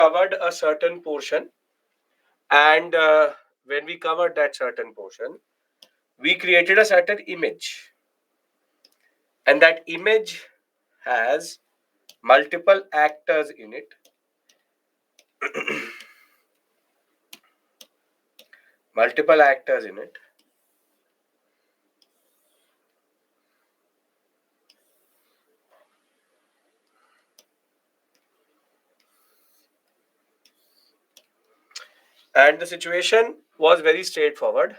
covered a certain portion, and when we covered that certain portion, we created a certain image, and that image has multiple actors in it. Multiple actors in it. And the situation was very straightforward.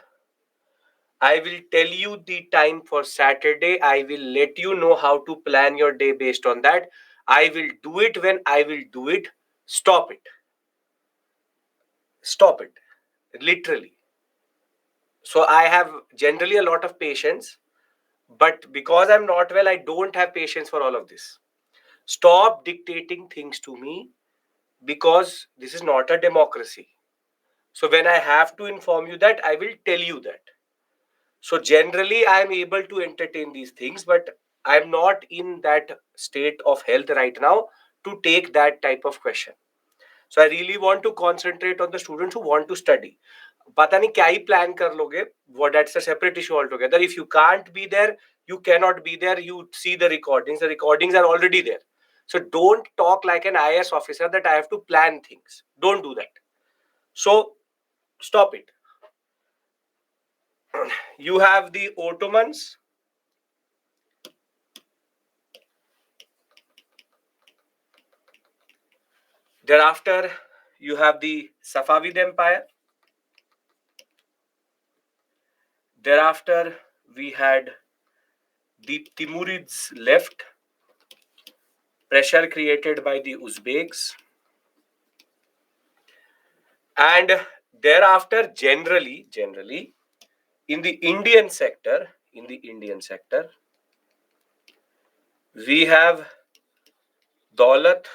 I will tell you the time for Saturday. I will let you know how to plan your day based on that. I will do it when I will do it. Stop it. Stop it. Literally. So I have generally a lot of patience, but because I'm not well, I don't have patience for all of this. Stop dictating things to me, because this is not a democracy. So when I have to inform you that, I will tell you that. So generally, I am able to entertain these things, but I'm not in that state of health right now to take that type of question. So I really want to concentrate on the students who want to study. पता नहीं क्या ही plan कर लोगे, what, that's a separate issue altogether. If you can't be there, you cannot be there. You see the recordings. The recordings are already there. So don't talk like an IAS officer that I have to plan things. Don't do that. So stop it. You have the Ottomans. Thereafter, you have the Safavid Empire. Thereafter, we had the Timurids left, pressure created by the Uzbeks. And thereafter, generally, in the Indian sector, we have Daulat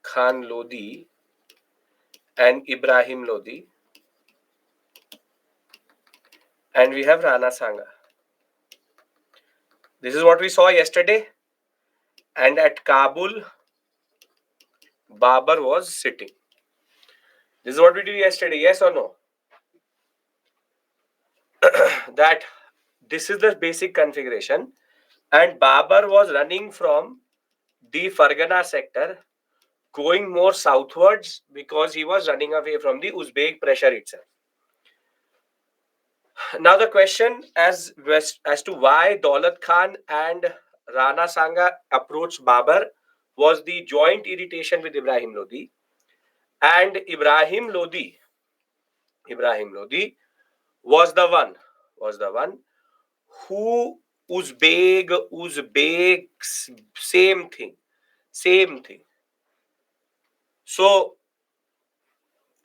Khan Lodi and Ibrahim Lodi, and we have Rana Sanga. This is what we saw yesterday, and at Kabul, Babur was sitting. This is what we did yesterday, yes or no? That this is the basic configuration, and Babur was running from the Fargana sector, going more southwards because he was running away from the Uzbek pressure itself. Now the question as to why Daulat Khan and Rana Sanga approached Babur was the joint irritation with Ibrahim Lodi, and Ibrahim Lodi was the one who Uzbeks, same thing. So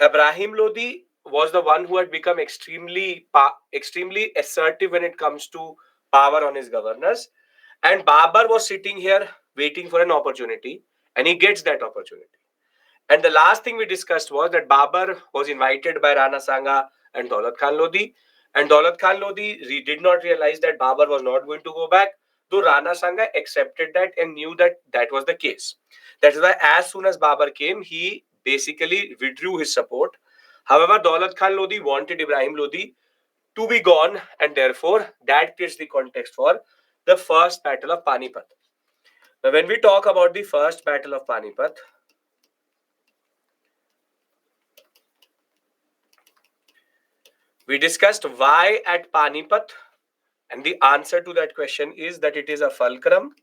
Ibrahim Lodi was the one who had become extremely assertive when it comes to power on his governors, and Babur was sitting here waiting for an opportunity, and he gets that opportunity. And the last thing we discussed was that Babur was invited by Rana Sanga and Daulat Khan Lodi, and Daulat Khan Lodi did not realize that Babur was not going to go back, though Rana Sanga accepted that and knew that that was the case. That is why as soon as Babur came, he basically withdrew his support. However, Daulat Khan Lodi wanted Ibrahim Lodi to be gone, and therefore that creates the context for the first battle of Panipat. Now, when we talk about the first battle of Panipat, we discussed why at Panipat, and the answer to that question is that it is a fulcrum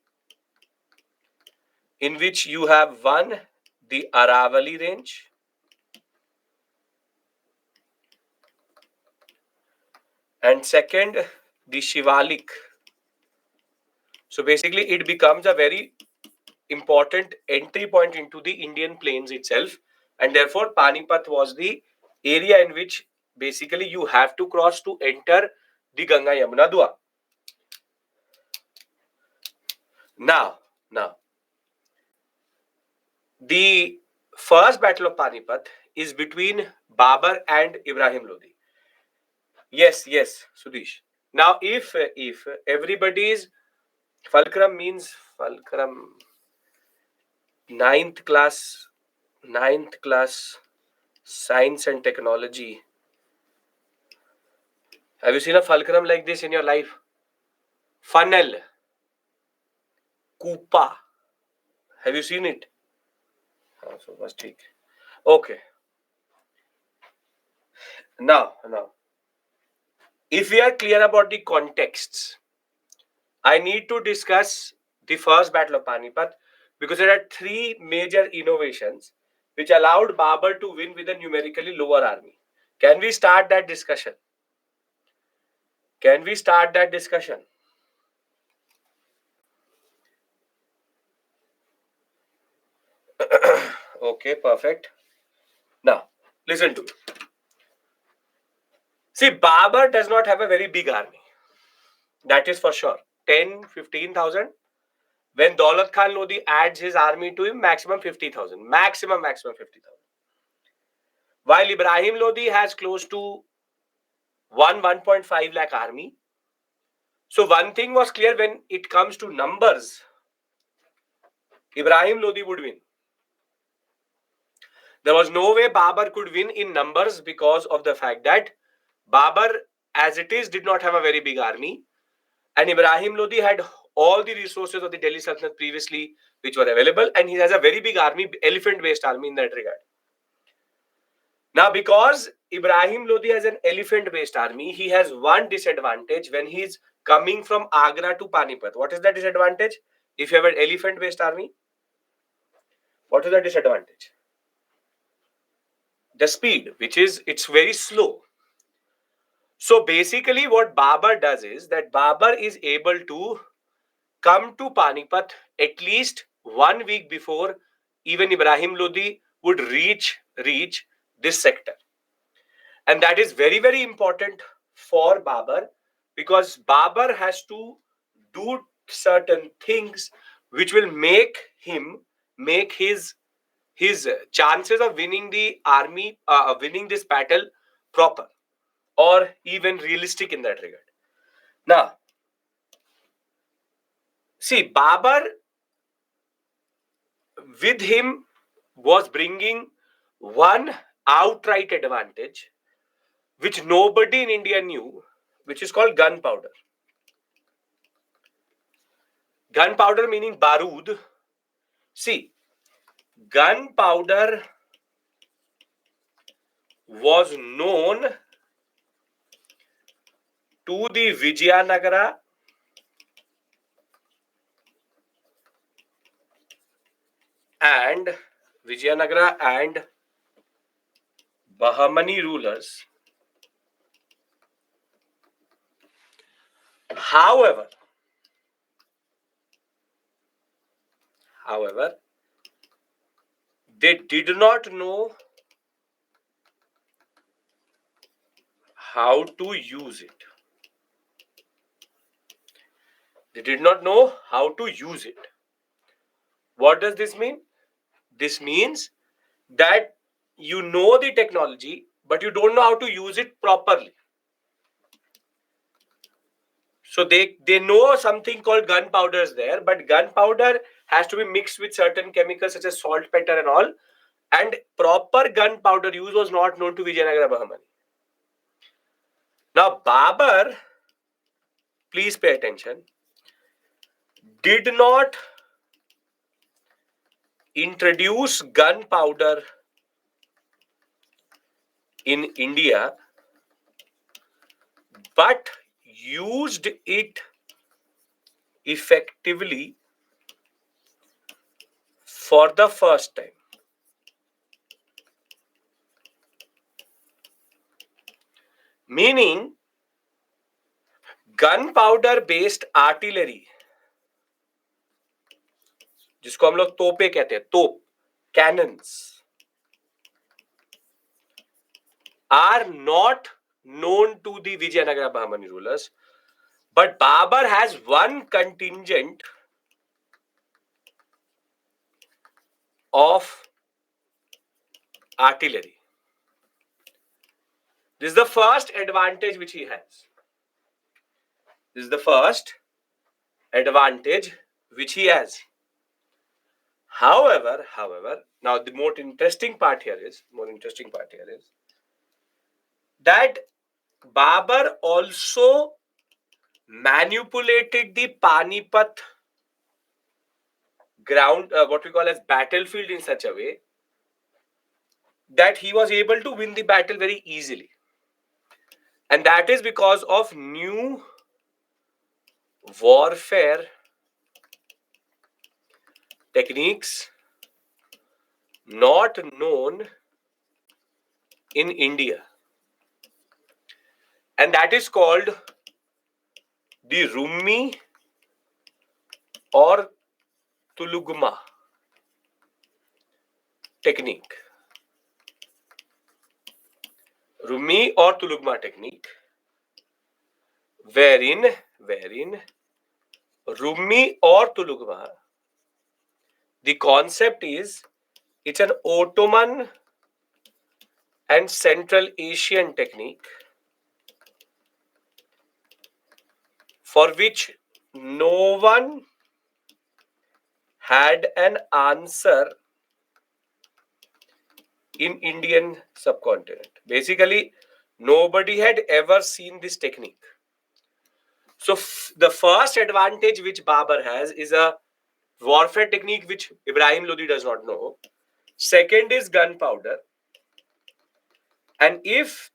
in which you have one, the Aravali range, and second, the Shivalik. So basically, it becomes a very important entry point into the Indian plains itself, and therefore Panipat was the area in which basically you have to cross to enter the Ganga Yamuna Dua. Now, the first battle of Panipat is between Babur and Ibrahim Lodi. Yes, Sudesh. Now, if everybody's fulcrum means fulcrum, 9th class Ninth class science and technology. Have you seen a fulcrum like this in your life? Funnel. Coupa. Have you seen it? So must take. Okay. Now, if we are clear about the contexts, I need to discuss the first battle of Panipat because there are three major innovations which allowed Babur to win with a numerically lower army. Can we start that discussion? Can we start that discussion? Okay, perfect. Now, listen to me. See, Babur does not have a very big army. That is for sure. 10, 15,000. When Daulat Khan Lodi adds his army to him, maximum 50,000. Maximum 50,000. While Ibrahim Lodi has close to 1.5 lakh army. So one thing was clear when it comes to numbers, Ibrahim Lodi would win. There was no way Babur could win in numbers because of the fact that Babur, as it is, did not have a very big army. And Ibrahim Lodi had all the resources of the Delhi Sultanate previously which were available. And he has a very big army, elephant-based army in that regard. Now, because Ibrahim Lodi has an elephant-based army, he has one disadvantage when he's coming from Agra to Panipat. What is that disadvantage? If you have an elephant-based army, what is the disadvantage? The speed, which is, it's very slow. So basically what Babur does is that Babur is able to come to Panipat at least 1 week before even Ibrahim Lodi would reach this sector. And that is very, very important for Babur because Babur has to do certain things which will make his chances of winning the army, winning this battle proper or even realistic in that regard. Now, see, Babur with him was bringing one outright advantage which nobody in India knew, which is called gunpowder. Gunpowder meaning barood. See, gunpowder was known to the Vijayanagara and Bahmani rulers. However, they did not know how to use it. They did not know how to use it. What does this mean? This means that you know the technology, but you don't know how to use it properly. So they know something called gunpowder is there, but gunpowder has to be mixed with certain chemicals such as salt, pepper and all. And proper gunpowder use was not known to Vijayanagara Bahmani. Now Babur, please pay attention, did not introduce gunpowder in India, but used it effectively for the first time. Meaning, gunpowder based artillery, जिसको हम लोग तोपे कहते हैं, तोप, cannons, are not known to the Vijayanagara Bahmani rulers, but Babur has one contingent of artillery. This is the first advantage which he has. However, now the more interesting part here is that Babur also manipulated the Panipat ground, what we call as battlefield, in such a way that he was able to win the battle very easily. And that is because of new warfare techniques not known in India. And that is called the Rumi or Tulugma technique. Rumi or Tulugma technique, wherein Rumi or Tulugma, the concept is it's an Ottoman and Central Asian technique for which no one had an answer in Indian subcontinent. Basically, nobody had ever seen this technique. So the first advantage which Babur has is a warfare technique which Ibrahim Lodi does not know. Second is gunpowder. And if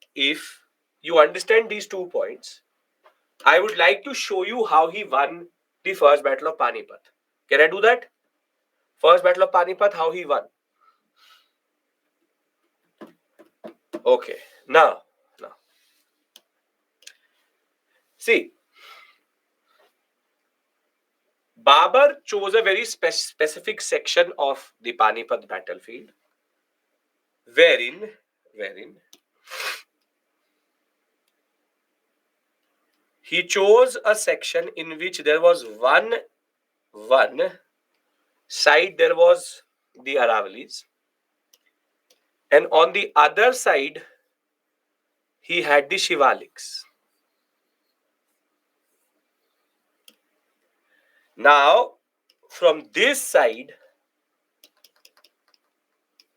you understand these 2 points, I would like to show you how he won the first battle of Panipat. Can I do that? First battle of Panipat, how he won. Okay. Now. See, Babur chose a very specific section of the Panipat battlefield, wherein he chose a section in which there was one side there was the Aravalis, and on the other side he had the Shivaliks. Now, from this side,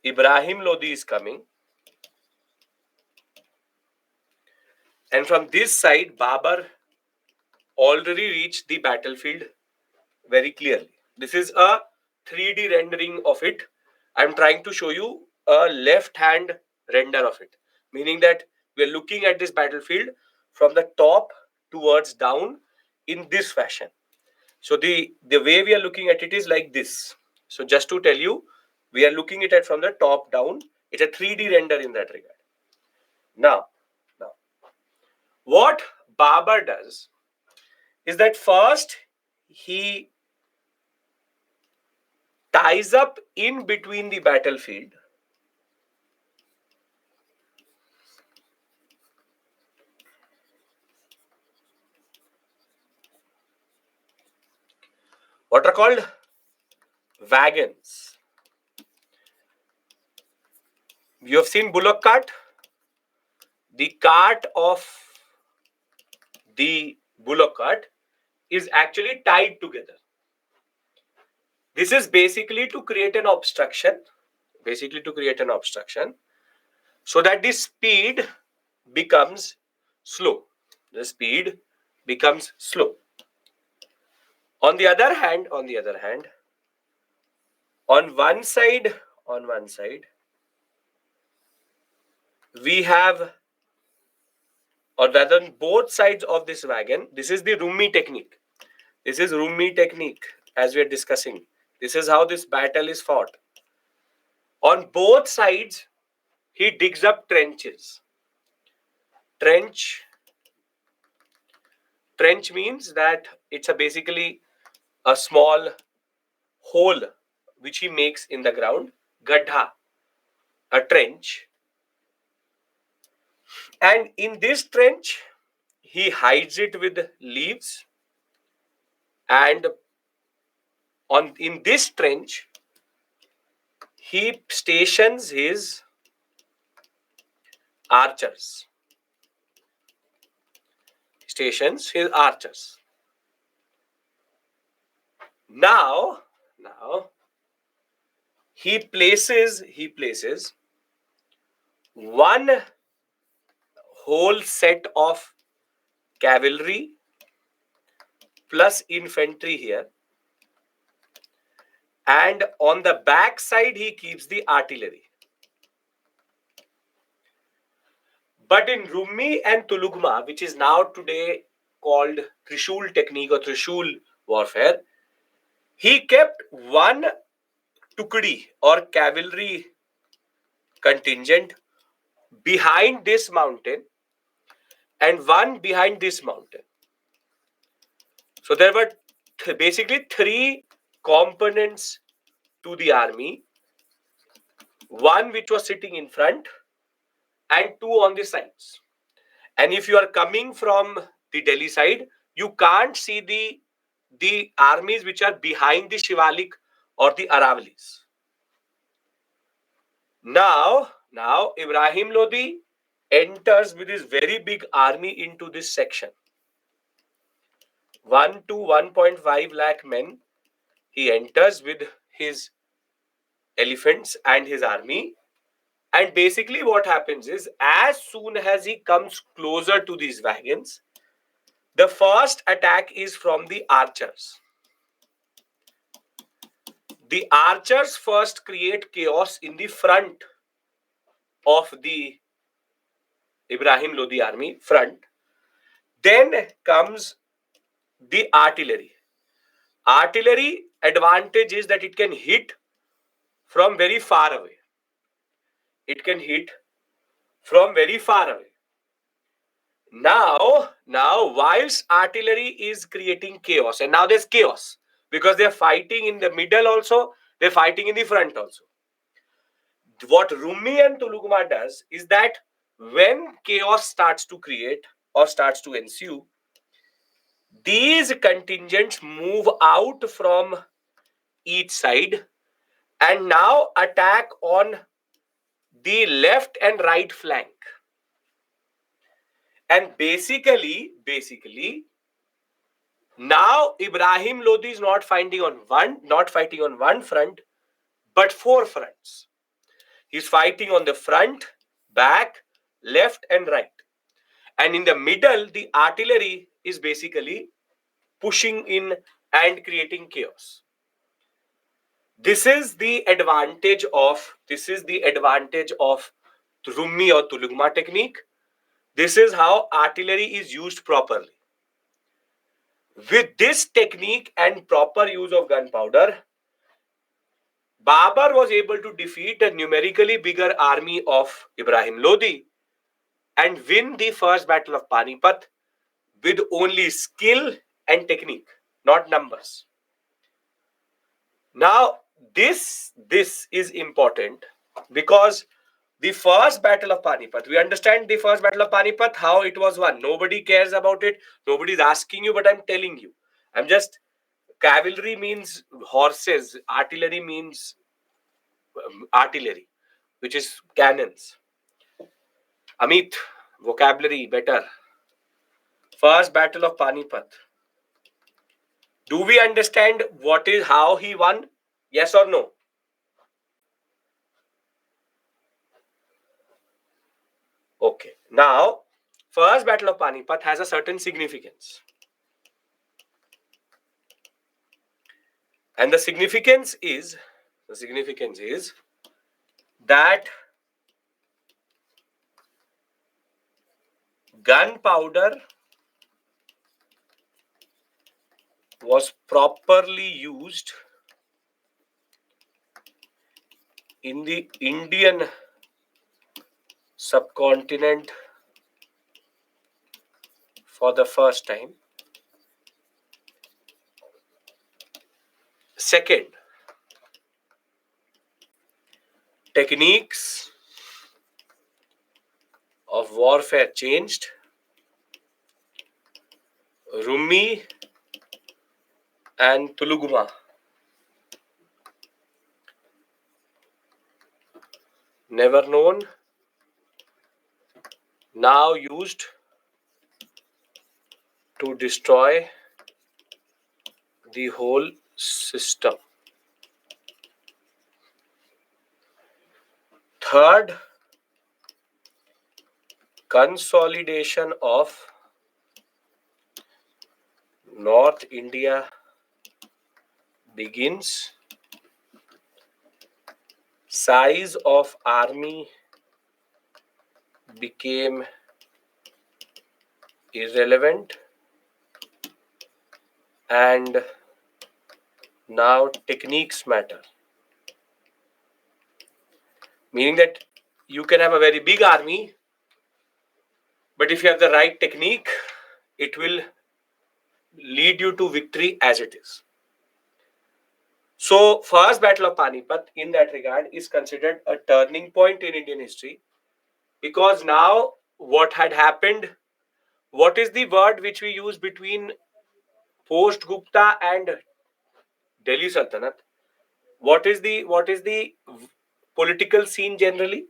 Ibrahim Lodi is coming, and from this side, Babur already reached the battlefield very clearly. This is a 3D rendering of it. I'm trying to show you a left-hand render of it, meaning that we're looking at this battlefield from the top towards down in this fashion. So the way we are looking at it is like this. So just to tell you, we are looking at it from the top down. It's a 3D render in that regard. Now, what Babur does is that first he ties up in between the battlefield what are called wagons. You have seen bullock cart. The cart of the bullock cart is actually tied together. This is basically to create an obstruction. So that the speed becomes slow. On the other hand, on one side, we have, or rather on both sides of this wagon, this is the Rumi technique. As we are discussing. This is how this battle is fought. On both sides, he digs up trenches. Trench means that it's basically a small hole which he makes in the ground. Gadha, a trench. And in this trench, he hides it with leaves. And in this trench, he stations his archers. Now, he places one whole set of cavalry plus infantry here, and on the back side he keeps the artillery. But in Rumi and Tulugma, which is now today called Trishul technique or Trishul warfare, he kept one tukdi or cavalry contingent behind this mountain and one behind this mountain. So there were basically three components to the army, one which was sitting in front and two on the sides. And if you are coming from the Delhi side, you can't see the armies which are behind the Shivalik or the Aravalis. Now Ibrahim Lodi enters with his very big army into this section. 1 to 1.5 lakh men. He enters with his elephants and his army. And basically what happens is, as soon as he comes closer to these wagons, the first attack is from the archers. The archers first create chaos in the front of the Ibrahim Lodi army front. Then comes the artillery. Artillery advantage is that it can hit from very far away. It can hit from very far away. Now, whilst artillery is creating chaos, and now there's chaos because they're fighting in the middle also, they're fighting in the front also. What Rumi and Tulugma does is that when chaos starts to create or starts to ensue, these contingents move out from each side and now attack on the left and right flank. And basically, now Ibrahim Lodi is not fighting on one front, but four fronts. He's fighting on the front, back, left, and right. And in the middle, the artillery is basically pushing in and creating chaos. This is the advantage of Rumi or Tulugma technique. This is how artillery is used properly. With this technique and proper use of gunpowder, Babur was able to defeat a numerically bigger army of Ibrahim Lodi and win the first battle of Panipat with only skill and technique, not numbers. Now, this is important because the first battle of Panipat, we understand the first battle of Panipat, how it was won. Nobody cares about it. Nobody is asking you, but I'm telling you. Cavalry means horses. Artillery means artillery, which is cannons. Amit, vocabulary better. First battle of Panipat. Do we understand how he won? Yes or no? Okay. Now, first battle of Panipat has a certain significance. And the significance is that gunpowder was properly used in the Indian subcontinent for the first time. Second, techniques of warfare changed. Rumi and Tulugma never known, now used to destroy the whole system. Third consolidation of North India begins. Size of army became irrelevant, and now techniques matter. Meaning that you can have a very big army, but if you have the right technique, it will lead you to victory as it is. So, first Battle of Panipat, in that regard, is considered a turning point in Indian history, because now what had happened, what is the word which we use between post Gupta and Delhi Sultanate? What is the political scene generally?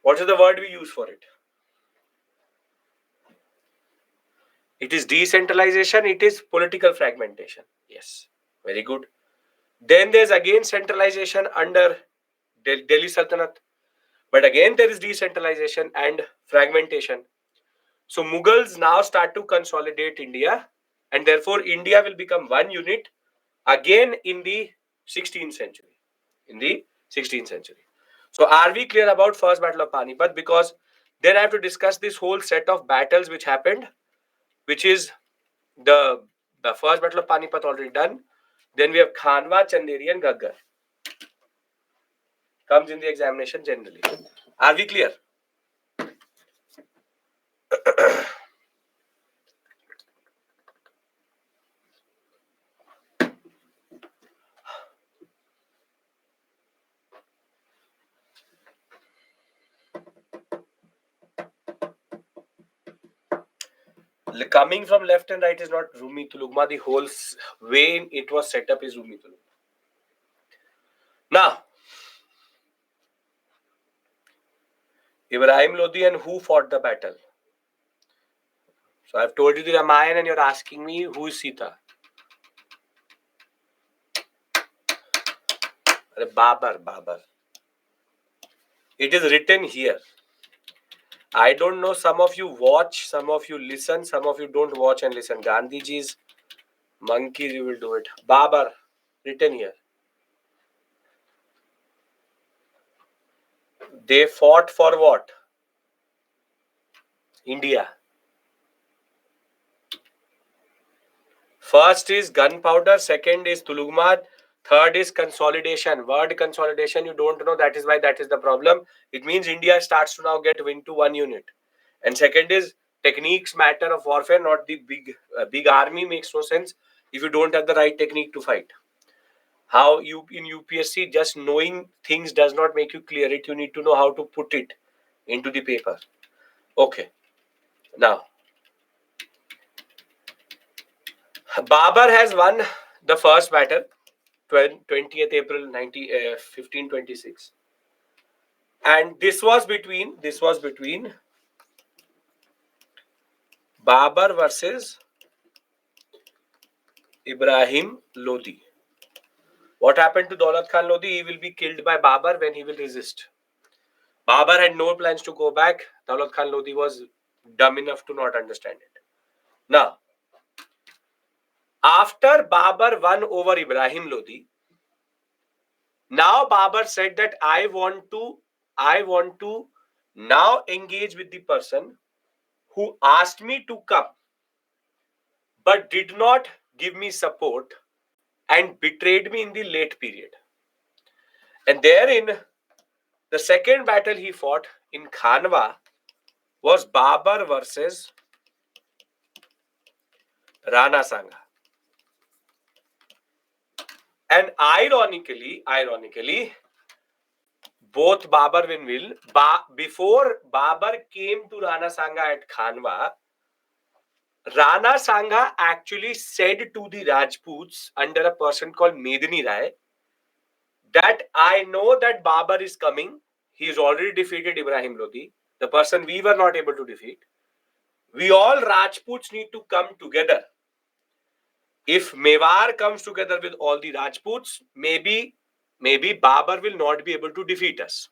What is the word we use for it? It is decentralization. It is political fragmentation. Yes, very good. Then there's again centralization under Delhi Sultanate. But again, there is decentralization and fragmentation. So Mughals now start to consolidate India, and therefore India will become one unit again in the 16th century. In the 16th century. So are we clear about First Battle of Panipat? Because then I have to discuss this whole set of battles which happened, which is the First Battle of Panipat already done. Then we have Khanwa, Chanderi, and Ghaggar. Comes in the examination generally. Are we clear? Coming from left and right is not Rumi Tulugma. The whole way it was set up is Rumi Tulugma. Now, Ibrahim Lodi and who fought the battle? So I've told you the Ramayana and you're asking me who is Sita? Babur. It is written here. I don't know, some of you watch, some of you listen, some of you don't watch and listen. Gandhiji's monkeys, you will do it. Babur, written here. They fought for what? India. First is gunpowder, second is Tulugma, third is consolidation. Word consolidation, you don't know, that is why that is the problem. It means India starts to now get into one unit. And second is techniques matter of warfare, not the big army makes no sense if you don't have the right technique to fight. How you in UPSC, just knowing things does not make you clear it. You need to know how to put it into the paper. Okay. Now, Babur has won the first battle, 20th April 1526, and this was between Babur versus Ibrahim Lodi. What happened to Daulat Khan Lodi? He will be killed by Babur when he will resist. Babur had no plans to go back. Daulat Khan Lodi was dumb enough to not understand it. Now, after Babur won over Ibrahim Lodi, now Babur said that I want to now engage with the person who asked me to come but did not give me support and betrayed me in the late period. And therein, the second battle he fought in Khanwa was Babur versus Rana Sangha. And ironically, both Babur and Will, before Babur came to Rana Sangha at Khanwa, Rana Sangha actually said to the Rajputs under a person called Medini Rai that I know that Babur is coming. He's already defeated Ibrahim Lodi, the person we were not able to defeat. We all Rajputs need to come together. If Mewar comes together with all the Rajputs, maybe Babur will not be able to defeat us.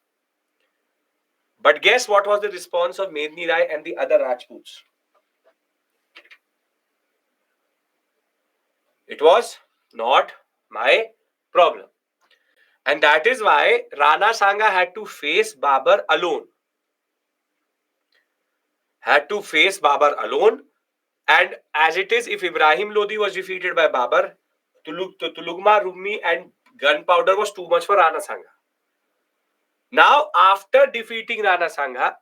But guess what was the response of Medni Rai and the other Rajputs? It was not my problem. And that is why Rana Sanga had to face Babur alone. And as it is, if Ibrahim Lodi was defeated by Babur, Tulugma, Rumi and gunpowder was too much for Rana Sanga. Now, after defeating Rana Sanga,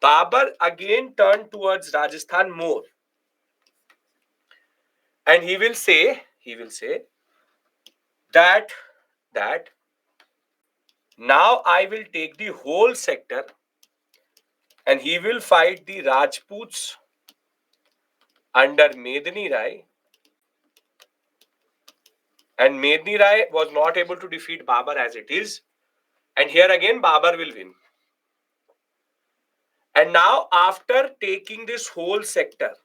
Babur again turned towards Rajasthan more. And he will say that now I will take the whole sector and he will fight the Rajputs under Medni Rai. And Medni Rai was not able to defeat Babur as it is. And here again Babur will win. And now after taking this whole sector,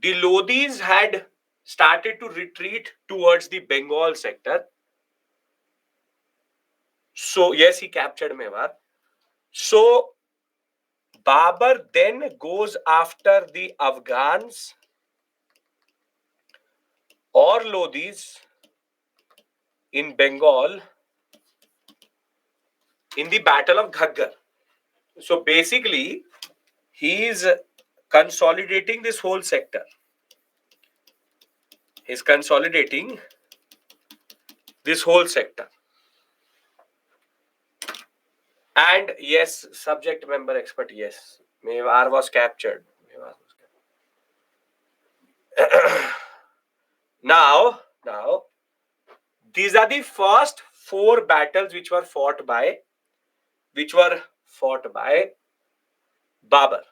the Lodis had started to retreat towards the Bengal sector. So yes, he captured Mewar. So Babur then goes after the Afghans or Lodis in Bengal in the Battle of Ghaggar. So basically, he is consolidating this whole sector. He's consolidating this whole sector. And yes, subject member expert, yes. Mewar was captured. Now, these are the first 4 battles which were fought by Babur.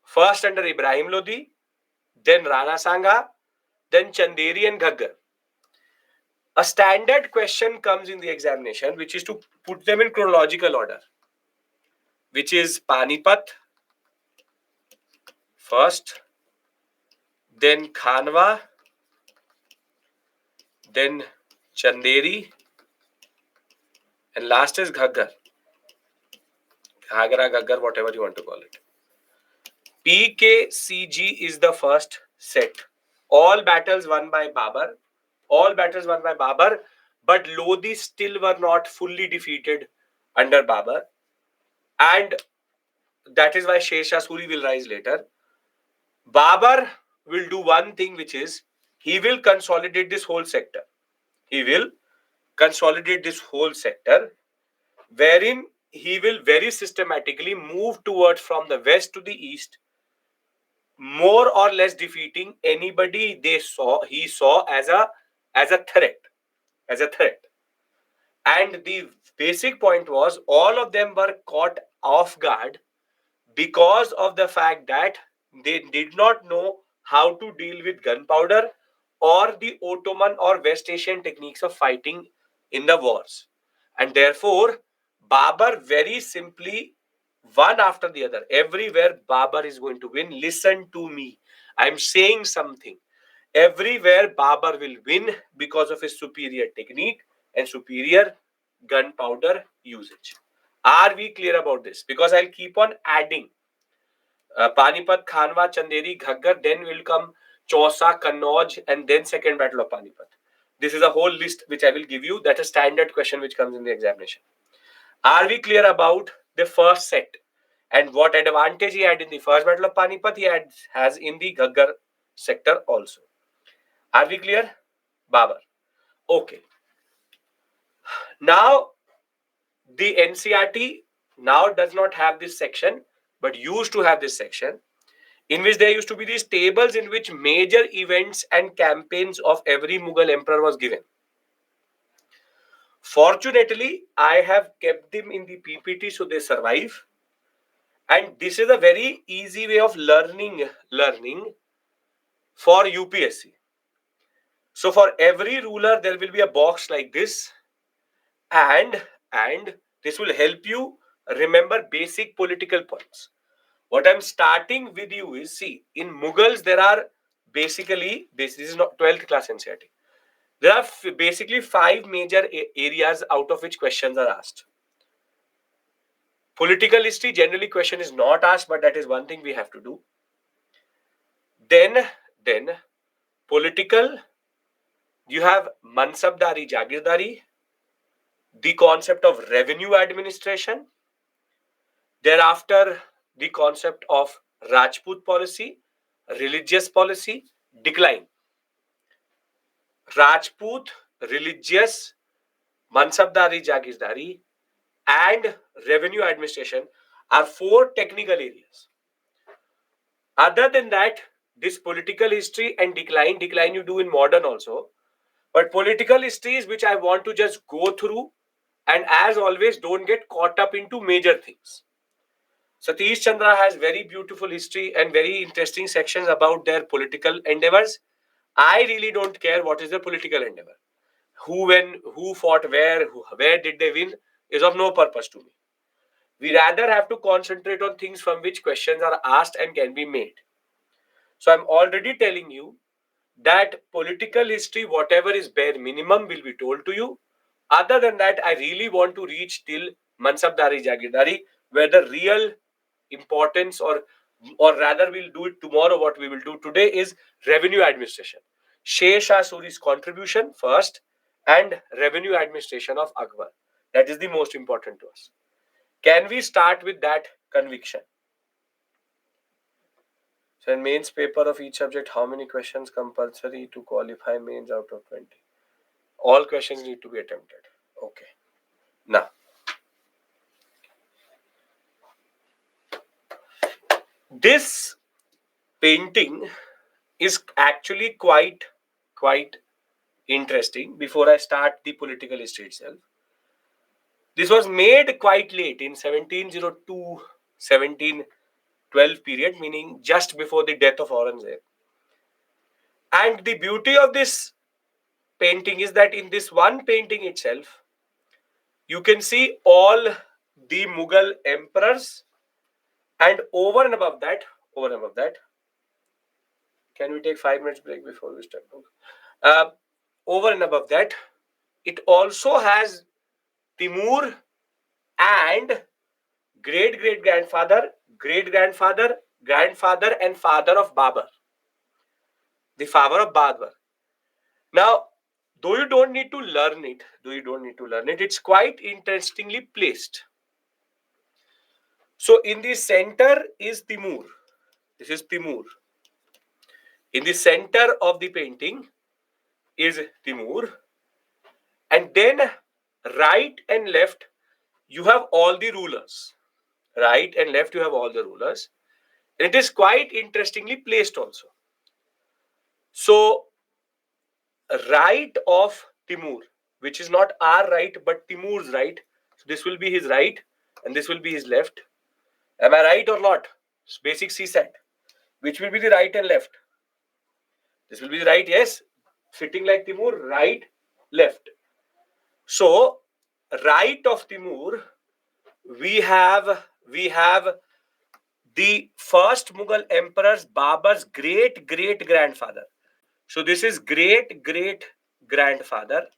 First under Ibrahim Lodi, then Rana Sanga, then Chanderi and Ghaggar. A standard question comes in the examination, which is to put them in chronological order, which is Panipat first, then Khanwa, then Chanderi, and last is Ghaggar. Ghagra, Ghaggar, whatever you want to call it. PKCG is the first set. All battles won by Babur. But Lodi still were not fully defeated under Babur. And that is why Sher Shah Suri will rise later. Babur will do one thing, which is he will consolidate this whole sector. Wherein he will very systematically move towards from the west to the east, more or less defeating anybody he saw as a threat. And the basic point was all of them were caught off guard because of the fact that they did not know how to deal with gunpowder or the Ottoman or West Asian techniques of fighting in the wars. And therefore, Babur very simply, one after the other, everywhere Babur is going to win. Listen to me. I'm saying something. Everywhere Babur will win because of his superior technique and superior gunpowder usage. Are we clear about this? Because I'll keep on adding. Panipat, Khanwa, Chanderi, Ghaggar, then will come Chausa, Kannauj, and then second battle of Panipat. This is a whole list which I will give you. That's a standard question which comes in the examination. Are we clear about the first set? And what advantage he had in the first battle of Panipat, he has in the Ghaggar sector also. Are we clear? Babur. Okay. Now, the NCRT now does not have this section, but used to have this section, in which there used to be these tables in which major events and campaigns of every Mughal emperor was given. Fortunately, I have kept them in the PPT so they survive. And this is a very easy way of learning for UPSC. So for every ruler, there will be a box like this. And this will help you remember basic political points. What I'm starting with you is, see, in Mughals, there are basically, this is not 12th class NCERT. There are basically 5 major areas out of which questions are asked. Political history, generally question is not asked, but that is one thing we have to do. Then political, you have Mansabdari, Jagirdari, the concept of revenue administration, thereafter the concept of Rajput policy, religious policy, decline. Rajput, religious, Mansabdari, Jagirdari, and revenue administration are four technical areas. Other than that, this political history and decline you do in modern also. But political histories which I want to just go through, and as always, don't get caught up into major things. Satish Chandra has very beautiful history and very interesting sections about their political endeavors. I really don't care what is the political endeavor. Who fought where did they win is of no purpose to me. We rather have to concentrate on things from which questions are asked and can be made. So I'm already telling you that political history, whatever is bare minimum, will be told to you. Other than that, I really want to reach till Mansabdari Jagirdari, where the real importance, or rather we'll do it tomorrow. What we will do today is revenue administration. Sher Shah Suri's contribution first, and revenue administration of Akbar. That is the most important to us. Can we start with that conviction? So in mains paper of each subject, how many questions compulsory to qualify mains out of 20? All questions need to be attempted. Okay. Now, this painting is actually quite interesting. Before I start the political history itself, this was made quite late in 1702, 1712 period, meaning just before the death of Aurangzeb. And the beauty of this painting is that in this one painting itself, you can see all the Mughal emperors, and over and above that, can we take 5 minutes break before we start? Over and above that, it also has Timur and great-great-grandfather, great-grandfather, grandfather, and father of Babur. The father of Babur. Now, though you don't need to learn it, it's quite interestingly placed. So, in the center is Timur. This is Timur. In the center of the painting is Timur. And then right and left, you have all the rulers. Right and left, you have all the rulers. And it is quite interestingly placed also. So, right of Timur, which is not our right, but Timur's right. So, this will be his right and this will be his left. Am I right or not? It's basic CSAT. Which will be the right and left? This will be the right, yes. Sitting like Timur, right, left. So, right of Timur, we have the first Mughal emperor's Babur's great-great-grandfather. So, this is great-great-grandfather.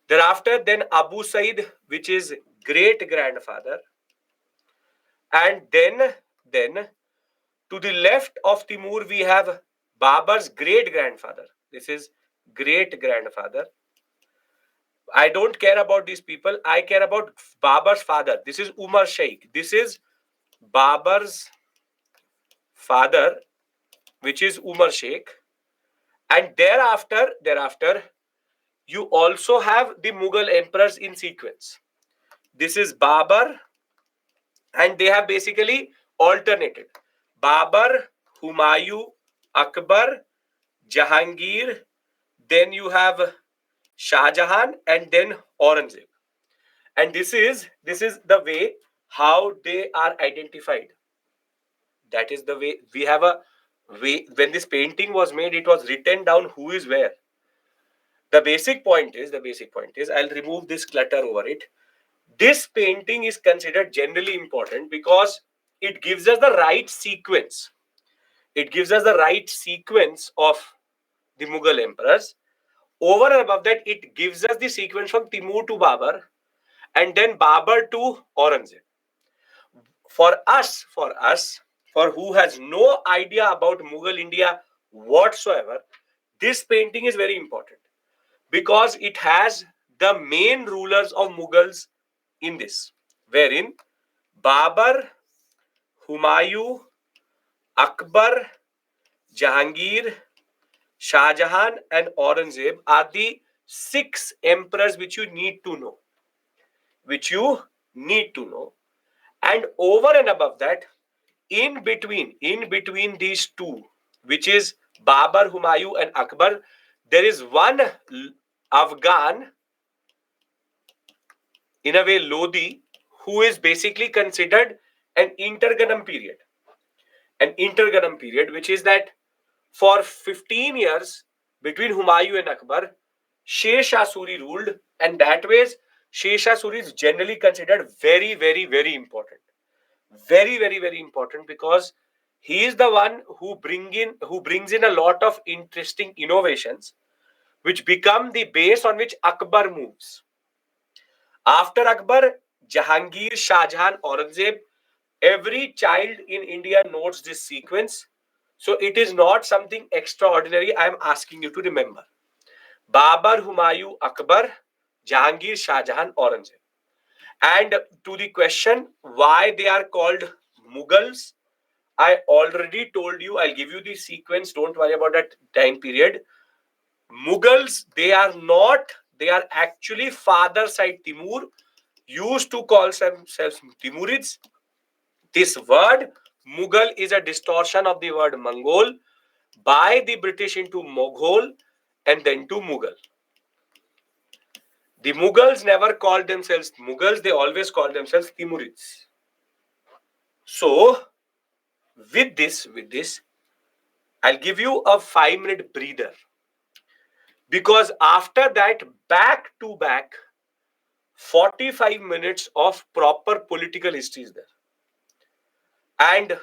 Thereafter, then Abu Said, which is great-grandfather. And then to the left of Timur, we have Babur's great-grandfather. This is great-grandfather. I don't care about these people. I care about Babur's father. This is Umar Sheikh. This is Babur's father, which is Umar Sheikh. And thereafter, you also have the Mughal emperors in sequence. This is Babur, and they have basically alternated. Babur, Humayun, Akbar, Jahangir, then you have Shah Jahan, and then Aurangzeb. And this is the way how they are identified. That is the way we have a way. When this painting was made, it was written down who is where. The basic point is, I'll remove this clutter over it. This painting is considered generally important because it gives us the right sequence. It gives us the right sequence of the Mughal emperors. Over and above that, it gives us the sequence from Timur to Babur, and then Babur to Aurangzeb. for us, for who has no idea about Mughal India whatsoever, this painting is very important because it has the main rulers of Mughals in this, wherein Babur, Humayun, Akbar, Jahangir, Shah Jahan, and Aurangzeb are the 6 emperors which you need to know. And over and above that, in between these two, which is Babur, Humayun, and Akbar, there is one Afghan, in a way Lodi, who is basically considered an interregnum period. Which is that for 15 years between Humayun and Akbar, Sher Shah Suri ruled, and that ways Sher Shah Suri is generally considered very, very, very important. Very, very, very important because he is the one who brings in a lot of interesting innovations which become the base on which Akbar moves. After Akbar, Jahangir, Shah Jahan, Aurangzeb, every child in India knows this sequence. So it is not something extraordinary I am asking you to remember. Babur, Humayun, Akbar, Jahangir, Shah Jahan, Aurangzeb. And to the question why they are called Mughals, I already told you, I'll give you the sequence. Don't worry about that time period. Mughals, they are actually father side Timur, used to call themselves Timurids. This word Mughal is a distortion of the word Mongol by the British into Mughal and then to Mughal. The Mughals never called themselves Mughals, they always called themselves Timurids. So, with this, I'll give you a 5-minute breather. Because after that, back to back, 45 minutes of proper political history is there. And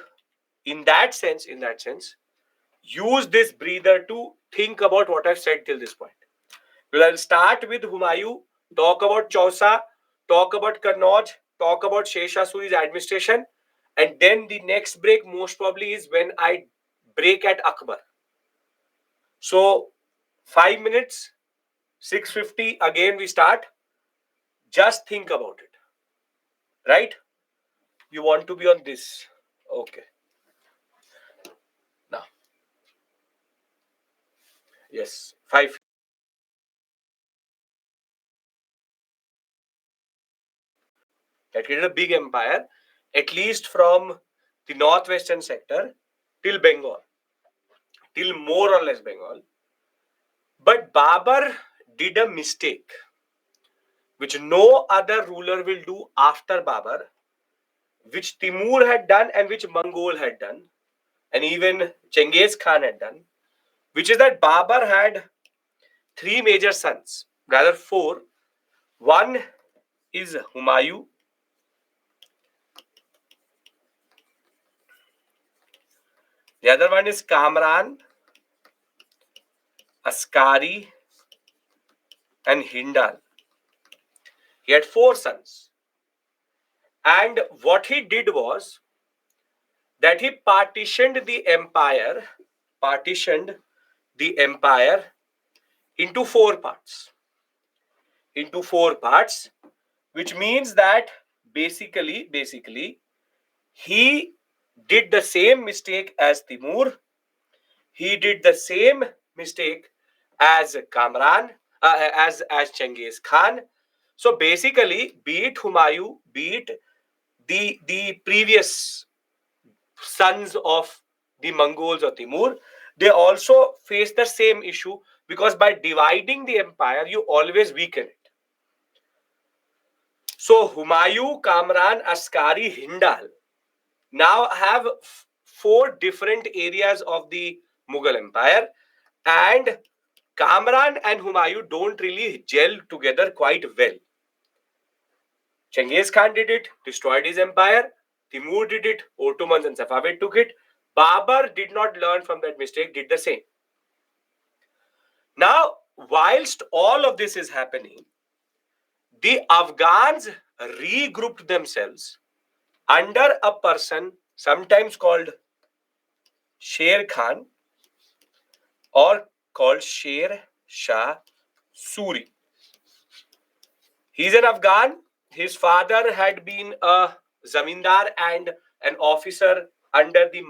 in that sense, use this breather to think about what I've said till this point. Well, I'll start with Humayun, talk about Chausa, talk about Kannauj, talk about Sher Shah Suri's administration, and then the next break most probably is when I break at Akbar. So 5 minutes, 6:50, again we start. Just think about it. Right? You want to be on this. Okay. Now. Yes. 5. That created a big empire, at least from the northwestern sector till Bengal, till more or less Bengal. But Babur did a mistake, which no other ruler will do after Babur, which Timur had done and which Mongol had done, and even Genghis Khan had done, which is that Babur had 3 major sons, rather 4. One is Humayun, the other one is Kamran, Askari, and Hindal. He had 4 sons. And what he did was that he partitioned the empire into 4 parts. Which means that basically, he did the same mistake as Timur. He did the same mistake as Kamran, as Genghis Khan. So basically, be it Humayun, be it the previous sons of the Mongols or Timur, they also face the same issue because by dividing the empire, you always weaken it. So Humayun, Kamran, Askari, Hindal now have 4 different areas of the Mughal Empire, and Kamran and Humayun don't really gel together quite well. Genghis Khan did it, destroyed his empire. Timur did it, Ottomans and Safavid took it. Babur did not learn from that mistake, did the same. Now, whilst all of this is happening, the Afghans regrouped themselves under a person sometimes called Sher Khan or called Sher Shah Suri. He's an Afghan. His father had been a zamindar and an officer under the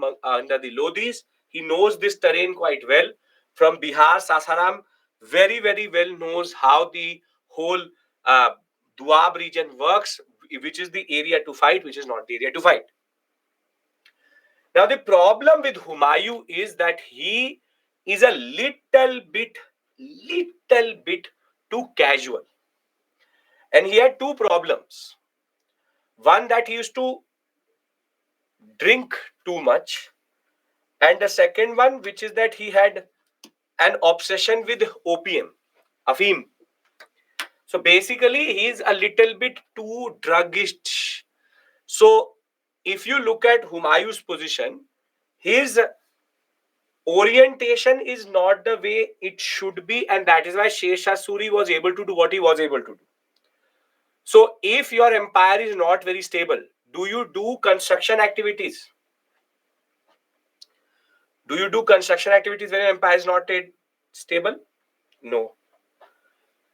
Lodhis. He knows this terrain quite well. From Bihar, Sasaram, very well knows how the whole uh, Doab region works, which is the area to fight, which is not the area to fight. Now, the problem with Humayun is that he is a little bit too casual. And he had two problems. One, that he used to drink too much. And the second one, which is that he had an obsession with opium, afim. So basically, he is a little bit too druggish. So if you look at Humayun's position, his orientation is not the way it should be, and that is why Sher Shah Suri was able to do what he was able to do. So if your empire is not very stable, do you do construction activities? Do you do construction activities when your empire is not stable? No.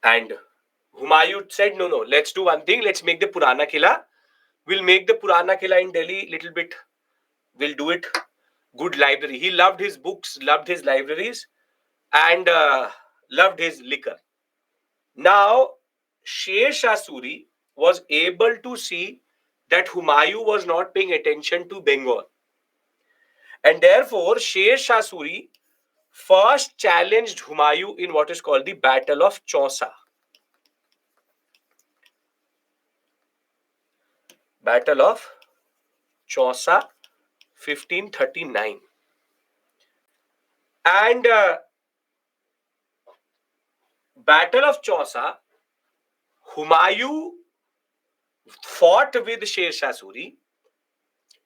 And Humayun said, no, let's do one thing. Let's make the Purana Killa. We'll make the Purana Killa in Delhi little bit. We'll do it. Good library. He loved his books, loved his libraries, and loved his liquor. Now, Sher Shah Suri was able to see that Humayun was not paying attention to Bengal. And therefore, Sher Shah Suri first challenged Humayun in what is called the Battle of Chausa. Battle of Chausa, 1539. And Battle of Chausa, Humayun fought with Sher Shah Suri.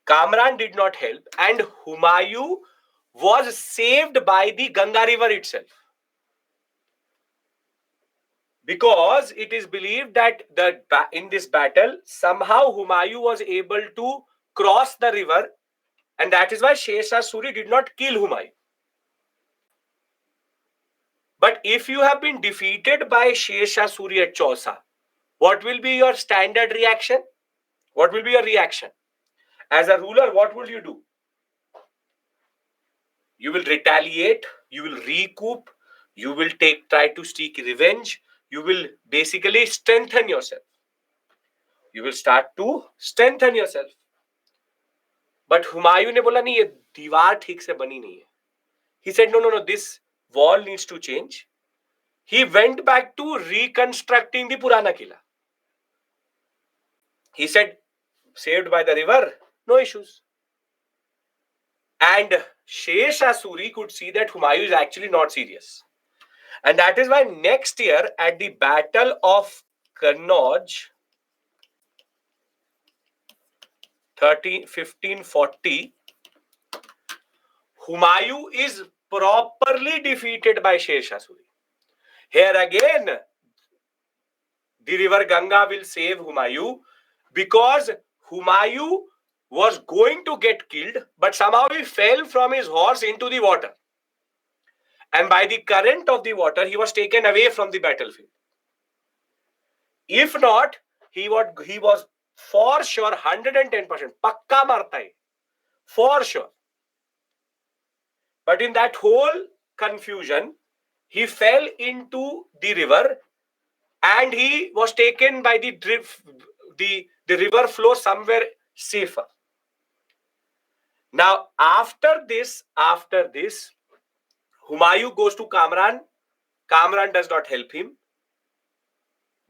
Kamran did not help, and Humayun was saved by the Ganga River itself. Because it is believed that in this battle, somehow Humayun was able to cross the river, and that is why Sher Shah Suri did not kill Humayun. But if you have been defeated by Sher Shah Suri at Chausa, what will be your standard reaction? What will be your reaction? As a ruler, what will you do? You will retaliate, you will recoup, you will try to seek revenge, you will basically strengthen yourself. You will start to strengthen yourself. But Humayun ne bola nahi, ye diwar theek se bani nahi hai. He said, no, this wall needs to change. He went back to reconstructing the Purana Killa. He said, saved by the river, no issues. And Sher Shah Suri could see that Humayun is actually not serious. And that is why next year at the Battle of Kannauj, 1540, Humayun is properly defeated by Sher Shah Suri. Here again, the river Ganga will save Humayun, because Humayun was going to get killed, but somehow he fell from his horse into the water. And by the current of the water, he was taken away from the battlefield. If not, he was for sure 110%. Pakka marta hai. For sure. But in that whole confusion, he fell into the river and he was taken by the river flow somewhere safer. Now, after this, Humayun goes to Kamran. Kamran does not help him.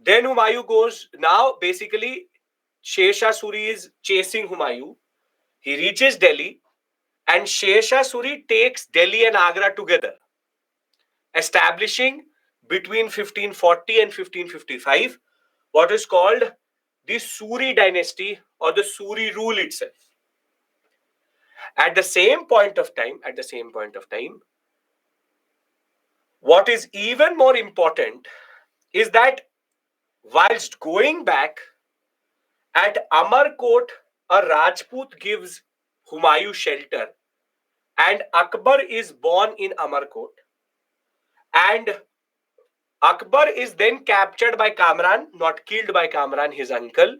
Then Humayun goes, now basically Sher Shah Suri is chasing Humayun. He reaches Delhi and Sher Shah Suri takes Delhi and Agra together, establishing between 1540 and 1555 what is called the Suri dynasty or the Suri rule itself. At the same point of time, what is even more important is that whilst going back at Amarkot, a Rajput gives Humayun shelter, and Akbar is born in Amarkot, and Akbar is then captured by Kamran, not killed by Kamran, his uncle,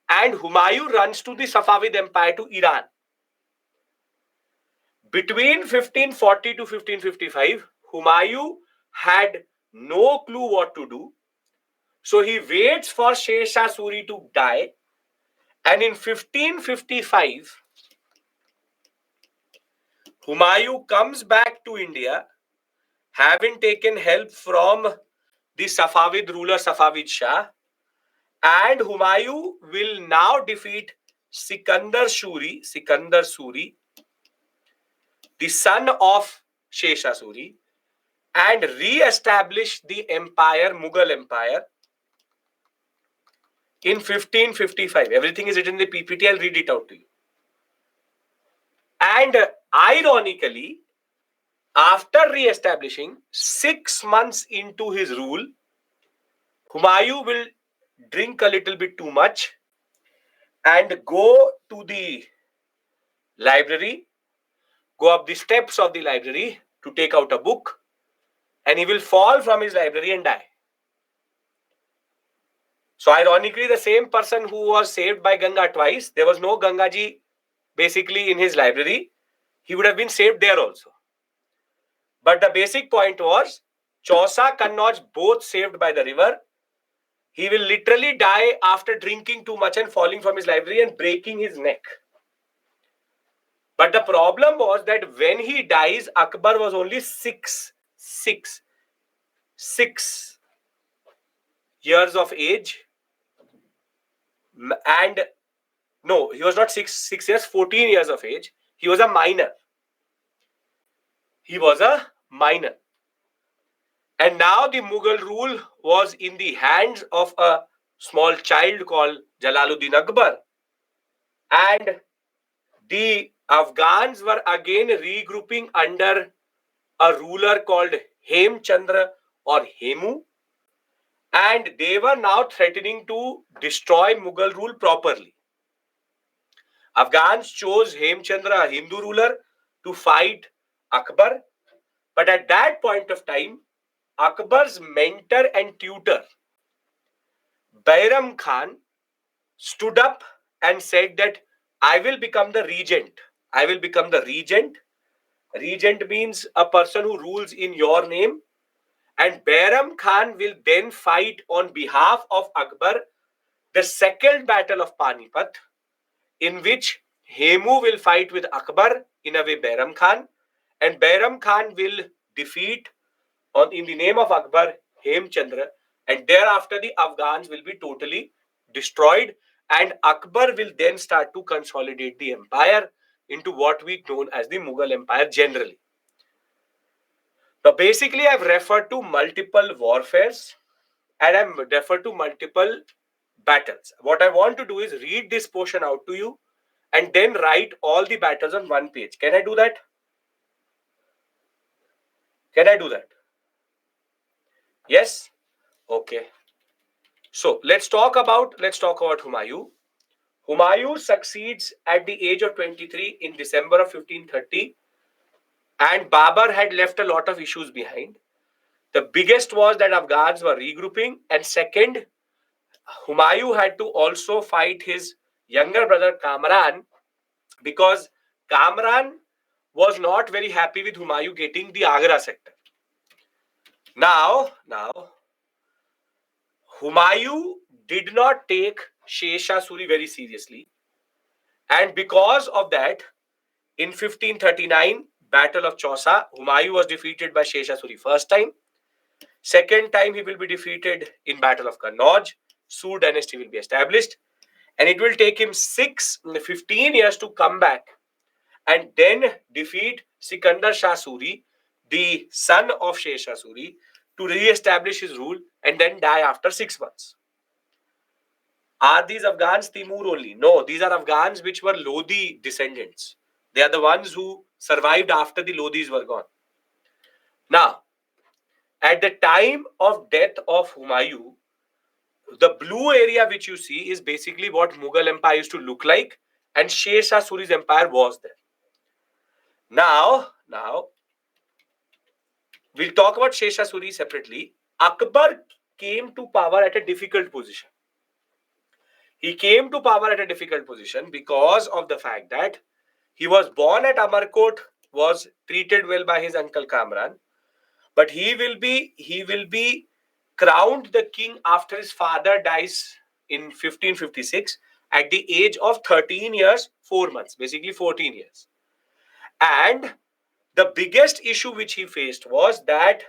and Humayun runs to the Safavid Empire to Iran. Between 1540 to 1555, Humayun had no clue what to do. So he waits for Sher Shah Suri to die, and in 1555, Humayun comes back to India, having taken help from the Safavid ruler Safavid Shah, and Humayun will now defeat Sikandar Suri, the son of Sher Shah Suri, and re-establish the empire, Mughal Empire, in 1555. Everything is written in the PPT. I'll read it out to you. And ironically, after re-establishing, 6 months into his rule, Humayun will drink a little bit too much and go to the library, go up the steps of the library to take out a book, and he will fall from his library and die. So ironically, the same person who was saved by Ganga twice, there was no Ganga ji basically in his library. He would have been saved there also. But the basic point was, Chausa, Kannauj, both saved by the river. He will literally die after drinking too much and falling from his library and breaking his neck. But the problem was that when he dies, Akbar was only six years of age. And no, he was not 6 years, 14 years of age. He was a minor. And now the Mughal rule was in the hands of a small child called Jalaluddin Akbar. And the Afghans were again regrouping under a ruler called Hemchandra or Hemu. And they were now threatening to destroy Mughal rule properly. Afghans chose Hemchandra, a Hindu ruler, to fight Akbar. But at that point of time, Akbar's mentor and tutor, Bairam Khan, stood up and said that I will become the regent. I will become the regent. Regent means a person who rules in your name. And Bairam Khan will then fight on behalf of Akbar the second battle of Panipat, in which Hemu will fight with Akbar, in a way Bairam Khan, and Bairam Khan will defeat in the name of Akbar, Hemchandra, and thereafter the Afghans will be totally destroyed, and Akbar will then start to consolidate the empire into what we know as the Mughal Empire generally. Now, basically, I've referred to multiple warfares and I've referred to multiple battles. What I want to do is read this portion out to you and then write all the battles on one page. Can I do that? Can I do that? Yes? Okay. So let's talk about Humayun. Humayun succeeds at the age of 23 in December of 1530, and Babur had left a lot of issues behind. The biggest was that Afghans were regrouping, and second, Humayun had to also fight his younger brother Kamran, because Kamran was not very happy with Humayun getting the Agra sector. Now, Humayun did not take Sher Shah Suri very seriously, and because of that, in 1539, Battle of Chausa, Humayun was defeated by Sher Shah Suri first time. Second time, he will be defeated in Battle of Kannauj. Suri dynasty will be established, and it will take him 15 years to come back and then defeat Sikandar Shah Suri, the son of Sher Shah Suri, to re-establish his rule and then die after 6 months. Are these Afghans Timur only? No, these are Afghans which were Lodi descendants. They are the ones who survived after the Lodis were gone. Now, at the time of death of Humayun, the blue area which you see is basically what Mughal Empire used to look like, and Sher Shah Suri's empire was there. Now, we'll talk about Sher Shah Suri separately. Akbar came to power at a difficult position. He came to power at a difficult position because of the fact that he was born at Amarkot, was treated well by his uncle Kamran, but he will be crowned the king after his father dies in 1556 at the age of 13 years 4 months, basically 14 years. And the biggest issue which he faced was that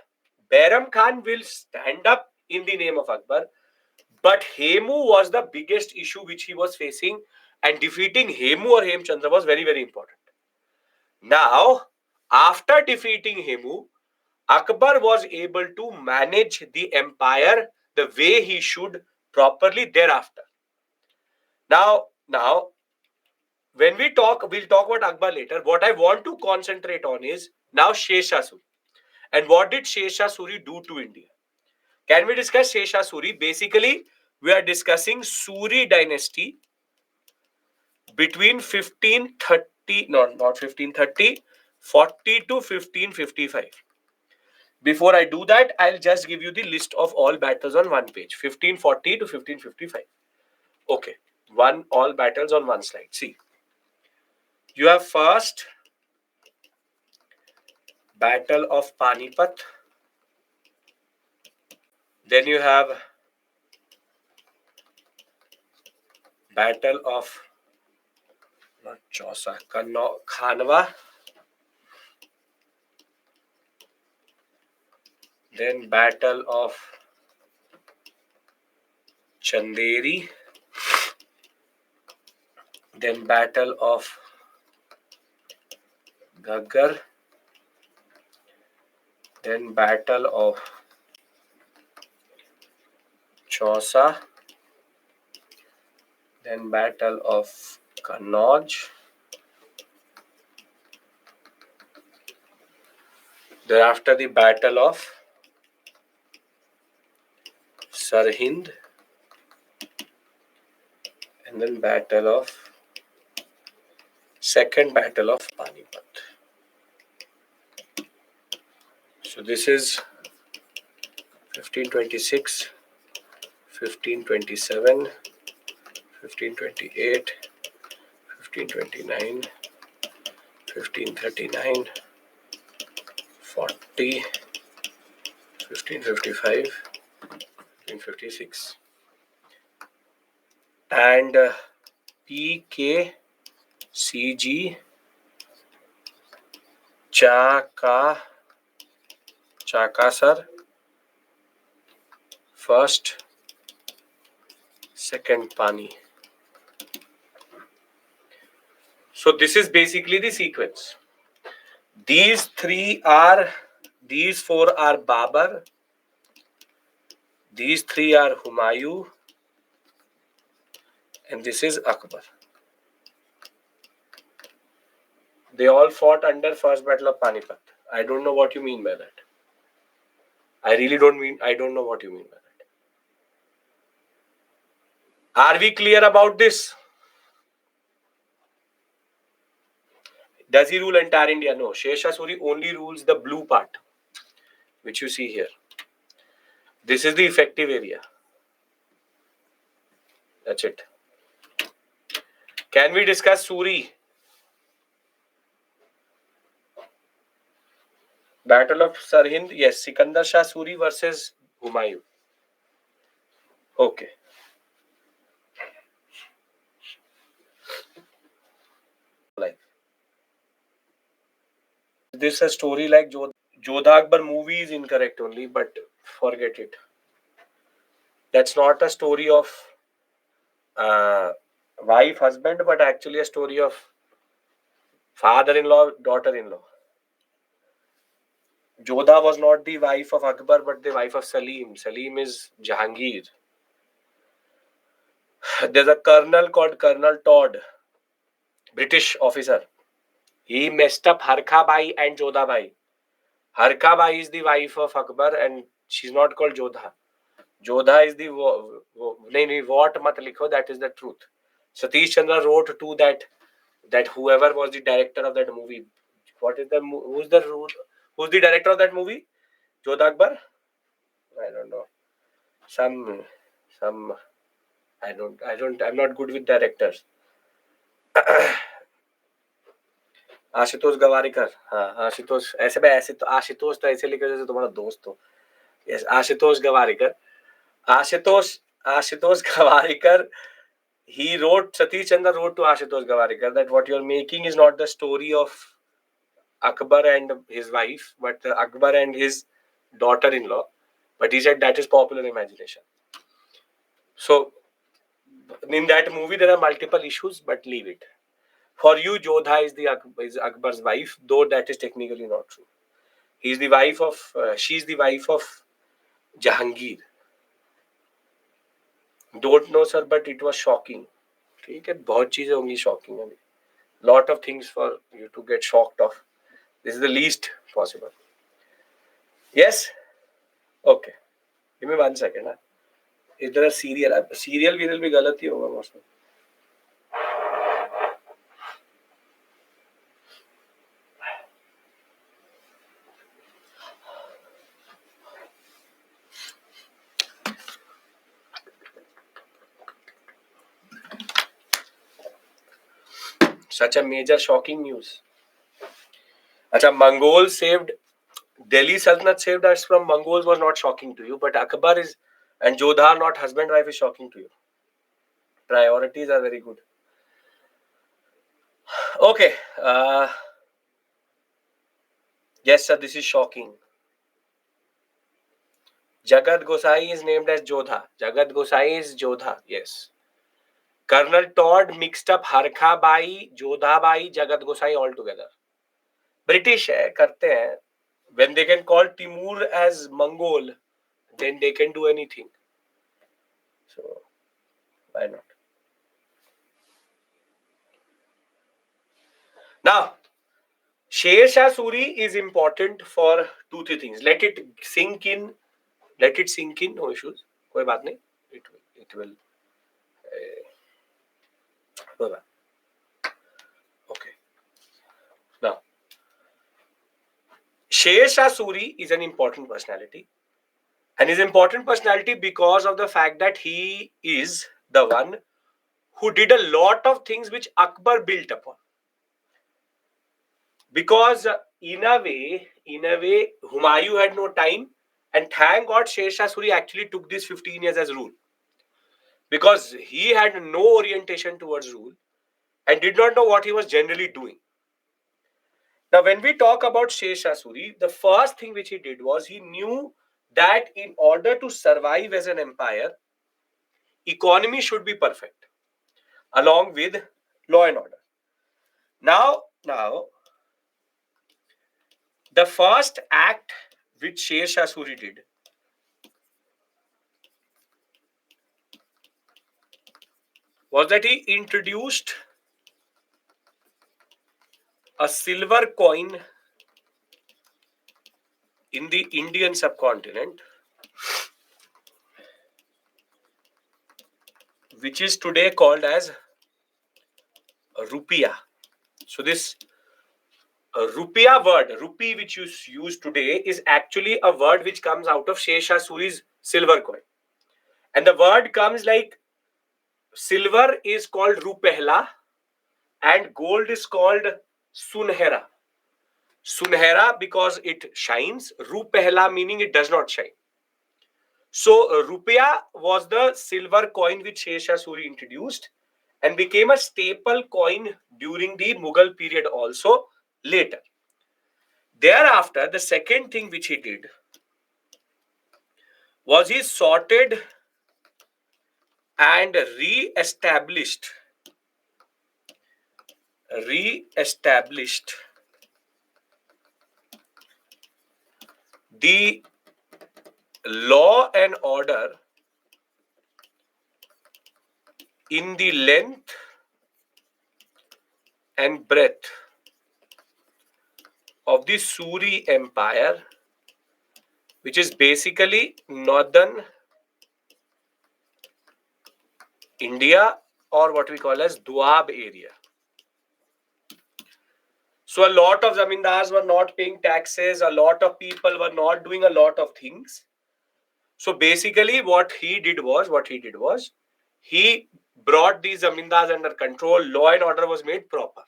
Bairam Khan will stand up in the name of Akbar, but Hemu was the biggest issue which he was facing, and defeating Hemu or Hemchandra was very, very important. Now, after defeating Hemu, Akbar was able to manage the empire the way he should properly thereafter. Now, when we'll talk about Akbar later. What I want to concentrate on is now Sher Shah Suri. And what did Sher Shah Suri do to India? Can we discuss Sher Shah Suri? Basically, we are discussing Suri dynasty between 1530, not 1530, 40 to 1555. Before I do that, I'll just give you the list of all battles on one page, 1540 to 1555. Okay, all battles on one slide. See, you have first Battle of Panipat. Then you have Battle of Khanwa. Then Battle of Chanderi. Then Battle of Ghaggar. Then Battle of Chausa. Then Battle of Kannauj. Thereafter the Battle of Sirhind. And then Second Battle of Panipat. So this is 1526, 1527, 1528, 1529, 1539, 40, 1555, 1556. And PKCG Chakasar, first, second Pani. So this is basically the sequence. These four are Babur. These three are Humayun. And this is Akbar. They all fought under First Battle of Panipat. I don't know what you mean by that. I don't know what you mean by that. Are we clear about this? Does he rule entire India? No. Sher Shah Suri only rules the blue part, which you see here. This is the effective area. That's it. Can we discuss Suri? Battle of Sirhind, yes. Sikandar Shah Suri versus Humayun. Okay. This is a story like Jodha Akbar movie is incorrect only, but forget it. That's not a story of wife, husband, but actually a story of father-in-law, daughter-in-law. Jodha was not the wife of Akbar, but the wife of Salim. Salim is Jahangir. There's a colonel called Colonel Todd, British officer. He messed up Harkha Bai and Jodha Bai. Harkha Bai is the wife of Akbar and she's not called Jodha. Jodha is the what mat likho, that is the truth. Satish Chandra wrote to that whoever was the director of that movie. What is the who's the director of that movie? Jodha Akbar? I don't know. Some I'm not good with directors. Ashutosh Gowariker. हाँ, आशुतोष ऐसे तो आशुतोष तो ऐसे लिखे जैसे तुम्हारा दोस्त हो. Yes, Ashutosh Gowariker. Ashutosh Gowariker. He wrote, Satish Chandra wrote to Ashutosh Gavarikar that what you're making is not the story of Akbar and his wife, but Akbar and his daughter-in-law. But he said that is popular imagination. So, in that movie, there are multiple issues, but leave it. For you, Jodha is Akbar's wife, though that is technically not true. She's the wife of Jahangir. Don't know, sir, but it was shocking. ठीक है, बहुत चीजें होंगी shocking अभी. Lot of things for you to get shocked of. This is the least possible. Yes? Okay. Give me 1 second. Is there a serial? Serial भी गलत ही होगा मौसम. Such a major shocking news. Acha, Mongols saved Delhi Sultanate saved us from Mongols was not shocking to you, but Akbar is and Jodha not husband wife is shocking to you. Priorities are very good. Okay. Yes, sir, this is shocking. Jagat Gosai is named as Jodha. Jagat Gosai is Jodha. Yes. Colonel Todd mixed up Harkha Bai, Jodha Bai, Jagat Gosai all together. British है, करते हैं. When they can call Timur as Mongol, then they can do anything. So, why not? Now, Sher Shah Suri is important for 2-3 things. Let it sink in. No issues. कोई बात नहीं. It will. Okay. Now, Sher Shah Suri is an important personality. And is important personality because of the fact that he is the one who did a lot of things which Akbar built upon. Because in a way, Humayun had no time, and thank God Sher Shah Suri actually took this 15 years as rule. Because he had no orientation towards rule and did not know what he was generally doing. Now, when we talk about Sher Shah Suri, the first thing which he did was he knew that in order to survive as an empire, economy should be perfect, along with law and order. Now, the first act which Sher Shah Suri did was that he introduced a silver coin in the Indian subcontinent, which is today called as rupiah. So this rupiah word, rupee, which you use today, is actually a word which comes out of Sher Shah Suri's silver coin. And the word comes like silver is called rupehla and gold is called sunhera. Sunhera because it shines, rupehla meaning it does not shine. So rupiah was the silver coin which Sher Shah Suri introduced and became a staple coin during the Mughal period also later. Thereafter, the second thing which he did was he sorted and re-established the law and order in the length and breadth of the Suri Empire, which is basically northern India or what we call as Doab area. So a lot of zamindars were not paying taxes. A lot of people were not doing a lot of things. So basically what he did was he brought these zamindars under control. Law and order was made proper.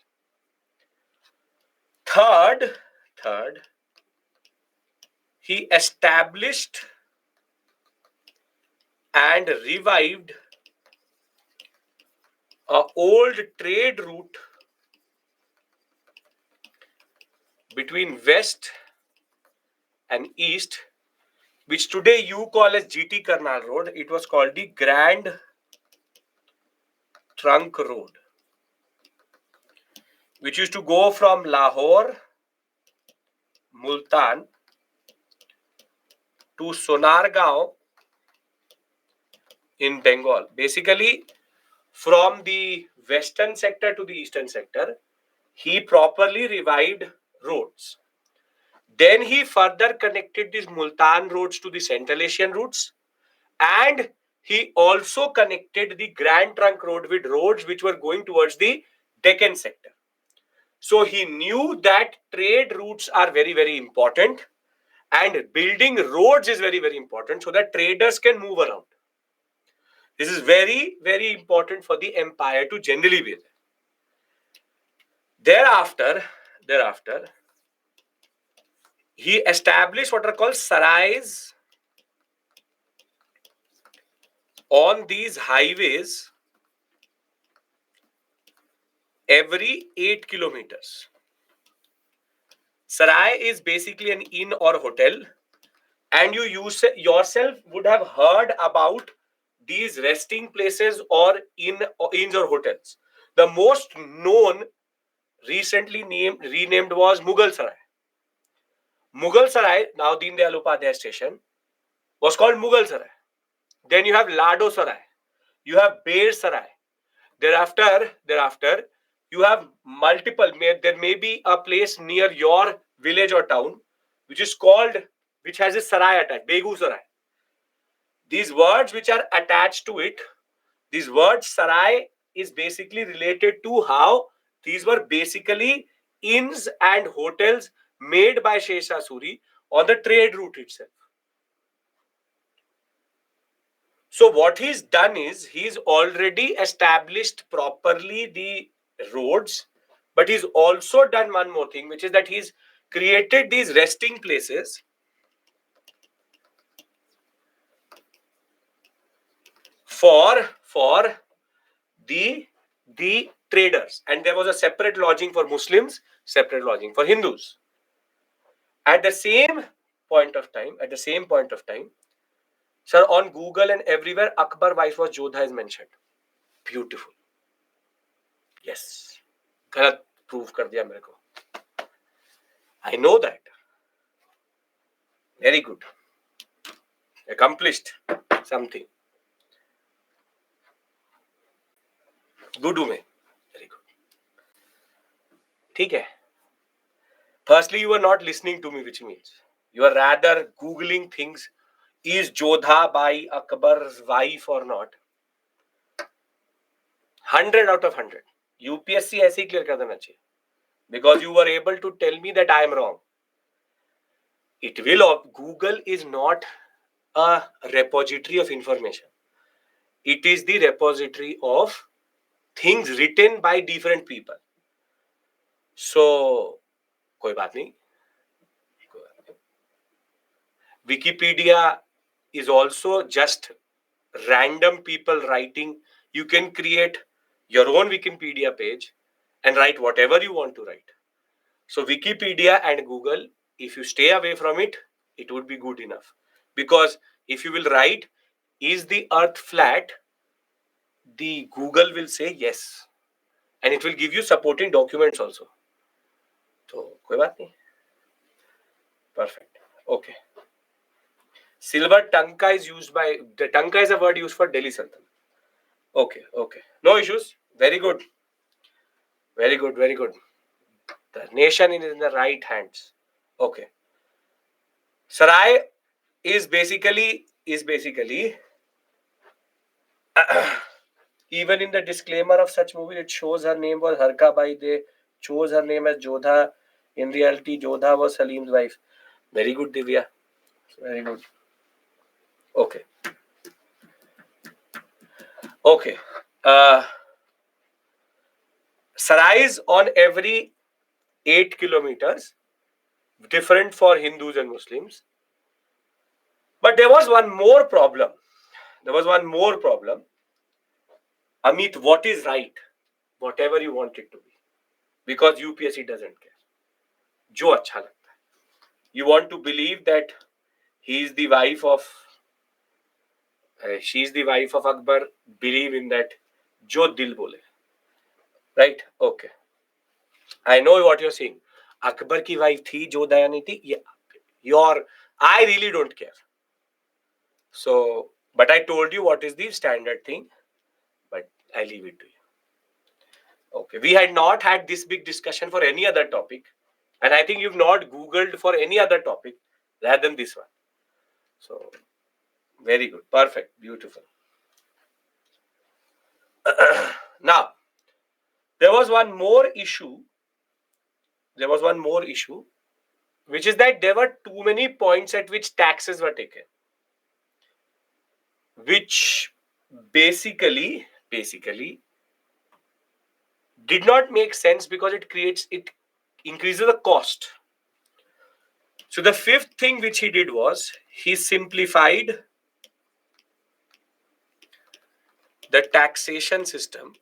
Third, he established and revived a old trade route between west and east, which today you call as GT Karnal Road. It was called the Grand Trunk Road, which used to go from Lahore, Multan to Sonargaon in Bengal. Basically, from the western sector to the eastern sector, he properly revived roads. Then he further connected these Multan roads to the Central Asian routes, and he also connected the Grand Trunk Road with roads which were going towards the Deccan sector. So he knew that trade routes are very, very important, and building roads is very, very important so that traders can move around. This is very, very important for the empire to generally be there. Thereafter, he established what are called sarais on these highways every 8 kilometers. Sarai is basically an inn or hotel, and you yourself would have heard about these resting places or inns or hotels. The most known recently renamed was Mughal Sarai. Mughal Sarai, now Deen Dayal Upadhyay Station, was called Mughal Sarai. Then you have Lado Sarai, you have Bear Sarai. Thereafter, you have multiple. There may be a place near your village or town which has a sarai attached, Begu Sarai. These words which are attached to it, these words sarai is basically related to how these were basically inns and hotels made by Sher Shah Suri on the trade route itself. So what he's done is he's already established properly the roads, but he's also done one more thing, which is that he's created these resting places for the traders, and there was a separate lodging for Muslims, separate lodging for Hindus. At the same point of time, sir, on Google and everywhere, Akbar wife was Jodha is mentioned. Beautiful. Yes. गलत prove कर दिया मेरे को. I know that. Very good. Accomplished something. Good में. Very good. ठीक है. Firstly, you are not listening to me, which means you are rather googling things. Is Jodha by Akbar's wife or not? 100 out of 100. UPSC ऐसे ही clear कर देना चाहिए. Because you were able to tell me that I am wrong. Google is not a repository of information. It is the repository of things written by different people. So, कोई बात नहीं. Wikipedia is also just random people writing. You can create your own Wikipedia page and write whatever you want to write. So Wikipedia and Google, if you stay away from it, it would be good enough. Because if you will write, is the earth flat? The Google will say yes. And it will give you supporting documents also. So, कोई बात नहीं. Perfect. Okay. Silver tanka is used by, the tanka is a word used for Delhi Sultan. Okay. No issues. Very good. The nation is in the right hands. Okay. Sarai is basically Even in the disclaimer of such movie, it shows her name was Harka Bai. They chose her name as Jodha. In reality, Jodha was Salim's wife. Very good, Divya. Very good. Okay. Okay. Sarais on every 8 kilometers, different for Hindus and Muslims. But there was one more problem. Amit, what is right? Whatever you want it to be. Because UPSC doesn't care. जो अच्छा लगता है. You want to believe that he is the wife of, she is the wife of Akbar. Believe in that. जो दिल बोले. Right? Okay. I know what you're saying. Akbar की wife थी, जो दया नहीं थी. Yeah. I really don't care. So, but I told you what is the standard thing. But I leave it to you. Okay. We had not had this big discussion for any other topic. And I think you've not Googled for any other topic rather than this one. So, very good. Perfect. Beautiful. Now, there was one more issue, which is that there were too many points at which taxes were taken, which basically did not make sense because it increases the cost. So the fifth thing which he did was he simplified the taxation system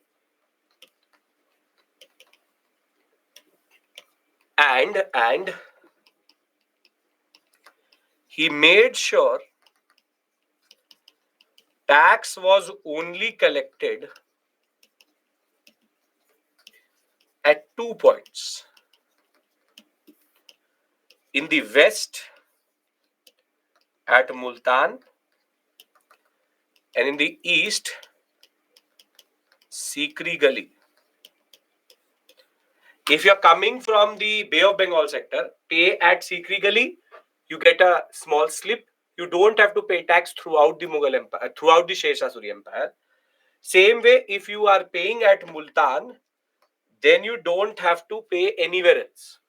and he made sure tax was only collected at 2 points. In the west at Multan and in the east Sikri Gali. If you're coming from the Bay of Bengal sector, pay at Sikri Gali, you get a small slip. You don't have to pay tax throughout the Mughal Empire, throughout the Sher Shah Suri Empire. Same way, if you are paying at Multan, then you don't have to pay anywhere else.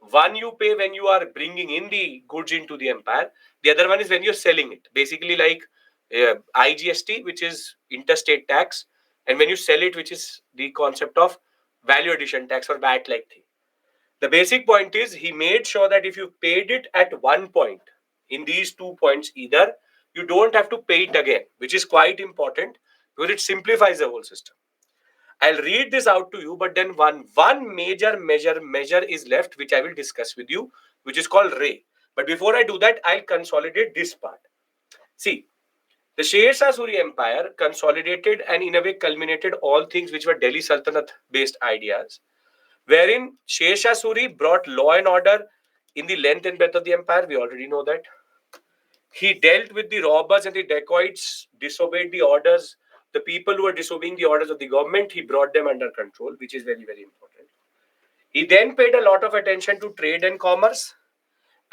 One you pay when you are bringing in the goods into the empire. The other one is when you're selling it. Basically like IGST, which is interstate tax, and when you sell it, which is the concept of value addition tax or VAT like thing. The basic point is he made sure that if you paid it at one point, in these 2 points either, you don't have to pay it again, which is quite important because it simplifies the whole system. I'll read this out to you, but then one major measure is left, which I will discuss with you, which is called Ray. But before I do that, I'll consolidate this part. See, the Sher Shah Suri Empire consolidated and in a way culminated all things which were Delhi Sultanate based ideas, wherein Sher Shah Suri brought law and order in the length and breadth of the empire. We already know that. He dealt with the robbers and the dacoits, disobeyed the orders. The people who were disobeying the orders of the government, he brought them under control, which is very, very important. He then paid a lot of attention to trade and commerce,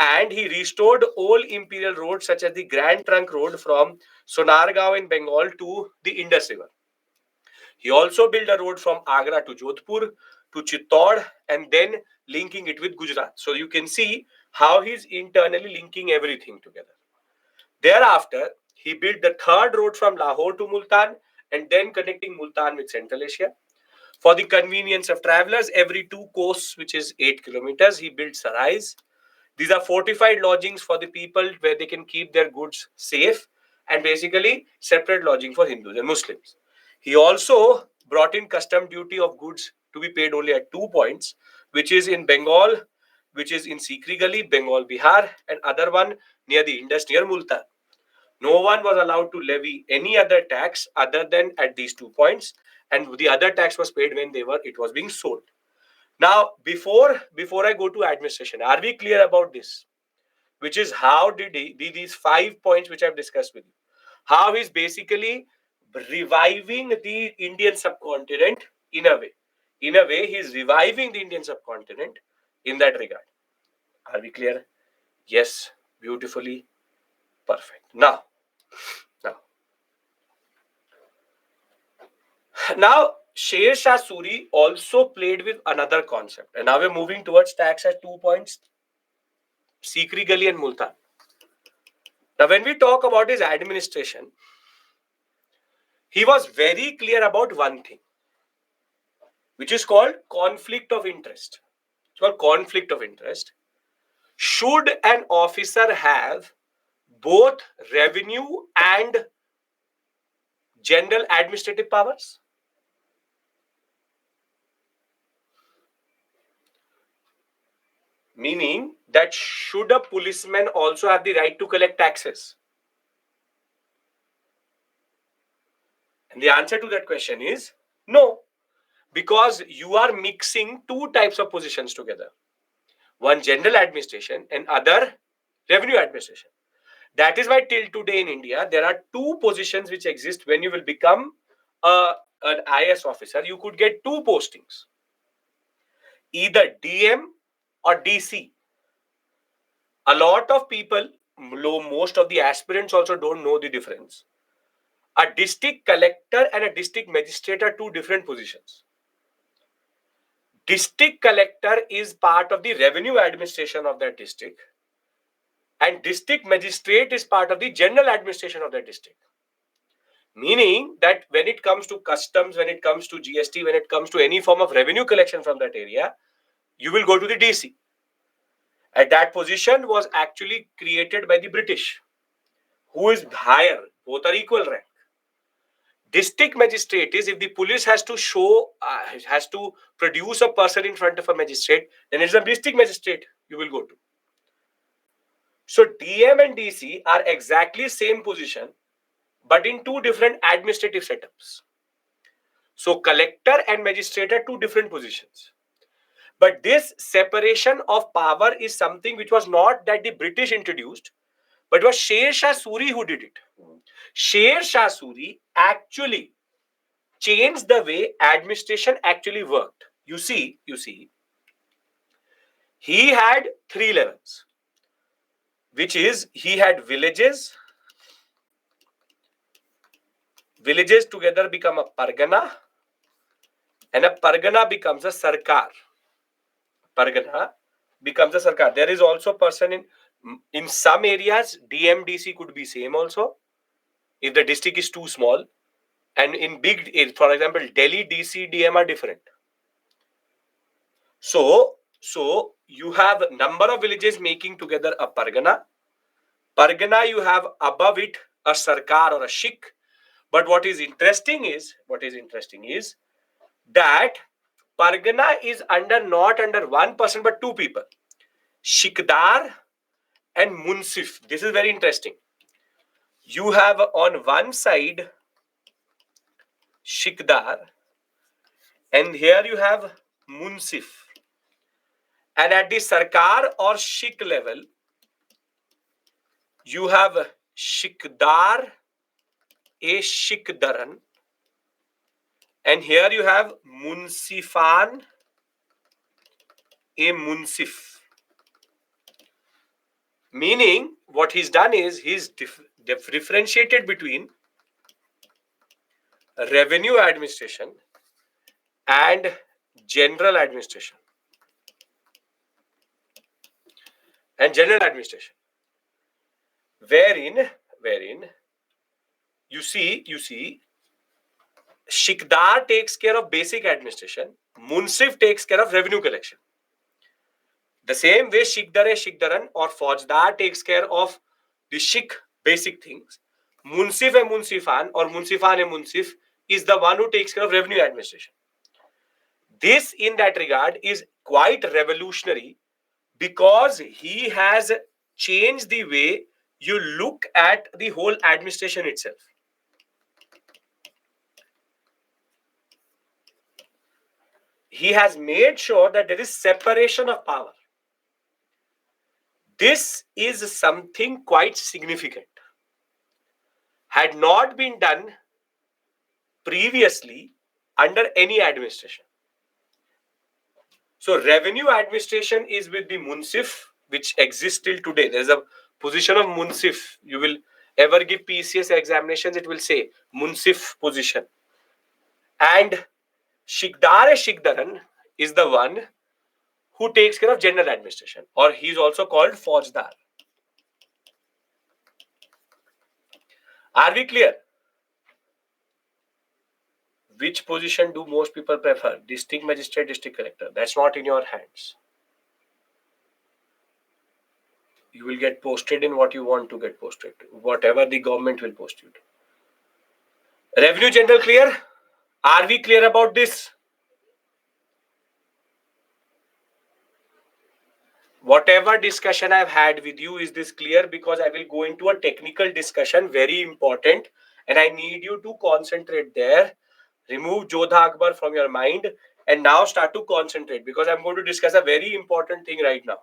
and he restored old imperial roads such as the Grand Trunk Road from Sonargaon in Bengal to the Indus River. He also built a road from Agra to Jodhpur to Chittor and then linking it with Gujarat. So you can see how he's internally linking everything together. Thereafter, he built the third road from Lahore to Multan and then connecting Multan with Central Asia. For the convenience of travelers, every 2 coasts, which is 8 kilometers, he built sarais. These are fortified lodgings for the people where they can keep their goods safe and basically separate lodging for Hindus and Muslims. He also brought in custom duty of goods to be paid only at 2 points, which is in Bengal, which is in Sikri Gali, Bengal, Bihar, and other one near the Indus, near Multan. No one was allowed to levy any other tax other than at these 2 points, and the other tax was paid when it was being sold. Now, before I go to administration, are we clear about this? Which is how did these 5 points which I've discussed with you, how he's basically reviving the Indian subcontinent in a way. In a way, he's reviving the Indian subcontinent in that regard. Are we clear? Yes, beautifully perfect. Now, Now, Sher Shah Suri also played with another concept. And now we're moving towards tax at 2 points, Sikri Gali and Multan. Now, when we talk about his administration, he was very clear about one thing, which is called conflict of interest. It's called conflict of interest. Should an officer have both revenue and general administrative powers? Meaning that should a policeman also have the right to collect taxes? And the answer to that question is no, because you are mixing two types of positions together. One general administration and other revenue administration. That is why till today in India, there are two positions which exist when you will become an IS officer. You could get two postings, either DM or DC. A lot of people, most of the aspirants also don't know the difference. A district collector and a district magistrate are two different positions. District collector is part of the revenue administration of that district, and district magistrate is part of the general administration of that district. Meaning that when it comes to customs, when it comes to GST, when it comes to any form of revenue collection from that area, you will go to the DC. And that position was actually created by the British, who is higher, both are equal rank. District magistrate is if the police has to show, has to produce a person in front of a magistrate, then it's a district magistrate you will go to. So DM and DC are exactly same position, but in two different administrative setups. So collector and magistrate are two different positions. But this separation of power is something which was not that the British introduced, but it was Sher Shah Suri who did it. Sher Shah Suri actually changed the way administration actually worked. You see, he had three levels, which is he had villages. Villages together become a pargana, and a pargana becomes a sarkar. Pargana becomes a sarkar. There is also a person in some areas, DMDC could be same also, if the district is too small. And in big, for example, Delhi DC, DM are different. So you have a number of villages making together a pargana. Pargana, you have above it a sarkar or a shik. But what is interesting is that pargana is not under one person but two people, shikdar and munsif. This is very interesting. You have on one side shikdar, and here you have munsif. And at the sarkar or shik level, you have shikdar, a shikdaran, and here you have munsifan, a munsif. Meaning, what he's done is he's differentiated between revenue administration and general administration. Wherein you see Shikdar takes care of basic administration, Munsif takes care of revenue collection. The same way Shikdaran or Faujdar takes care of the Shik basic things, Munsif and Munsifan or Munsifan and Munsif is the one who takes care of revenue administration. This, in that regard, is quite revolutionary because he has changed the way you look at the whole administration itself. He has made sure that there is separation of power. This is something quite significant. Had not been done previously under any administration. So revenue administration is with the Munsif, which exists till today. There's a position of Munsif. You will ever give PCS examinations, it will say Munsif position. And Shikdar-e-Shikdaran is the one who takes care of general administration, or he is also called Faujdar. Are we clear? Which position do most people prefer? District magistrate, district collector. That's not in your hands. You will get posted in what you want to get posted, whatever the government will post you to. Revenue general clear? Are we clear about this? Whatever discussion I've had with you, is this clear? Because I will go into a technical discussion, very important, and I need you to concentrate there. Remove Jodha Akbar from your mind and now start to concentrate, because I'm going to discuss a very important thing right now.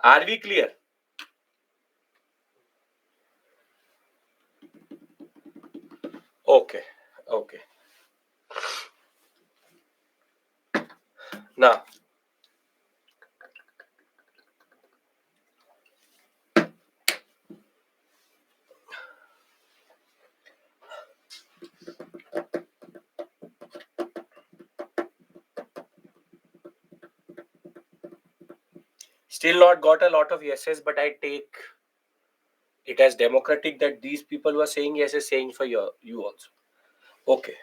Are we clear? Okay. Okay. Now, still not got a lot of yeses, but I take it as democratic that these people who are saying yes is saying for you also. Okay.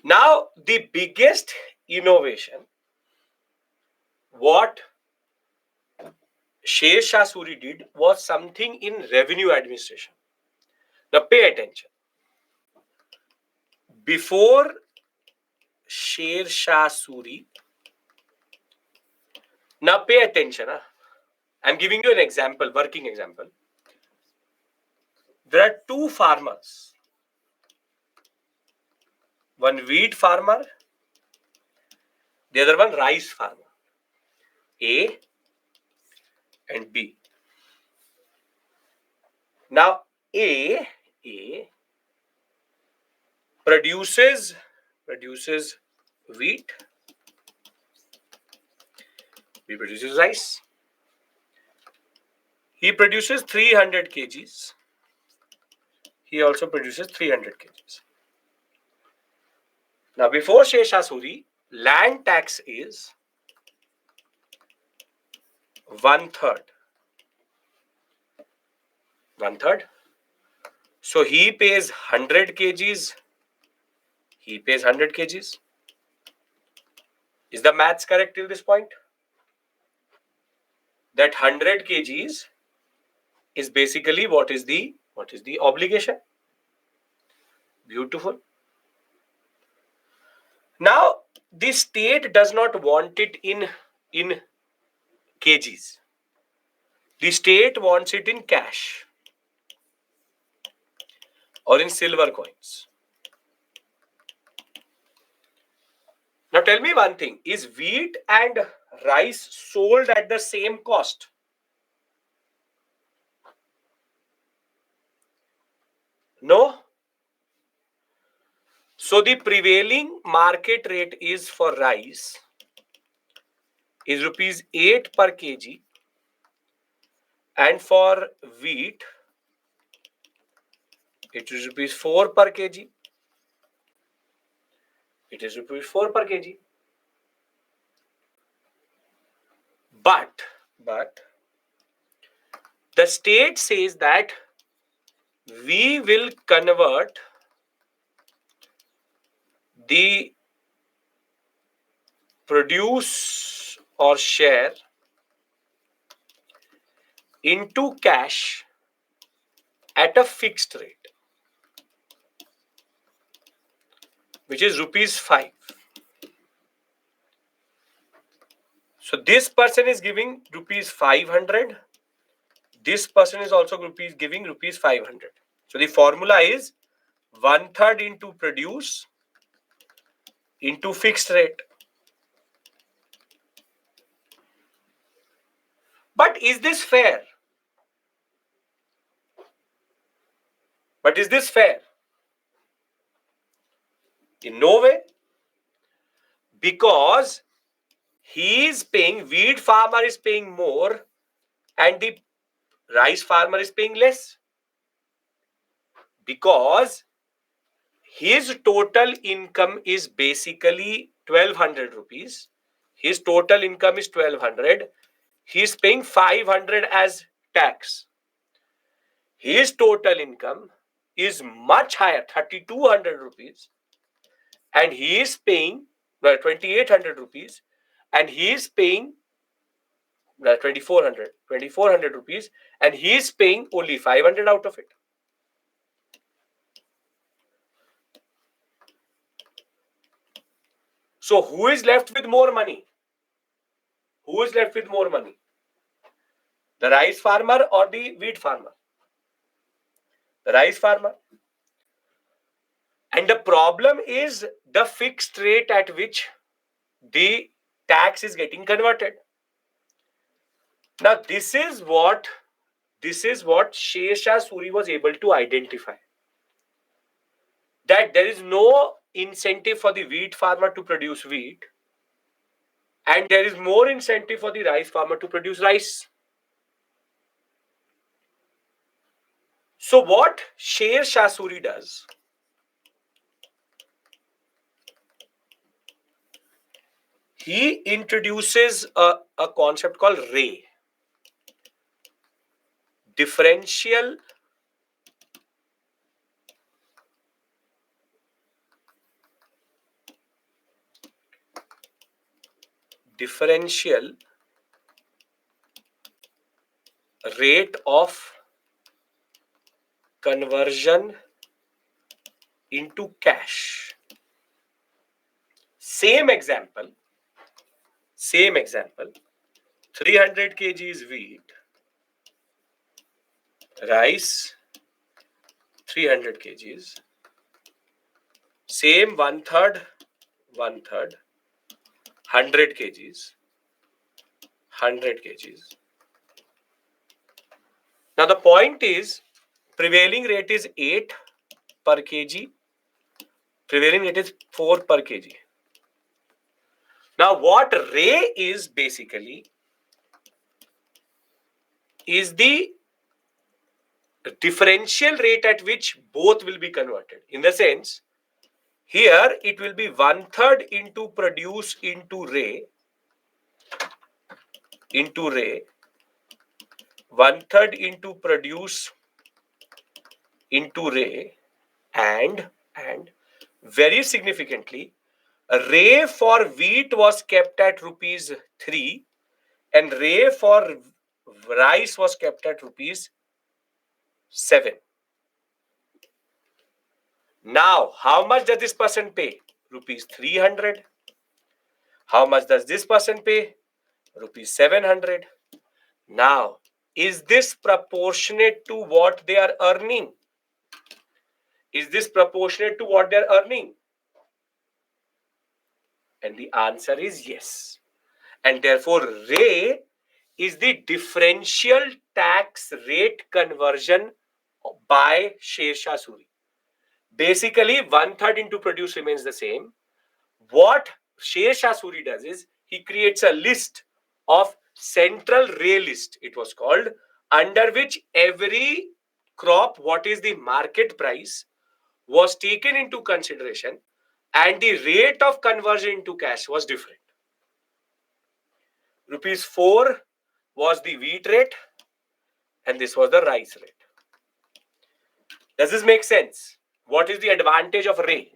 Now the biggest innovation, what Sher Shah Suri did, was something in revenue administration. Now pay attention. Before Sher Shah Suri, now pay attention. I'm giving you an example, working example. There are two farmers. One wheat farmer, the other one rice farmer. A and B. Now A produces wheat. B produces rice. He produces 300 kgs. He also produces 300 kgs. Now, before Sher Shah Suri, land tax is 1/3. 1/3. So he pays 100 kgs. He pays 100 kgs. Is the maths correct till this point? That 100 kgs is basically what is the obligation. Beautiful. Now, the state does not want it in kgs. The state wants it in cash or in silver coins. Now tell me one thing, is wheat and rice sold at the same cost? No. So the prevailing market rate is for rice is rupees 8 per kg, and for wheat it is rupees 4 per kg. It is rupees 4 per kg. But the state says that we will convert the produce or share into cash at a fixed rate, which is rupees 5. So this person is giving rupees 500. This person is also giving rupees 500. So the formula is 1/3 into produce into fixed rate. But is this fair? In no way. Because wheat farmer is paying more and the rice farmer is paying less. because his total income is basically 1200 rupees. His total income is 1200. He is paying 500 as tax. His total income is much higher, 3200 rupees, and he is paying 2800 rupees, and he is paying 2400 rupees, and he is paying only 500 out of it. So who is left with more money? Who is left with more money? The rice farmer or the wheat farmer? The rice farmer. And the problem is the fixed rate at which the tax is getting converted. Now this is what Sher Shah Suri was able to identify. That there is no incentive for the wheat farmer to produce wheat, and there is more incentive for the rice farmer to produce rice. So what Sher Shah Suri does, he introduces a concept called RAY, differential rate of conversion into cash. Same example, 300 kgs wheat, rice 300 kgs, same one third, 100 kgs, 100 kgs. Now the point is, prevailing rate is 8 per kg, prevailing rate is 4 per kg. Now what RAY is basically is the differential rate at which both will be converted. In the sense, here it will be 1/3 into produce into RAY, 1/3 into produce into RAY, and very significantly, RAY for wheat was kept at rupees 3 and RAY for rice was kept at rupees 7. Now, how much does this person pay? Rupees 300. How much does this person pay? Rupees 700. Now, is this proportionate to what they are earning? Is this proportionate to what they are earning? And the answer is yes. And therefore, RAY is the differential tax rate conversion by Sher Shah Suri. Basically, 1/3 into produce remains the same. What Sher Shah Suri does is he creates a list of central RAY list, it was called, under which every crop, what is the market price, was taken into consideration, and the rate of conversion into cash was different. Rupees 4 was the wheat rate, and this was the rice rate. Does this make sense? What is the advantage of RAY?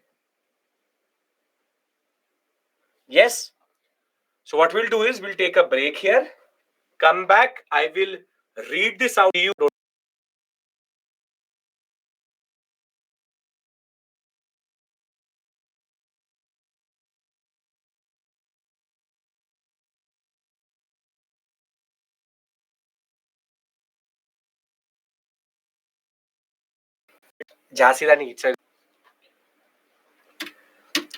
Yes? So what we'll do is we'll take a break here, come back, I will read this out to you.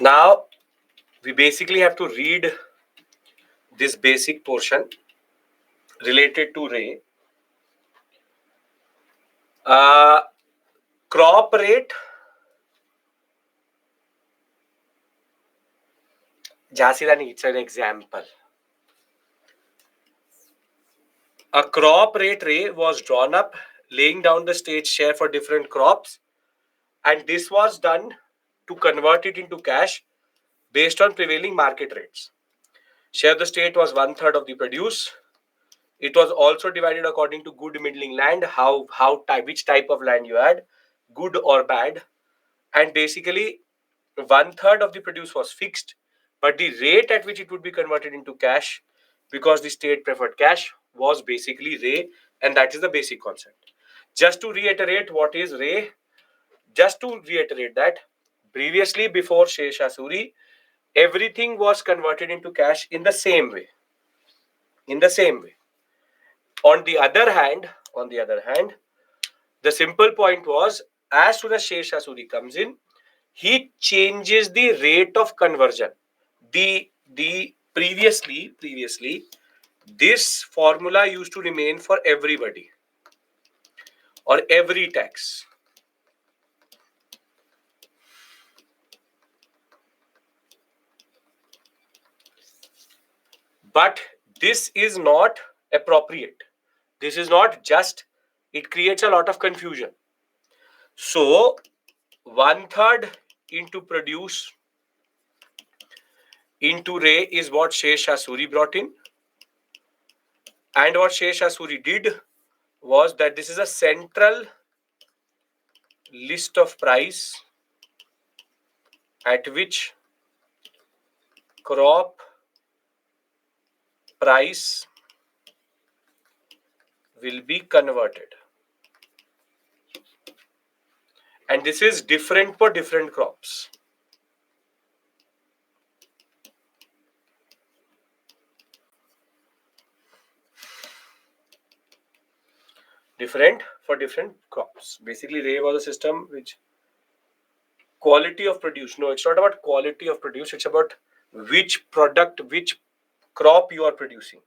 Now, we basically have to read this basic portion related to RAY. Crop rate. Jasida needs an example. A crop rate RAY was drawn up, laying down the state share for different crops and this was done to convert it into cash based on prevailing market rates. Share the state was 1/3 of the produce. It was also divided according to good middling land, which type of land you had, good or bad, and basically 1/3 of the produce was fixed, but the rate at which it would be converted into cash, because the state preferred cash, was basically Ray, and that is the basic concept. Just to reiterate what is Ray, that previously before Sher Shah Suri, everything was converted into cash in the same way. On the other hand, the simple point was, as soon as Sher Shah Suri comes in, he changes the rate of conversion. The previously this formula used to remain for everybody or every tax. But this is not appropriate. This is not just, it creates a lot of confusion. So 1/3 into produce into Ray is what Sher Shah Suri brought in. And what Sher Shah Suri did was that this is a central list of price at which crop price will be converted. And this is different for different crops. Different for different crops. Basically, Ray was a system which quality of produce. No, it's not about quality of produce. It's about which product, which crop you are producing.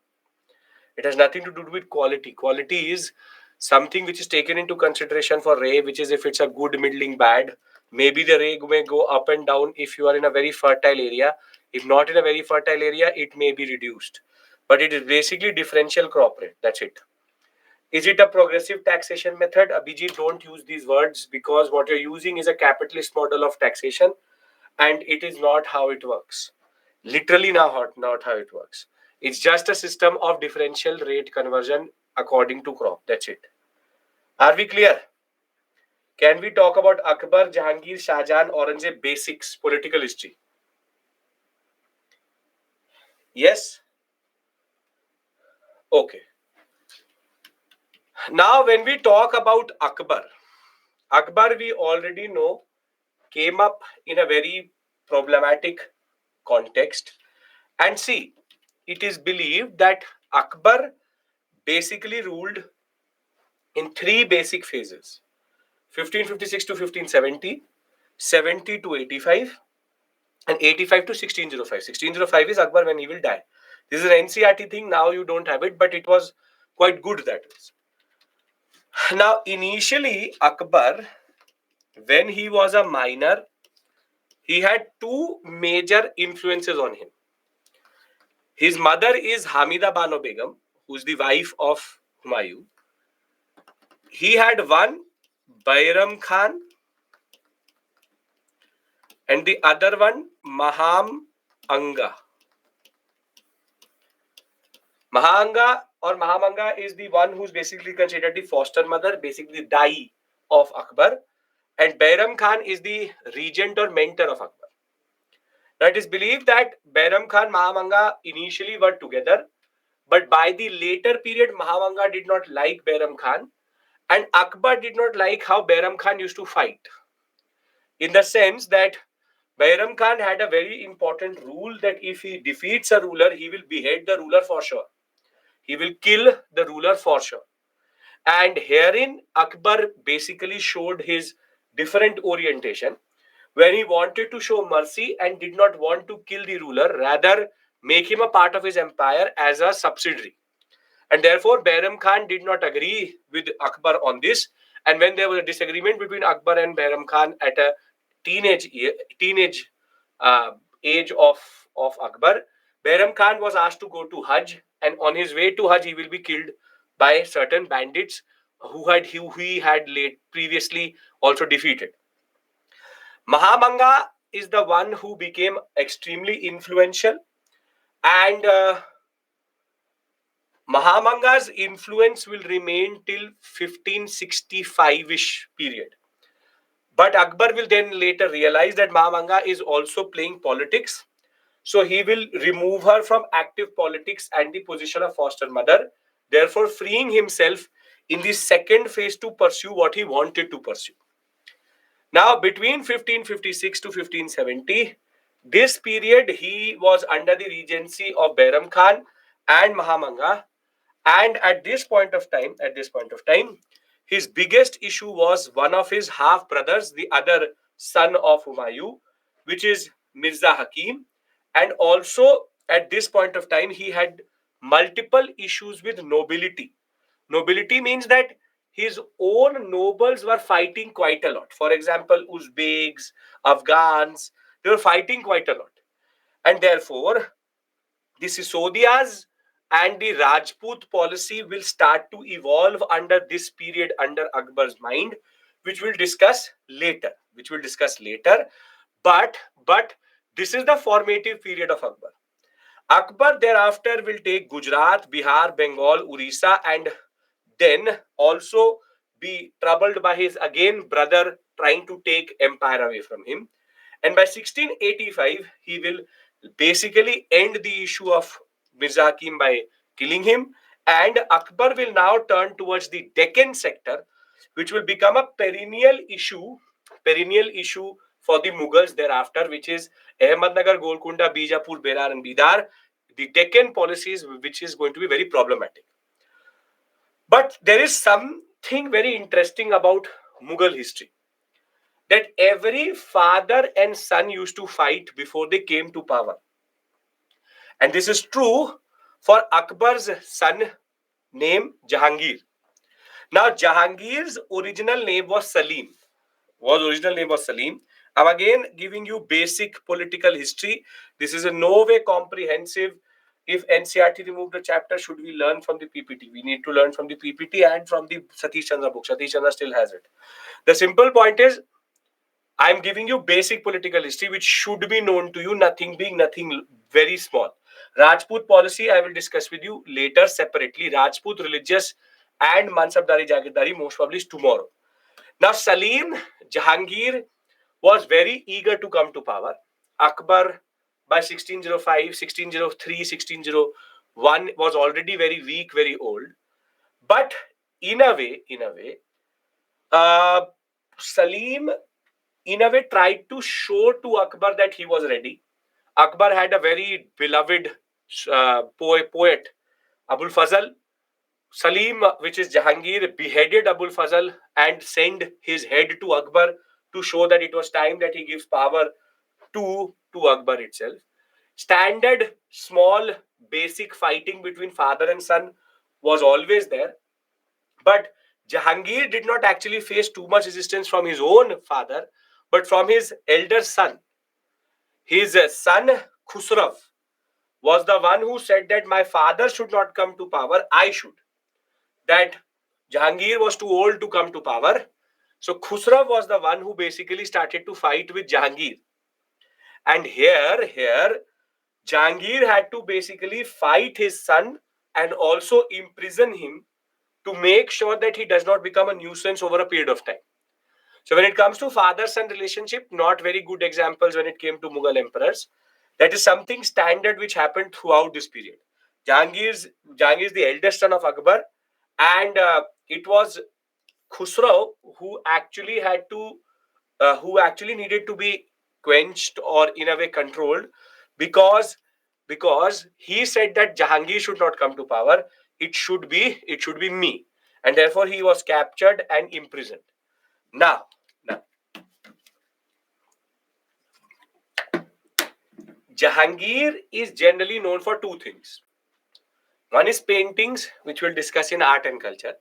It has nothing to do with quality. Quality is something which is taken into consideration for Ray, which is if it's a good, middling, bad. Maybe the Ray may go up and down if you are in a very fertile area. If not in a very fertile area, it may be reduced. But it is basically differential crop rate. That's it. Is it a progressive taxation method? Abhijit, don't use these words, because what you're using is a capitalist model of taxation, and it is not how it works. Literally not how it works. It's just a system of differential rate conversion according to crop. That's it. Are we clear? Can we talk about Akbar, Jahangir, Shah Jahan, Aurangzeb basics, political history? Yes? Okay. Now, when we talk about Akbar we already know came up in a very problematic context. And see, it is believed that Akbar basically ruled in three basic phases: 1556 to 1570, 70 to 85, and 85 to 1605. 1605 is Akbar when he will die. This is an NCRT thing. Now you don't have it, but it was quite good that was. Now, initially, Akbar, when he was a minor, he had two major influences on him. His mother is Hamida Bano Begum, who's the wife of Humayun. He had one, Bairam Khan, and the other one, Maham Anga. Mahanga or Mahamanga is the one who's basically considered the foster mother, basically the Dai of Akbar. And Bairam Khan is the regent or mentor of Akbar. Now it is believed that Bairam Khan and Mahamanga initially were together, but by the later period, Mahamanga did not like Bairam Khan, and Akbar did not like how Bairam Khan used to fight. In the sense that Bairam Khan had a very important rule that if he defeats a ruler, he will behead the ruler for sure. He will kill the ruler for sure. And herein, Akbar basically showed his different orientation, when he wanted to show mercy and did not want to kill the ruler, rather make him a part of his empire as a subsidiary. And therefore, Bairam Khan did not agree with Akbar on this. And when there was a disagreement between Akbar and Bairam Khan at a teenage age of Akbar, Bairam Khan was asked to go to Hajj, and on his way to Hajj, he will be killed by certain bandits who he had previously also defeated. Mahamanga is the one who became extremely influential, and Mahamanga's influence will remain till 1565-ish period. But Akbar will then later realize that Mahamanga is also playing politics. So he will remove her from active politics and the position of foster mother, therefore freeing himself in the second phase to pursue what he wanted to pursue. Now, between 1556 to 1570, this period he was under the regency of Bairam Khan and Mahamanga. And at this point of time, his biggest issue was one of his half brothers, the other son of Humayun, which is Mirza Hakim. And also at this point of time, he had multiple issues with nobility. Nobility means that his own nobles were fighting quite a lot. For example, Uzbeks, Afghans, they were fighting quite a lot. And therefore, the Sisodias and the Rajput policy will start to evolve under this period under Akbar's mind, which we'll discuss later. But this is the formative period of Akbar. Akbar thereafter will take Gujarat, Bihar, Bengal, Orissa, and then also be troubled by his again brother trying to take empire away from him. And by 1685, he will basically end the issue of Mirza Hakim by killing him. And Akbar will now turn towards the Deccan sector, which will become a perennial issue for the Mughals thereafter, which is Ahmednagar, Golconda, Bijapur, Berar, and Bidar. The Deccan policies, which is going to be very problematic. But there is something very interesting about Mughal history, that every father and son used to fight before they came to power. And this is true for Akbar's son name Jahangir. Now, Jahangir's original name was Salim. I'm again giving you basic political history. This is in no way comprehensive. If NCRT removed a chapter, should we learn from the PPT? We need to learn from the PPT and from the Satish Chandra book. Satish Chandra still has it. The simple point is, I'm giving you basic political history which should be known to you, nothing big, nothing very small. Rajput policy, I will discuss with you later separately. Rajput religious and Mansabdari Jagirdari most probably is tomorrow. Now, Salim Jahangir was very eager to come to power. Akbar by 1605, 1603, 1601 was already very weak, very old. But in a way, Salim in a way tried to show to Akbar that he was ready. Akbar had a very beloved poet, Abul Fazl. Salim, which is Jahangir, beheaded Abul Fazl and sent his head to Akbar to show that it was time that he gives power to Akbar itself. Standard, small, basic fighting between father and son was always there. But Jahangir did not actually face too much resistance from his own father, but from his elder son. His son Khusrav was the one who said that my father should not come to power, I should. That Jahangir was too old to come to power. So Khusrav was the one who basically started to fight with Jahangir. And here, Jahangir had to basically fight his son and also imprison him to make sure that he does not become a nuisance over a period of time. So when it comes to father-son relationship, not very good examples when it came to Mughal emperors. That is something standard which happened throughout this period. Jahangir is the eldest son of Akbar, and it was Khusrau who actually needed to be quenched or in a way controlled, because he said that Jahangir should not come to power. It should be me, and therefore he was captured and imprisoned. Now, Jahangir is generally known for two things. One is paintings, which we'll discuss in art and culture.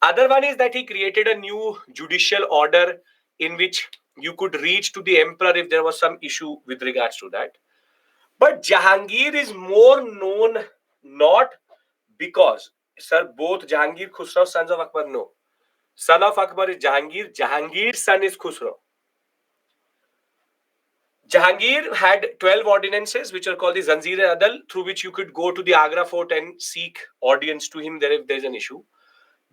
Other one is that he created a new judicial order in which you could reach to the emperor if there was some issue with regards to that. But Jahangir is more known not because, sir, both Jahangir, Khusrau, sons of Akbar, no. Son of Akbar is Jahangir. Jahangir's son is Khusrau. Jahangir had 12 ordinances, which are called the Zanjeer-e-Adal, through which you could go to the Agra fort and seek audience to him there if there's an issue.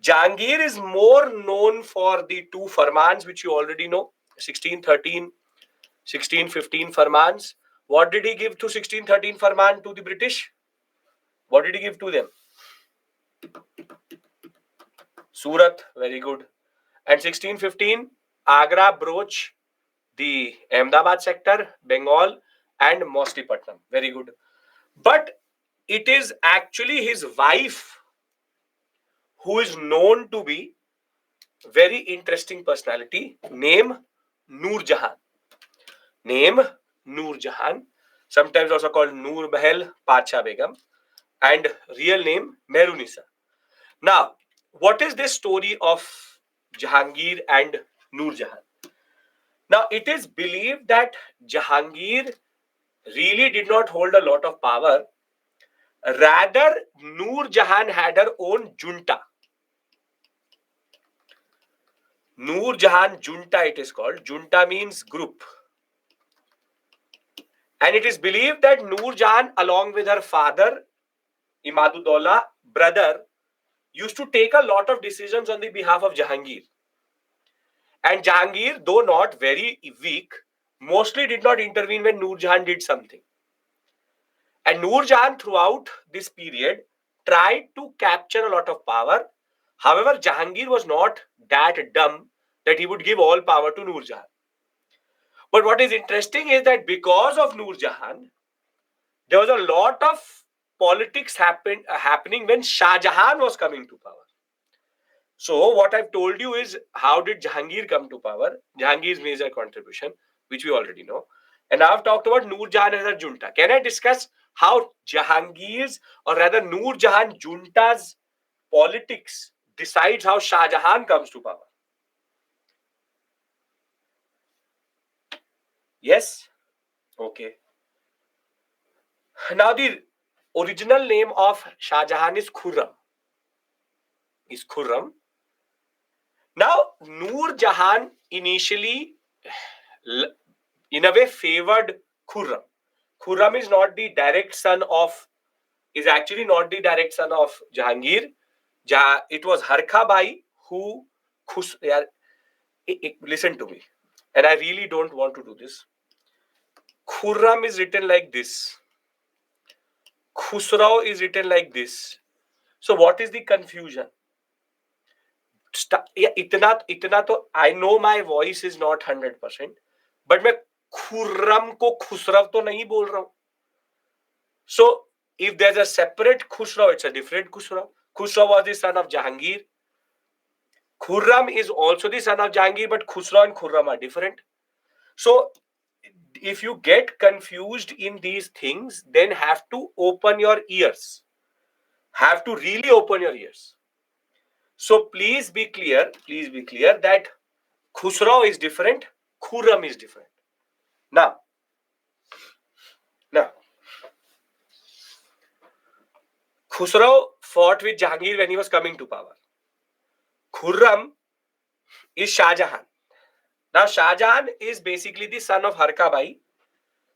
Jahangir is more known for the two farmans, which you already know, 1613, 1615 farmans. What did he give to 1613 farman to the British? What did he give to them? Surat, very good. And 1615, Agra, Broch, the Ahmedabad sector, Bengal, and Mostipatnam. Very good. But it is actually his wife who is known to be very interesting personality. Name Noor Jahan. Name Noor Jahan. Sometimes also called Noor Bahel Pacha Begum. And real name Mehrunisa. Now, what is this story of Jahangir and Noor Jahan? Now, it is believed that Jahangir really did not hold a lot of power. Rather, Noor Jahan had her own junta. Noor Jahan junta, it is called. Junta means group. And it is believed that Noor Jahan, along with her father, Imadudollah, brother, used to take a lot of decisions on the behalf of Jahangir. And Jahangir, though not very weak, mostly did not intervene when Noor Jahan did something. And Noor Jahan, throughout this period, tried to capture a lot of power. However, Jahangir was not that dumb that he would give all power to Noor Jahan. But what is interesting is that because of Noor Jahan, there was a lot of politics happening when Shah Jahan was coming to power. So what I've told you is how did Jahangir come to power? Jahangir's major contribution, which we already know. And now I've talked about Noor Jahan as a junta. Can I discuss how Jahangir's, or rather Noor Jahan junta's politics decides how Shah Jahan comes to power? Yes? Okay. Now the original name of Shah Jahan is Khurram. Now, Noor Jahan initially, in a way, favored Khurram. Khurram is actually not the direct son of Jahangir. It was Harkha Bai who, listen to me, and I really don't want to do this. Khurram is written like this. Khusrau is written like this. So what is the confusion? इतना तो I know my voice is not 100%, but मैं खुर्रम को खुसरव तो नहीं बोल रहा हूं. So if there's a separate Khusraw, it's a different Khusraw. Khusraw was the son of Jahangir. Khurram is also the son of Jahangir, but Khusraw and Khurram are different. So if you get confused in these things, then have to open your ears. Have to really open your ears. So please be clear that Khusraw is different, Khurram is different. Now, Khusraw fought with Jahangir when he was coming to power. Khurram is Shah Jahan. Now, Shah Jahan is basically the son of Harka Bai,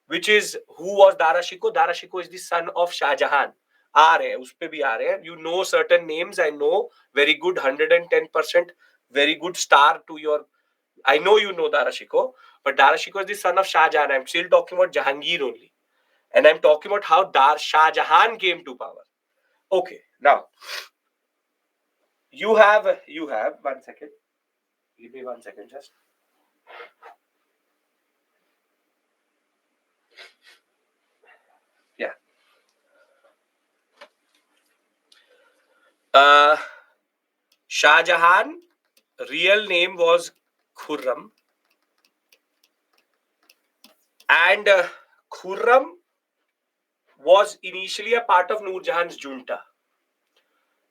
which is who was Dara Shikoh. Dara Shikoh is the son of Shah Jahan. You know certain names. I know very good 110% very good star to your. I know you know Dara Shikoh, but Dara Shikoh is the son of Shah Jahan. I'm still talking about Jahangir only, and I'm talking about how Shah Jahan came to power. Okay, now you have 1 second. Give me 1 second, just. Yeah. Shah Jahan, real name was Khurram, and Khurram was initially a part of Noor Jahan's junta.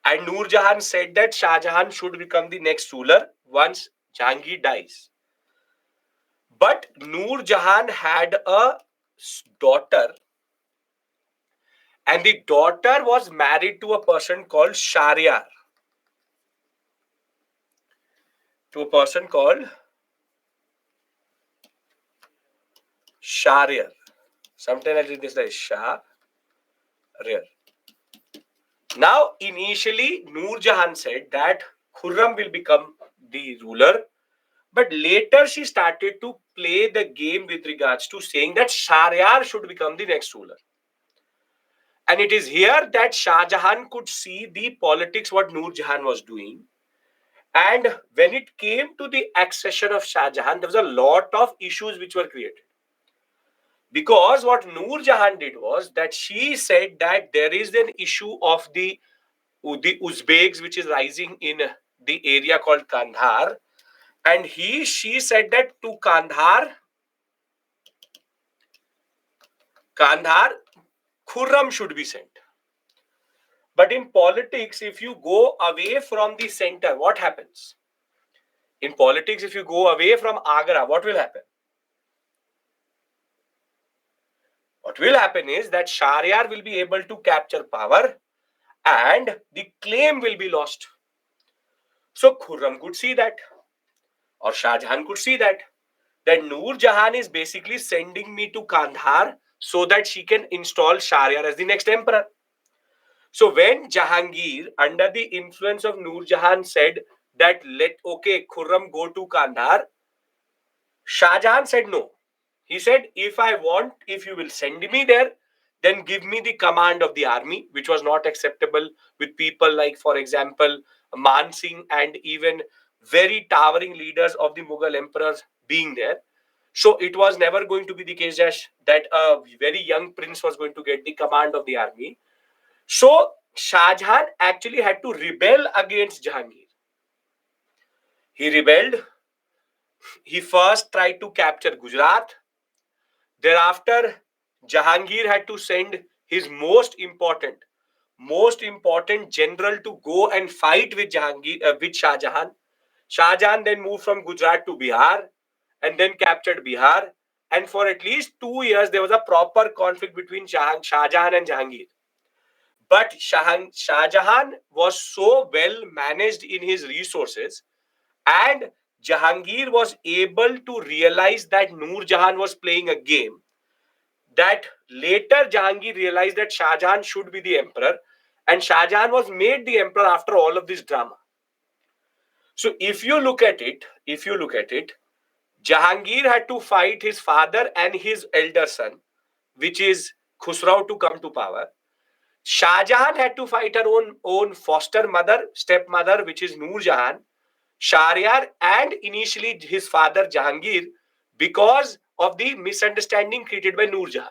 And Noor Jahan said that Shah Jahan should become the next ruler once Jahangir dies. But Noor Jahan had a daughter, and the daughter was married to a person called Shahryar. To a person called Shahryar. Sometimes I read this as Shahryar. Now, initially, Noor Jahan said that Khurram will become the ruler, but later she started to play the game with regards to saying that Shahryar should become the next ruler. And it is here that Shah Jahan could see the politics what Noor Jahan was doing. And when it came to the accession of Shah Jahan, there was a lot of issues which were created. Because what Noor Jahan did was that she said that there is an issue of the Uzbeks which is rising in the area called Kandahar. And she said that to Kandahar, Khurram should be sent. But in politics, if you go away from the center, what happens? In politics, if you go away from Agra, what will happen? What will happen is that Shahryar will be able to capture power and the claim will be lost. So Khurram could see that, or Shah Jahan could see that Noor Jahan is basically sending me to Kandahar so that she can install Shahryar as the next emperor. So when Jahangir, under the influence of Noor Jahan, said that Khurram go to Kandahar, Shah Jahan said no. He said, if you will send me there, then give me the command of the army, which was not acceptable with people like, for example, Man Singh and even very towering leaders of the Mughal emperors being there. So it was never going to be the case that a very young prince was going to get the command of the army. So Shah Jahan actually had to rebel against Jahangir. He rebelled. He first tried to capture Gujarat. Thereafter, Jahangir had to send his most important general to go and fight with with Shah Jahan. Shah Jahan then moved from Gujarat to Bihar and then captured Bihar. And for at least 2 years, there was a proper conflict between Shah Jahan and Jahangir. But Shah Jahan was so well managed in his resources, and Jahangir was able to realize that Noor Jahan was playing a game, that later Jahangir realized that Shah Jahan should be the emperor, and Shah Jahan was made the emperor after all of this drama. So if you look at it, Jahangir had to fight his father and his elder son, which is Khusrau, to come to power. Shah Jahan had to fight her own foster mother, stepmother, which is Noor Jahan, Shahryar, and initially his father Jahangir, because of the misunderstanding created by Noor Jahan.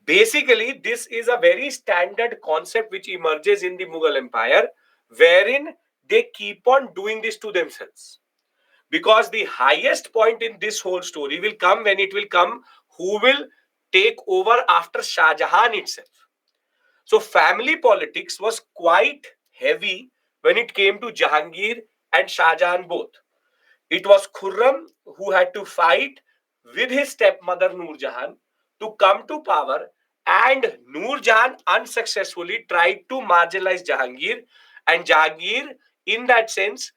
Basically, this is a very standard concept which emerges in the Mughal Empire, wherein they keep on doing this to themselves. Because the highest point in this whole story will come when it will come who will take over after Shah Jahan itself. So family politics was quite heavy when it came to Jahangir and Shah Jahan both. It was Khurram who had to fight with his stepmother Noor Jahan to come to power, and Noor Jahan unsuccessfully tried to marginalize Jahangir, and Jahangir, in that sense,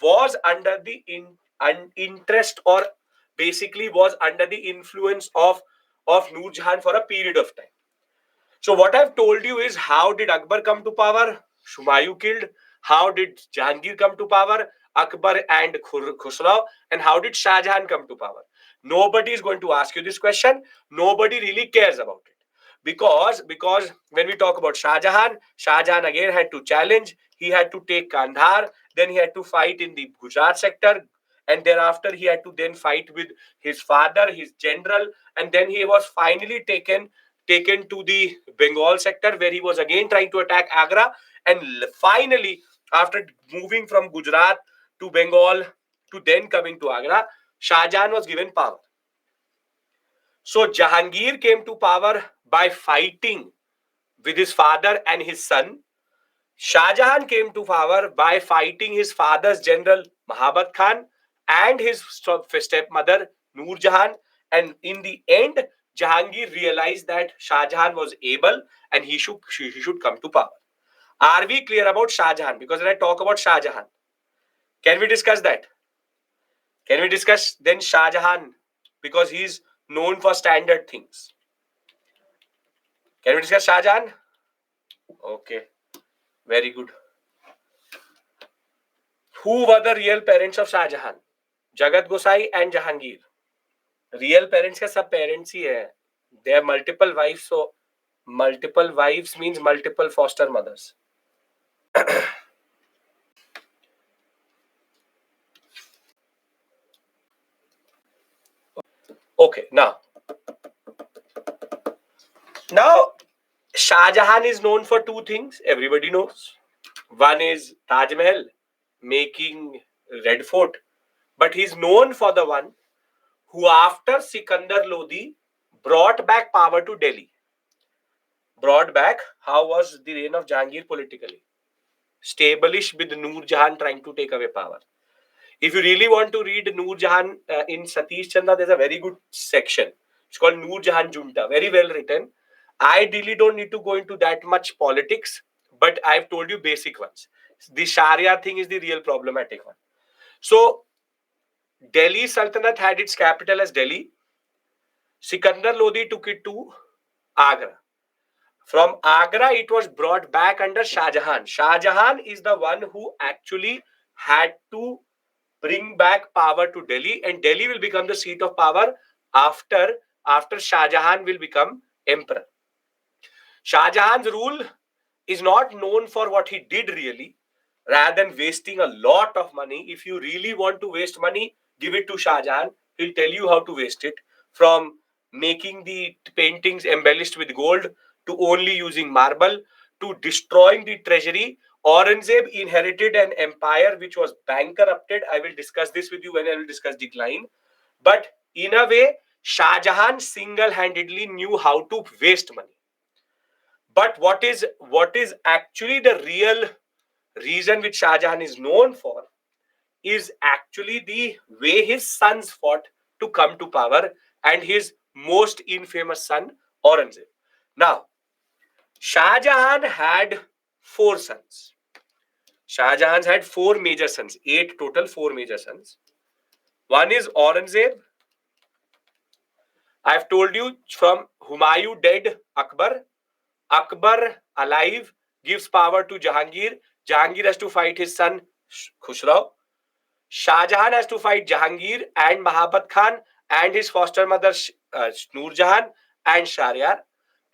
was under the interest, or basically was under the influence of Noor Jahan for a period of time. So what I've told you is, how did Akbar come to power? Humayun killed. How did Jahangir come to power? Akbar and Khusrau. And how did Shah Jahan come to power? Nobody is going to ask you this question. Nobody really cares about it. Because when we talk about Shah Jahan again had to challenge. He had to take Kandahar. Then he had to fight in the Gujarat sector. And thereafter he had to then fight with his father, his general. And then he was finally taken to the Bengal sector, where he was again trying to attack Agra. And finally, after moving from Gujarat to Bengal to then coming to Agra, Shah Jahan was given power. So Jahangir came to power by fighting with his father and his son. Shah Jahan came to power by fighting his father's general Mahabat Khan and his stepmother Noor Jahan. And in the end, Jahangir realized that Shah Jahan was able and he should come to power. Are we clear about Shah Jahan? Because when I talk about Shah Jahan, can we discuss that? Can we discuss then Shah Jahan? Because he's known for standard things. Can we discuss Shah Jahan? Okay, very good. Who were the real parents of Shah Jahan? Jagat Gosai and Jahangir. Real parents का सब parents ही है. They have multiple wives, so multiple wives means multiple foster mothers. Okay, now Shah Jahan is known for two things. Everybody knows. One is Taj Mahal, making Red Fort, but he's known for the one who, after Sikandar Lodi, brought back power to Delhi. Brought back. How was the reign of Jahangir politically? Established with Noor Jahan trying to take away power. If you really want to read Noor Jahan in Satish Chandra, there's a very good section. It's called Noor Jahan Junta. Very well written. I really don't need to go into that much politics, but I've told you basic ones. The Sharia thing is the real problematic one. So, Delhi Sultanate had its capital as Delhi. Sikandar Lodi took it to Agra. From Agra, it was brought back under Shah Jahan. Shah Jahan is the one who actually had to bring back power to Delhi, and Delhi will become the seat of power after Shah Jahan will become emperor. Shah Jahan's rule is not known for what he did really, rather than wasting a lot of money. If you really want to waste money, give it to Shah Jahan. He'll tell you how to waste it, from making the paintings embellished with gold to only using marble to destroying the treasury. Aurangzeb inherited an empire which was bankrupted. I will discuss this with you when I will discuss decline. But in a way, Shah Jahan single-handedly knew how to waste money. But what is actually the real reason which Shah Jahan is known for is actually the way his sons fought to come to power, and his most infamous son, Aurangzeb. Now, Shah Jahan had 4 sons. Shah Jahan had 4 major sons, 8 total, 4 major sons. One is Aurangzeb. I've told you, from Humayun dead, Akbar. Akbar alive gives power to Jahangir. Jahangir has to fight his son Khusrau. Shah Jahan has to fight Jahangir and Mahabat Khan and his foster mother Noor Jahan and Shahryar.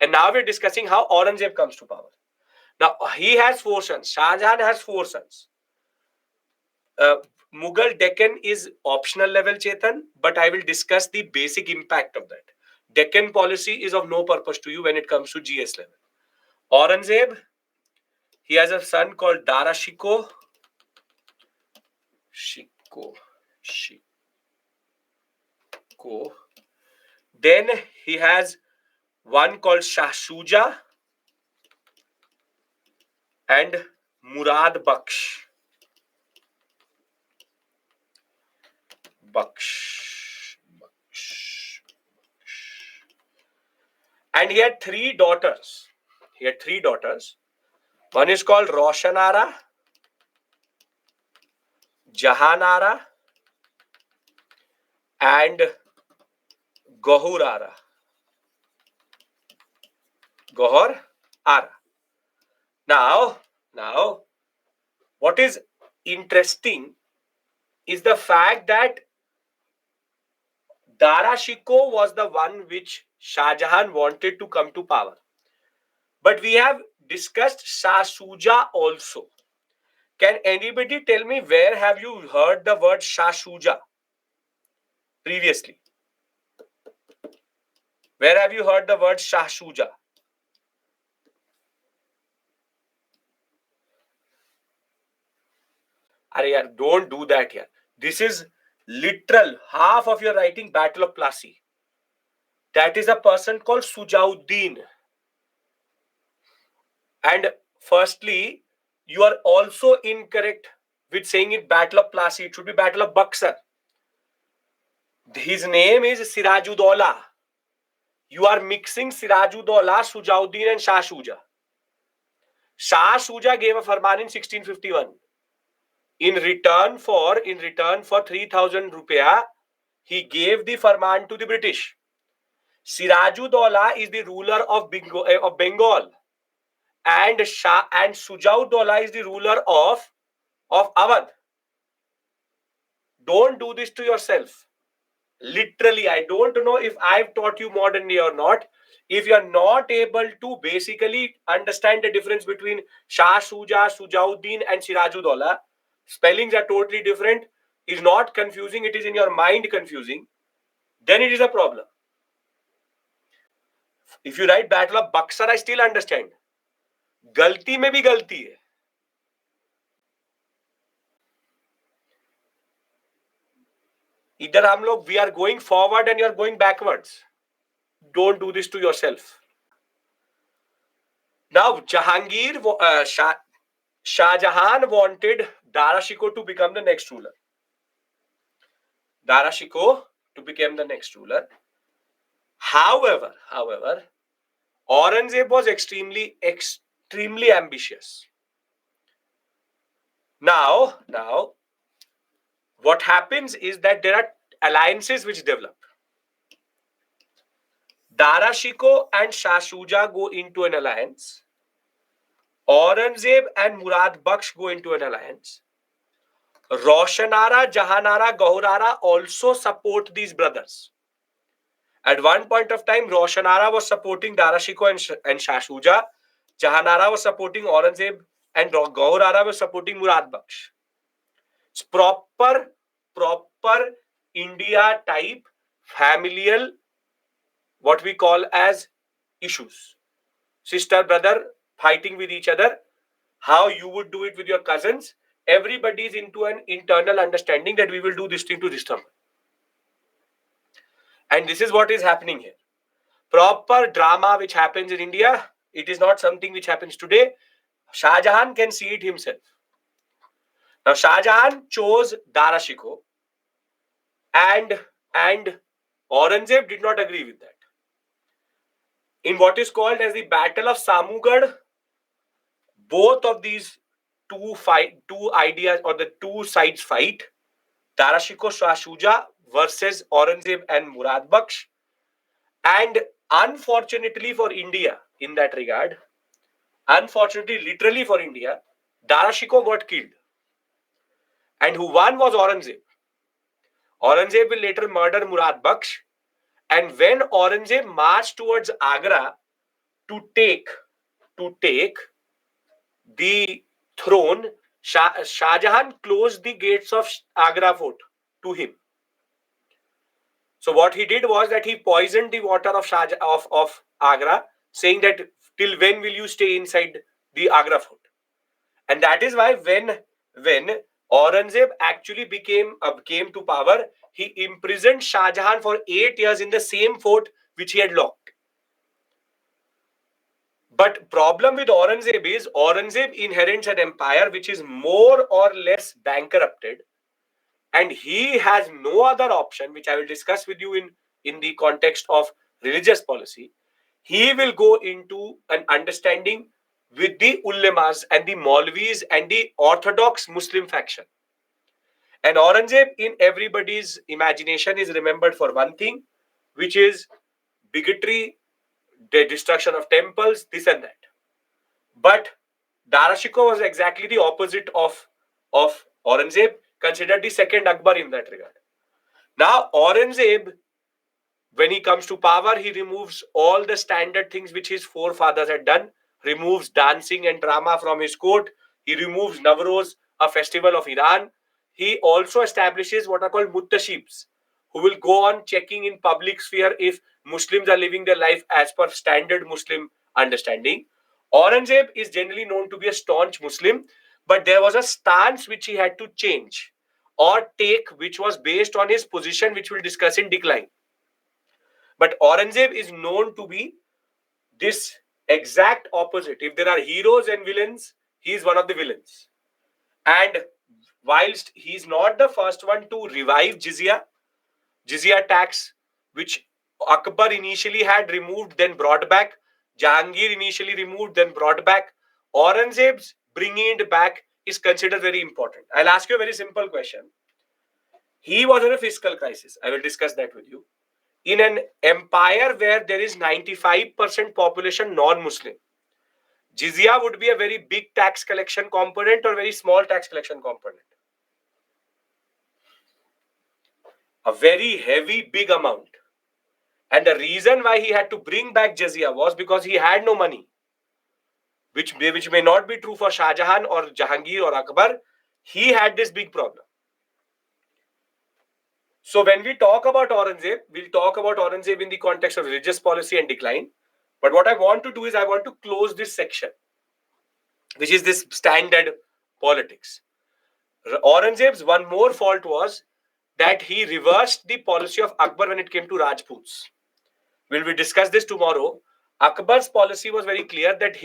And now we're discussing how Aurangzeb comes to power. Now he has 4 sons. Shah Jahan has 4 sons. Mughal Deccan is optional level, Chetan, but I will discuss the basic impact of that. Deccan policy is of no purpose to you when it comes to GS level. Aurangzeb, he has a son called Dara Shikoh. Then he has one called Shah Shuja and Murad Baksh. And he had 3 daughters. One is called Roshanara, Jahanara, and Gohar Ara. Now, what is interesting is the fact that Dara Shikoh was the one which Shah Jahan wanted to come to power. But we have discussed Shah Shuja also. Can anybody tell me where have you heard the word Shah Shuja previously? Where have you heard the word Shah Shuja? Arey, don't do that here. This is literal. Half of your writing, Battle of Plassey. That is a person called Sujauddin. And firstly, you are also incorrect with saying it Battle of Plassey. It should be Battle of Buxar. His name is Sirajuddaulah. You are mixing Sirajuddaulah, Sujauddin and Shah Shuja. Shah Shuja gave a farman in 1651. In return for 3,000 rupiah, he gave the farman to the British. Sirajuddaulah is the ruler of Bengal, and Sujaudollah is the ruler of Awadh. Don't do this to yourself. Literally, I don't know if I've taught you modernly or not. If you're not able to basically understand the difference between Shah Shuja, Sujauddin, and Sirajuddaulah, spellings are totally different, is not confusing, it is in your mind confusing, then it is a problem. If you write Battle of Buxar, I still understand. गलती में भी गलती है. Either हम लोग we are going forward and you are going backwards. Don't do this to yourself. Now, Shah Jahan wanted Darashikoh to become the next ruler. However, Aurangzeb was extremely ambitious. Now, what happens is that there are alliances which develop. Darashikoh and Shah Shuja go into an alliance. Aurangzeb and Murad Baksh go into an alliance. Roshanara, Jahanara, Gahurara also support these brothers. At one point of time, Roshanara was supporting Darashikoh and Shah Shuja. Jahanara was supporting Aurangzeb and Gahurara was supporting Murad Baksh. It's proper India type familial, what we call as issues. Sister, brother fighting with each other. How you would do it with your cousins. Everybody is into an internal understanding that we will do this thing to this term. And this is what is happening here. Proper drama which happens in India, it is not something which happens today. Shah Jahan can see it himself. Now, Shah Jahan chose Darashikoh and Aurangzeb did not agree with that. In what is called as the Battle of Samugad, both of these two ideas or the two sides fight. Darashikoh Shah Shuja versus Aurangzeb and Murad Baksh. And unfortunately for India, in that regard, literally for India, Darashikoh got killed. And who won was Aurangzeb. Aurangzeb will later murder Murad Baksh. And when Aurangzeb marched towards Agra to take the throne, Shah Jahan closed the gates of Agra fort to him. So what he did was that he poisoned the water of Agra, saying that till when will you stay inside the Agra fort? And that is why when Aurangzeb actually came to power, he imprisoned Shah Jahan for 8 years in the same fort which he had locked. But problem with Aurangzeb is Aurangzeb inherits an empire which is more or less bankrupted, and he has no other option, which I will discuss with you in the context of religious policy. He will go into an understanding with the ulemas and the Maulvis and the orthodox Muslim faction. And Aurangzeb in everybody's imagination is remembered for one thing, which is bigotry, the destruction of temples, this and that. But Darashikoh was exactly the opposite of Aurangzeb, considered the second Akbar in that regard. Now, Aurangzeb, when he comes to power, he removes all the standard things which his forefathers had done, removes dancing and drama from his court, he removes Navroz, a festival of Iran. He also establishes what are called muttashibs, who will go on checking in public sphere if Muslims are living their life as per standard Muslim understanding. Aurangzeb is generally known to be a staunch Muslim, but there was a stance which he had to change or take, which was based on his position, which we'll discuss in decline. But Aurangzeb is known to be this exact opposite. If there are heroes and villains, he is one of the villains. And whilst he is not the first one to revive jizya tax, which Akbar initially had removed, then brought back. Jahangir initially removed, then brought back. Aurangzeb's bringing it back is considered very important. I'll ask you a very simple question. He was in a fiscal crisis. I will discuss that with you. in an empire where there is 95% population non-Muslim, jizya would be a very big tax collection component or very small tax collection component? A very heavy, big amount. And the reason why he had to bring back jizya was because he had no money, which may not be true for Shah Jahan or Jahangir or Akbar. He had this big problem. So when we talk about Aurangzeb, we'll talk about Aurangzeb in the context of religious policy and decline. But what I want to do is I want to close this section, which is this standard politics. Aurangzeb's one more fault was that he reversed the policy of Akbar when it came to Rajputs. Will we discuss this tomorrow? Akbar's policy was very clear that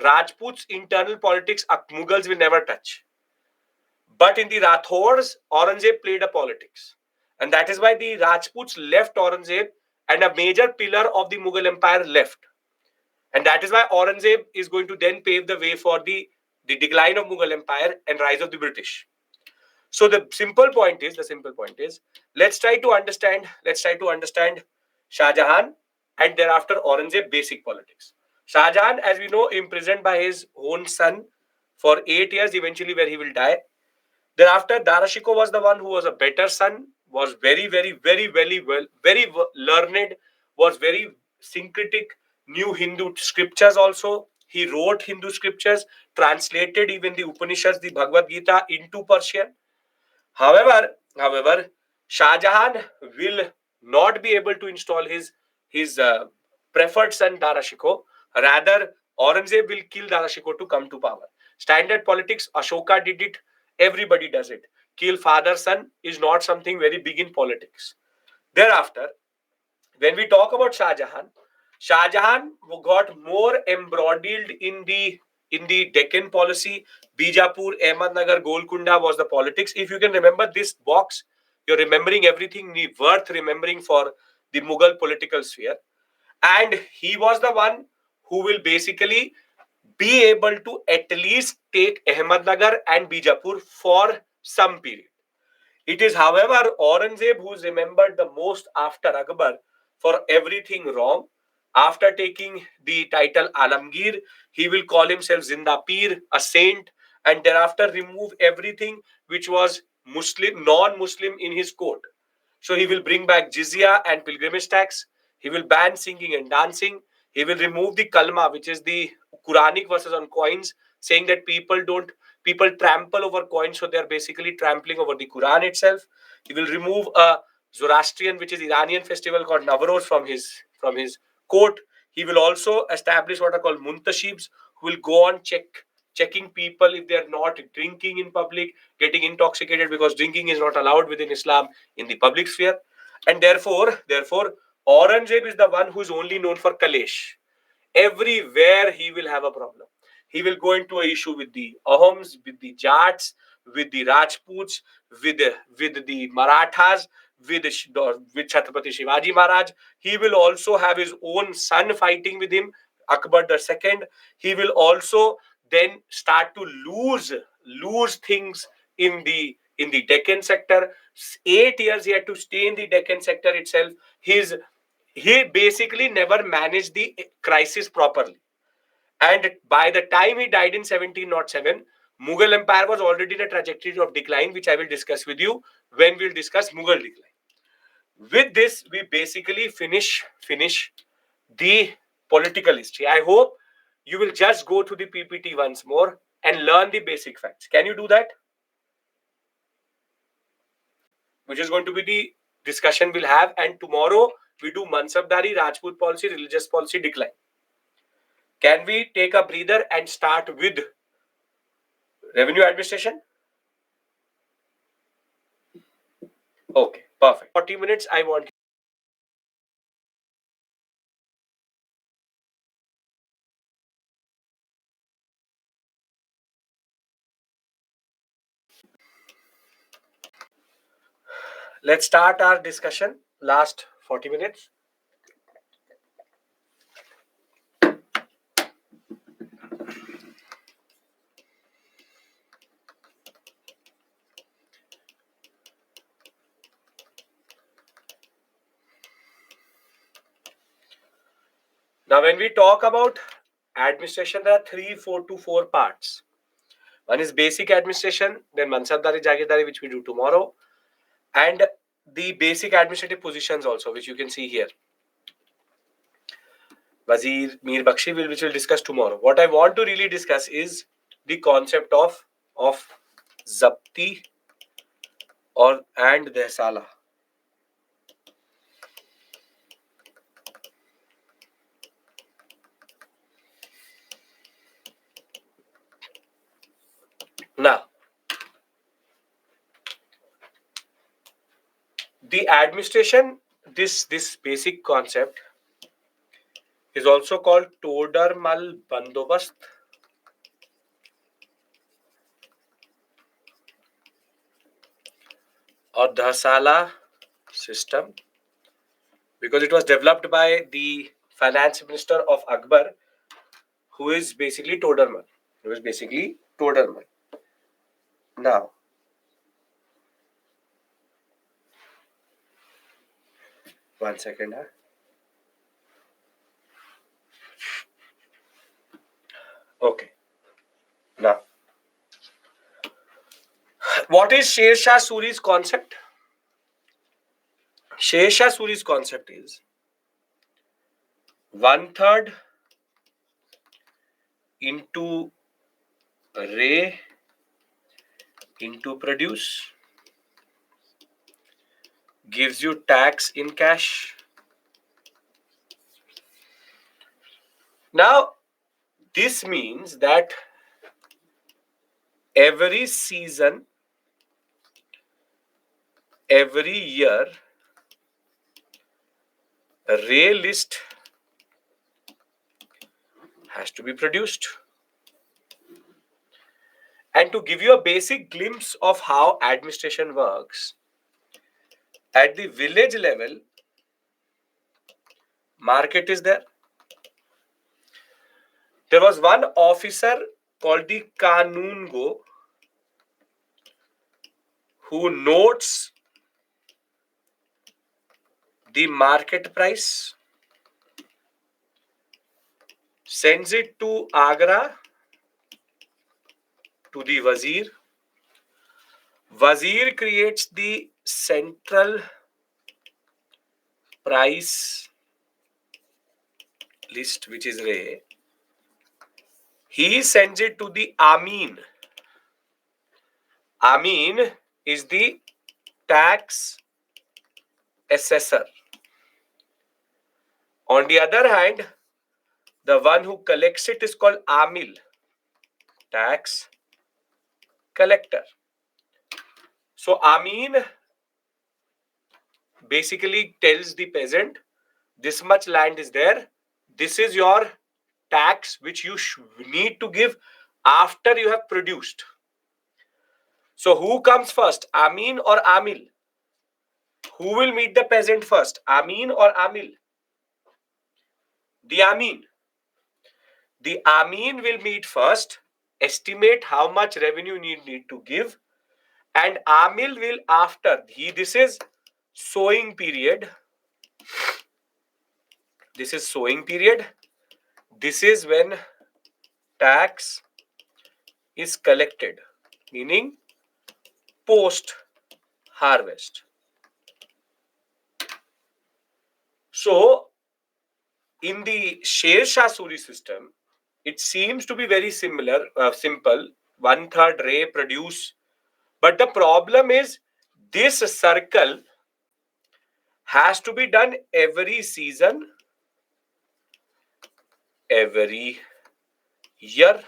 Rajputs' internal politics, Mughals will never touch. But in the Rathors, Aurangzeb played a politics. And that is why the Rajputs left Aurangzeb and a major pillar of the Mughal Empire left. And that is why Aurangzeb is going to then pave the way for the decline of Mughal Empire and rise of the British. So the simple point is, let's try to understand Shah Jahan and thereafter Aurangzeb basic politics. Shah Jahan, as we know, imprisoned by his own son for 8 years, eventually where he will die. Thereafter, Darashikoh was the one who was a better son, was very learned, was very syncretic, knew Hindu scriptures also. He wrote Hindu scriptures, translated even the Upanishads, the Bhagavad Gita into Persian. However, Shah Jahan will not be able to install his preferred son Darashikoh. Rather, Aurangzeb will kill Darashikoh to come to power. Standard politics, Ashoka did it, everybody does it. Kill father son is not something very big in politics. Thereafter, when we talk about Shah Jahan got more embroiled in the Deccan policy. Bijapur, Ahmednagar, Golconda was the politics. If you can remember this box, you're remembering everything worth remembering for the Mughal political sphere. And he was the one who will basically be able to at least take Ahmednagar and Bijapur for some period. It is, however, Aurangzeb who is remembered the most after Akbar for everything wrong. After taking the title Alamgir, he will call himself Zinda Pir, a saint, and thereafter remove everything which was Muslim, non-Muslim in his court. So he will bring back jizya and pilgrimage tax. He will ban singing and dancing. He will remove the kalma, which is the Quranic verses on coins, saying that people trample over coins, so they are basically trampling over the Quran itself. He will remove a Zoroastrian, which is Iranian festival called Navroz from his court. He will also establish what are called muntashibs, who will go on checking people if they are not drinking in public, getting intoxicated, because drinking is not allowed within Islam in the public sphere. And therefore, Aurangzeb is the one who is only known for Kalesh. Everywhere he will have a problem. He will go into an issue with the Ahoms, with the Jats, with the Rajputs, with the Marathas, with Chhatrapati Shivaji Maharaj. He will also have his own son fighting with him, Akbar II. He will also then start to lose things in the Deccan sector. 8 years he had to stay in the Deccan sector itself. He basically never managed the crisis properly. And by the time he died in 1707, Mughal Empire was already in a trajectory of decline, which I will discuss with you when we'll discuss Mughal decline. With this, we basically finish the political history. I hope you will just go to the PPT once more and learn the basic facts. Can you do that? Which is going to be the discussion we'll have. And tomorrow we do Mansabdari, Rajput policy, religious policy, decline. Can we take a breather and start with revenue administration? Okay, perfect. 40 minutes, I want. Let's start our discussion. Last 40 minutes. Now, when we talk about administration, there are 4 parts. One is basic administration, then Mansabdari, Jagirdari, which we do tomorrow, and the basic administrative positions also, which you can see here. Wazir, Mir Bakshi, which we'll discuss tomorrow. What I want to really discuss is the concept of Zabti and Dasala. Now, the administration, this basic concept is also called Todarmal Bandobast or Dasala system, because it was developed by the finance minister of Akbar, who is basically Todarmal. Now, one second. Okay. Now, what is Sher Shah Suri's concept? Sher Shah Suri's concept is 1/3 into Ray into produce gives you tax in cash. Now, this means that every season, every year, a Ray list has to be produced. And to give you a basic glimpse of how administration works, at the village level, market is there. There was one officer called the Kanungo who notes the market price, sends it to Agra, to the Wazir. Wazir creates the central price list, which is Ray. He sends it to the Amin. Amin is the tax assessor. On the other hand, the one who collects it is called Amil, tax collector. So Amin basically tells the peasant, this much land is there, this is your tax which you need to give after you have produced. So who comes first, Amin or Amil? Who will meet the peasant first, Amin or Amil? The Amin. The Amin will meet first, estimate how much revenue you need to give, and Amil will after. This is sowing period. This is sowing period. This is when tax is collected, meaning post harvest. So, in the Sher Shah Suri system, it seems to be very similar, simple. 1/3 Ray produce, but the problem is this circle has to be done every season, every year,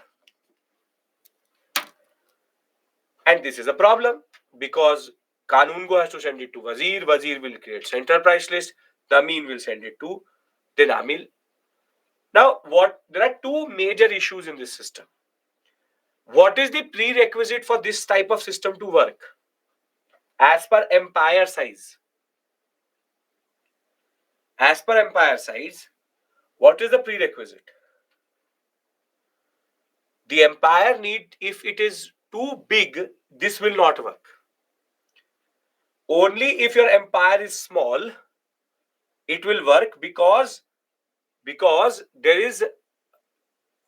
and this is a problem because Kanungo has to send it to Wazir. Wazir will create central price list. The Amin will send it to the Amil. Now, there are two major issues in this system. What is the prerequisite for this type of system to work? As per empire size. As per empire size, what is the prerequisite? The empire need, if it is too big, this will not work. Only if your empire is small, it will work, because Because there is,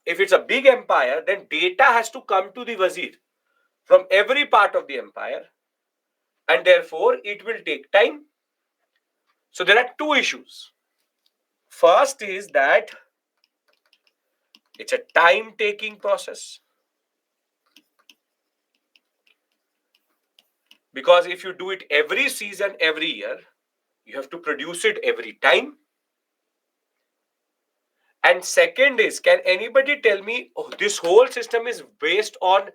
if it's a big empire, then data has to come to the wazir from every part of the empire, and therefore it will take time. So there are two issues. First is that it's a time-taking process. Because if you do it every season, every year, you have to produce it every time. And second is, can anybody tell me, oh, this whole system is based on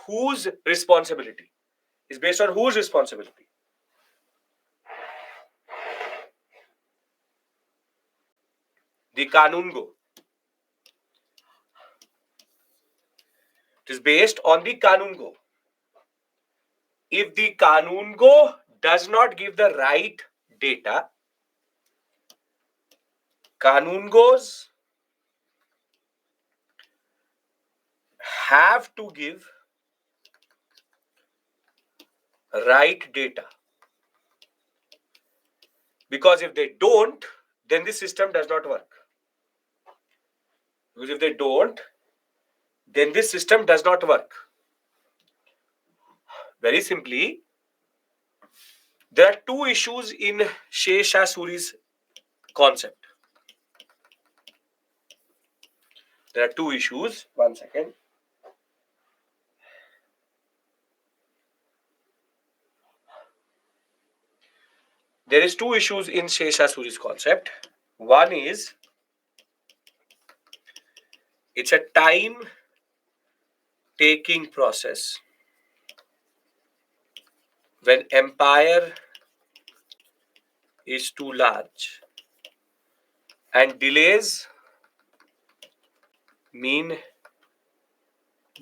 whose responsibility? Is based on whose responsibility? The Kanun Go. It is based on the Kanun Go. If the Kanun Go does not give the right data, Kanun Gos have to give right data. Because if they don't, then the system does not work. Because if they don't, then this system does not work. Very simply, there are two issues in Sher Shah Suri's concept. There are two issues. One second. There is two issues in Sher Shah Suri's concept. One is, it's a time-taking process. When empire is too large, and delays mean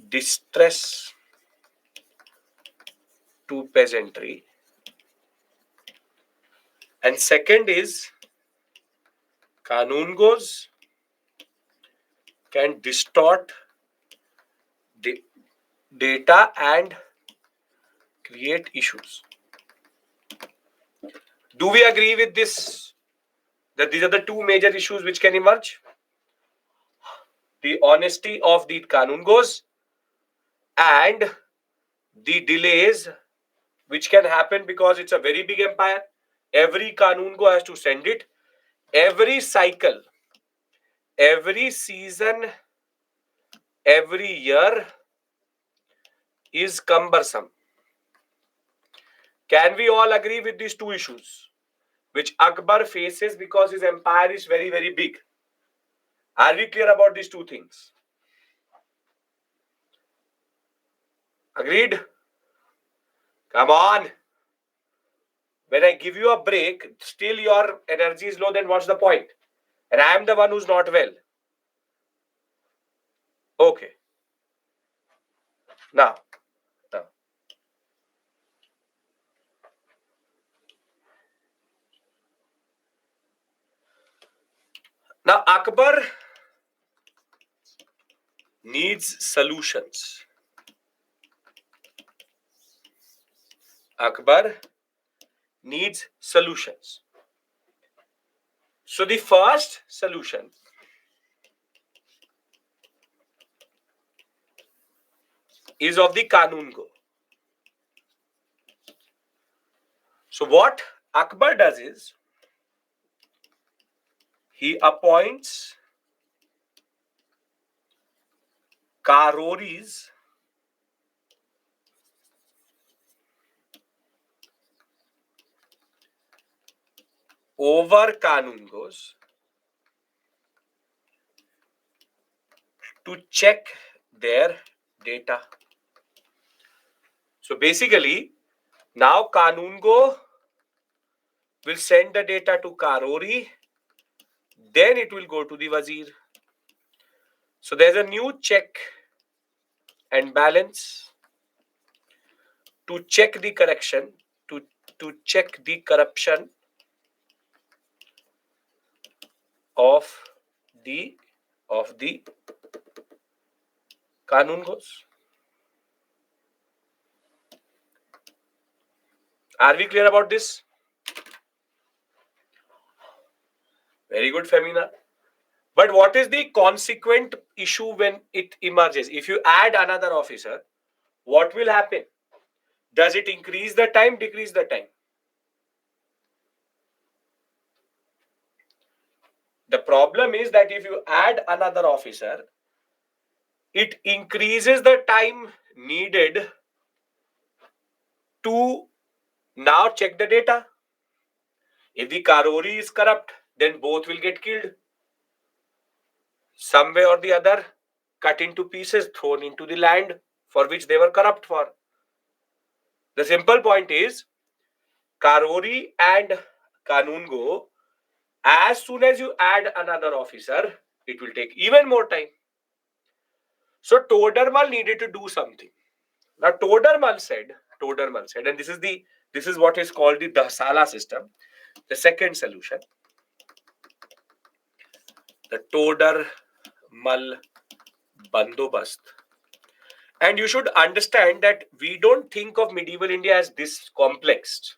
distress to peasantry. And second is, Kanun Gos can distort the data and create issues. Do we agree with this? That these are the two major issues which can emerge? The honesty of the Kanun Gos and the delays which can happen because it's a very big empire. Every Kanun Go has to send it. Every cycle, every season, every year is cumbersome. Can we all agree with these two issues which Akbar faces because his empire is very, very big? Are we clear about these two things? Agreed? Come on. When I give you a break, still your energy is low, then what's the point? And I am the one who's not well. Okay. Now. Now, Akbar needs solutions. Akbar needs solutions. So the first solution is of the Kanun Go. So what Akbar does is, he appoints Karoris over Kanun Gos to check their data. So basically, now Kanun Go will send the data to Karori, then it will go to the Wazir. So there's a new check and balance to check the correction, to check the corruption of the Kanun Gos. Are we clear about this? Very good, Femina. But what is the consequent issue when it emerges? If you add another officer, what will happen? Does it increase the time, decrease the time? The problem is that if you add another officer, it increases the time needed to now check the data. If the Karori is corrupt, then both will get killed. Some way or the other, cut into pieces, thrown into the land for which they were corrupt for. The simple point is, Karori and Kanungo, as soon as you add another officer, it will take even more time. So Todermal needed to do something. Now Todermal said, and this is what is called the Dasala system, the second solution, the Todermal Bandobast. And you should understand that we don't think of medieval India as this complex.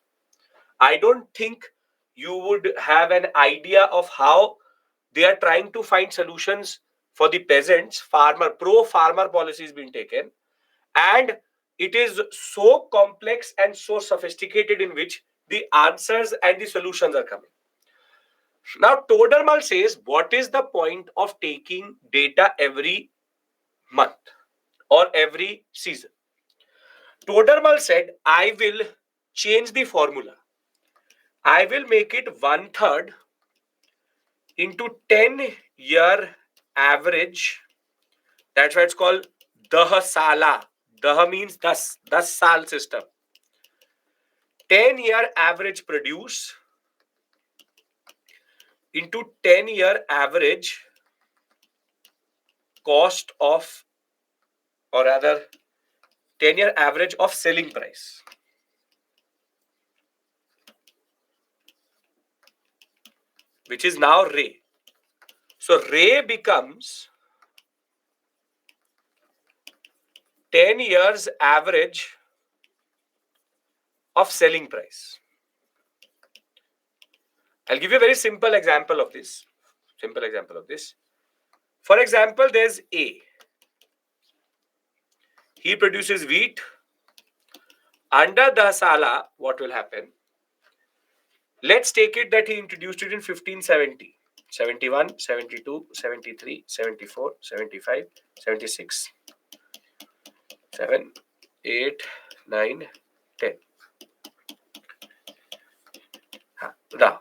I don't think you would have an idea of how they are trying to find solutions for the peasants. Pro-farmer policy is being taken. And it is so complex and so sophisticated in which the answers and the solutions are coming. Now, Todermal says, what is the point of taking data every month or every season? Todermal said, I will change the formula. I will make it 1/3 into 10-year average. That's why it's called Dasala. Dah means 10 saal system. 10-year average produce into 10-year average cost of, or rather 10-year average of selling price, which is now Ray. So Ray becomes 10 years average of selling price. I'll give you a very simple example of this. For example, there's A. He produces wheat. Under Dasala, what will happen? Let's take it that he introduced it in 1570. 71, 72, 73, 74, 75, 76. 7, 8, 9, 10. Now,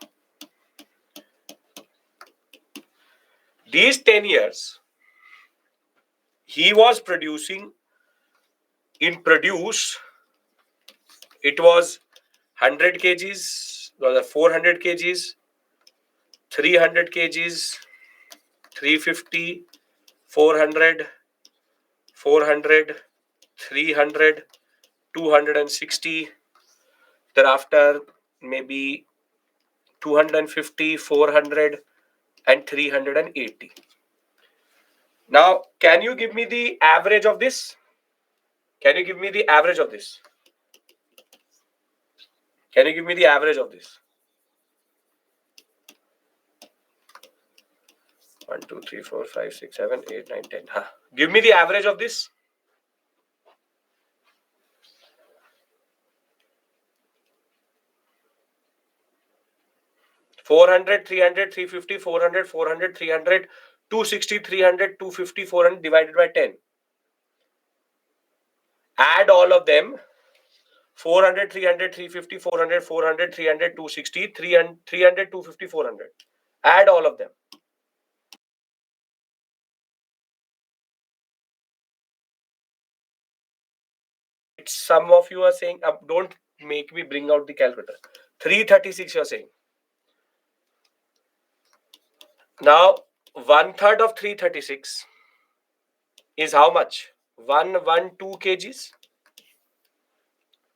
these 10 years, he was producing, in produce, it was 100 kgs, 400 kgs, 300 kgs, 350, 400, 400, 300, 260, thereafter maybe 250, 400 and 380. Now, can you give me the average of this? Can you give me the average of this? 1, 2, 3, 4, 5, 6, 7, 8, 9, 10. Give me the average of this. 400, 300, 350, 400, 400, 300, 260, 300, 250, 400 divided by 10. Add all of them. 400, 300, 350, 400, 400, 300, 260, 300, 250, 400. Add all of them. Some of you are saying, don't make me bring out the calculator. 336 you are saying. Now, 1/3 of 336 is how much? 112 kgs.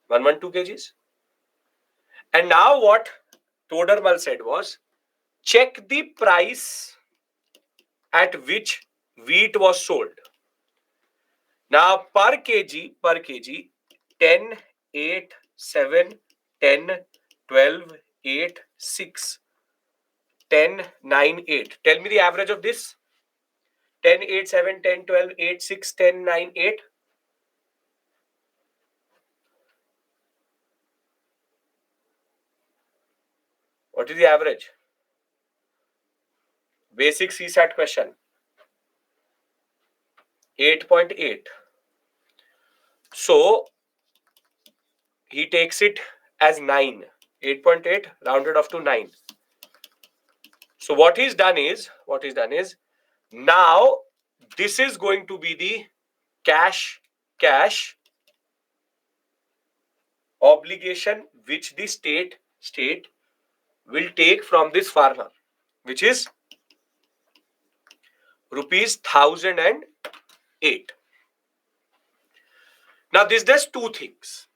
112 kgs. And now what Todermal said was, check the price at which wheat was sold. Now per kg, 10, 8, 7, 10, 12, 8, 6. 10, 9, 8. Tell me the average of this. 10, 8, 7, 10, 12, 8, 6, 10, 9, 8. What is the average? Basic CSAT question. 8.8. So he takes it as 9. 8.8 rounded off to 9. So what he's done is now this is going to be the cash obligation which the state will take from this farmer, which is rupees 1008. Now this does two things.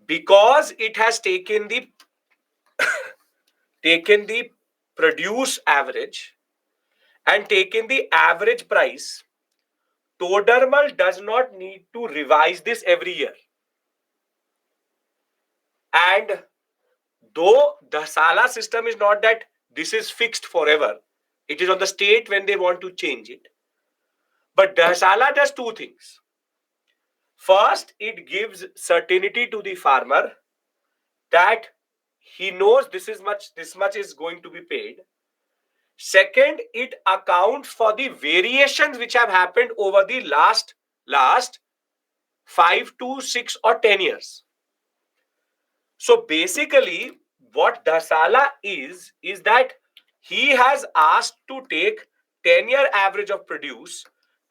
Because it has taken the produce average and taken the average price, Todermal does not need to revise this every year. And though the Dasala system is not that this is fixed forever, it is on the state when they want to change it. But Dasala does two things. First, it gives certainty to the farmer that he knows this much is going to be paid. Second, it accounts for the variations which have happened over the last 5 to 6 or 10 years. So basically, what Dasala is that he has asked to take 10-year average of produce,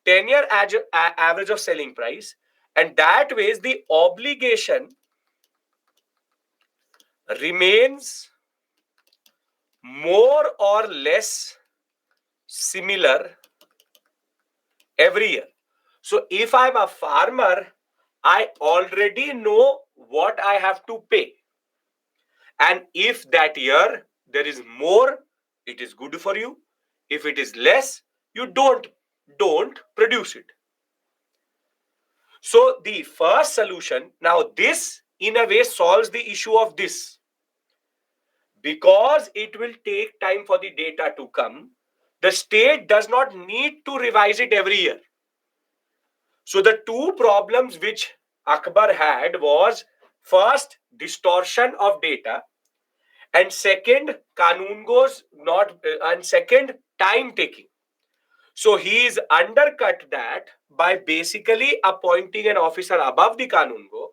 10-year average of selling price, and that way the obligation remains more or less similar every year. So if I'm a farmer, I already know what I have to pay. And if that year there is more, it is good for you. If it is less, you don't produce it. So the first solution, now this in a way solves the issue of this. Because it will take time for the data to come, the state does not need to revise it every year. So the two problems which Akbar had was first distortion of data, and second second time taking. So he is undercut that by basically appointing an officer above the Kanungo,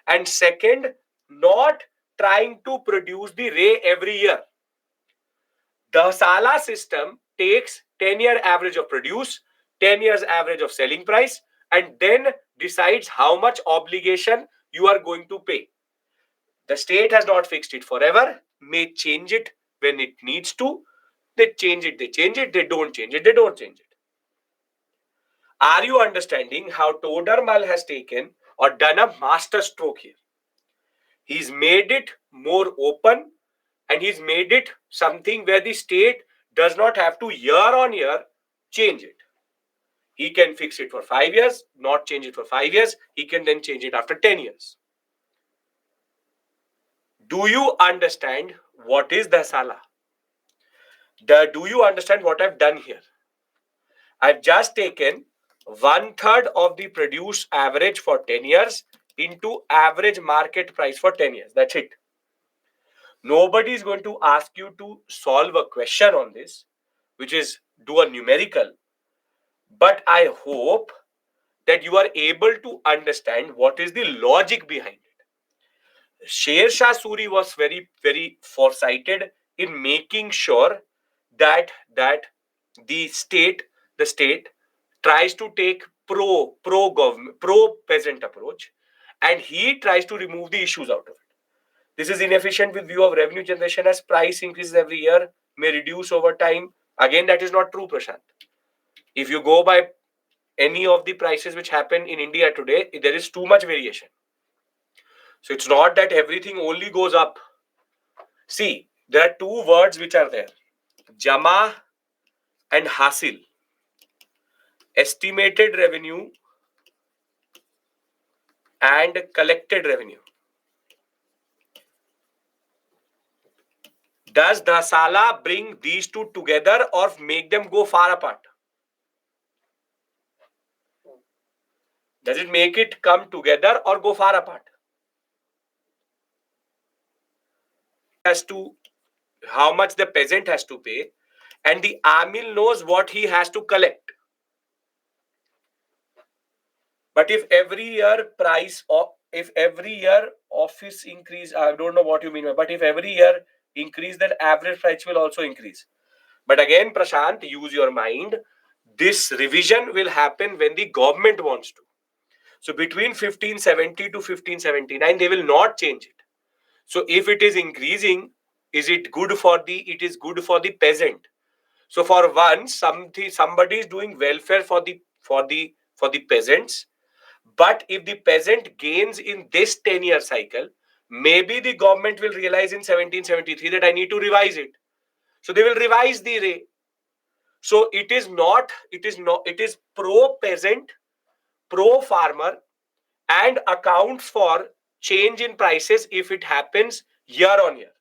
and second, not trying to produce the ray every year. The Sala system takes 10-year average of produce, 10 years average of selling price, and then decides how much obligation you are going to pay. The state has not fixed it forever, may change it when it needs to. They change it, they don't change it, they don't change it. Are you understanding how Todermal has taken or done a master stroke here? He's made it more open, and he's made it something where the state does not have to year on year change it. He can fix it for 5 years, not change it for 5 years. He can then change it after 10 years. Do you understand what is the Dasala? Do you understand what I've done here? I've just taken 1/3 of the produce average for 10 years into average market price for 10 years. That's it. Nobody is going to ask you to solve a question on this, which is do a numerical. But I hope that you are able to understand what is the logic behind it. Sher Shah Suri was very, very foresighted in making sure that the state tries to take pro government, pro peasant approach, and he tries to remove the issues out of it. This is inefficient with view of revenue generation, as price increases every year may reduce over time. Again, that is not true, Prashant. If you go by any of the prices which happen in India today, there is too much variation. So it's not that everything only goes up. See, there are two words which are there: Jama and Hasil. Estimated revenue and collected revenue. Does Dasala bring these two together or make them go far apart? Does it make it come together or go far apart? As to how much the peasant has to pay, and the amil knows what he has to collect. But if every year if every year office increase, I don't know what you mean, but if every year increase, then average price will also increase. But again, Prashant, use your mind. This revision will happen when the government wants to. So between 1570 to 1579, they will not change it. So if it is increasing, is it good for it is good for the peasant. So for once, somebody is doing welfare for the peasants. But if the peasant gains in this 10-year cycle, maybe the government will realize in 1773 that I need to revise it. So they will revise the rate. So it is pro peasant, pro farmer, and accounts for change in prices if it happens year on year.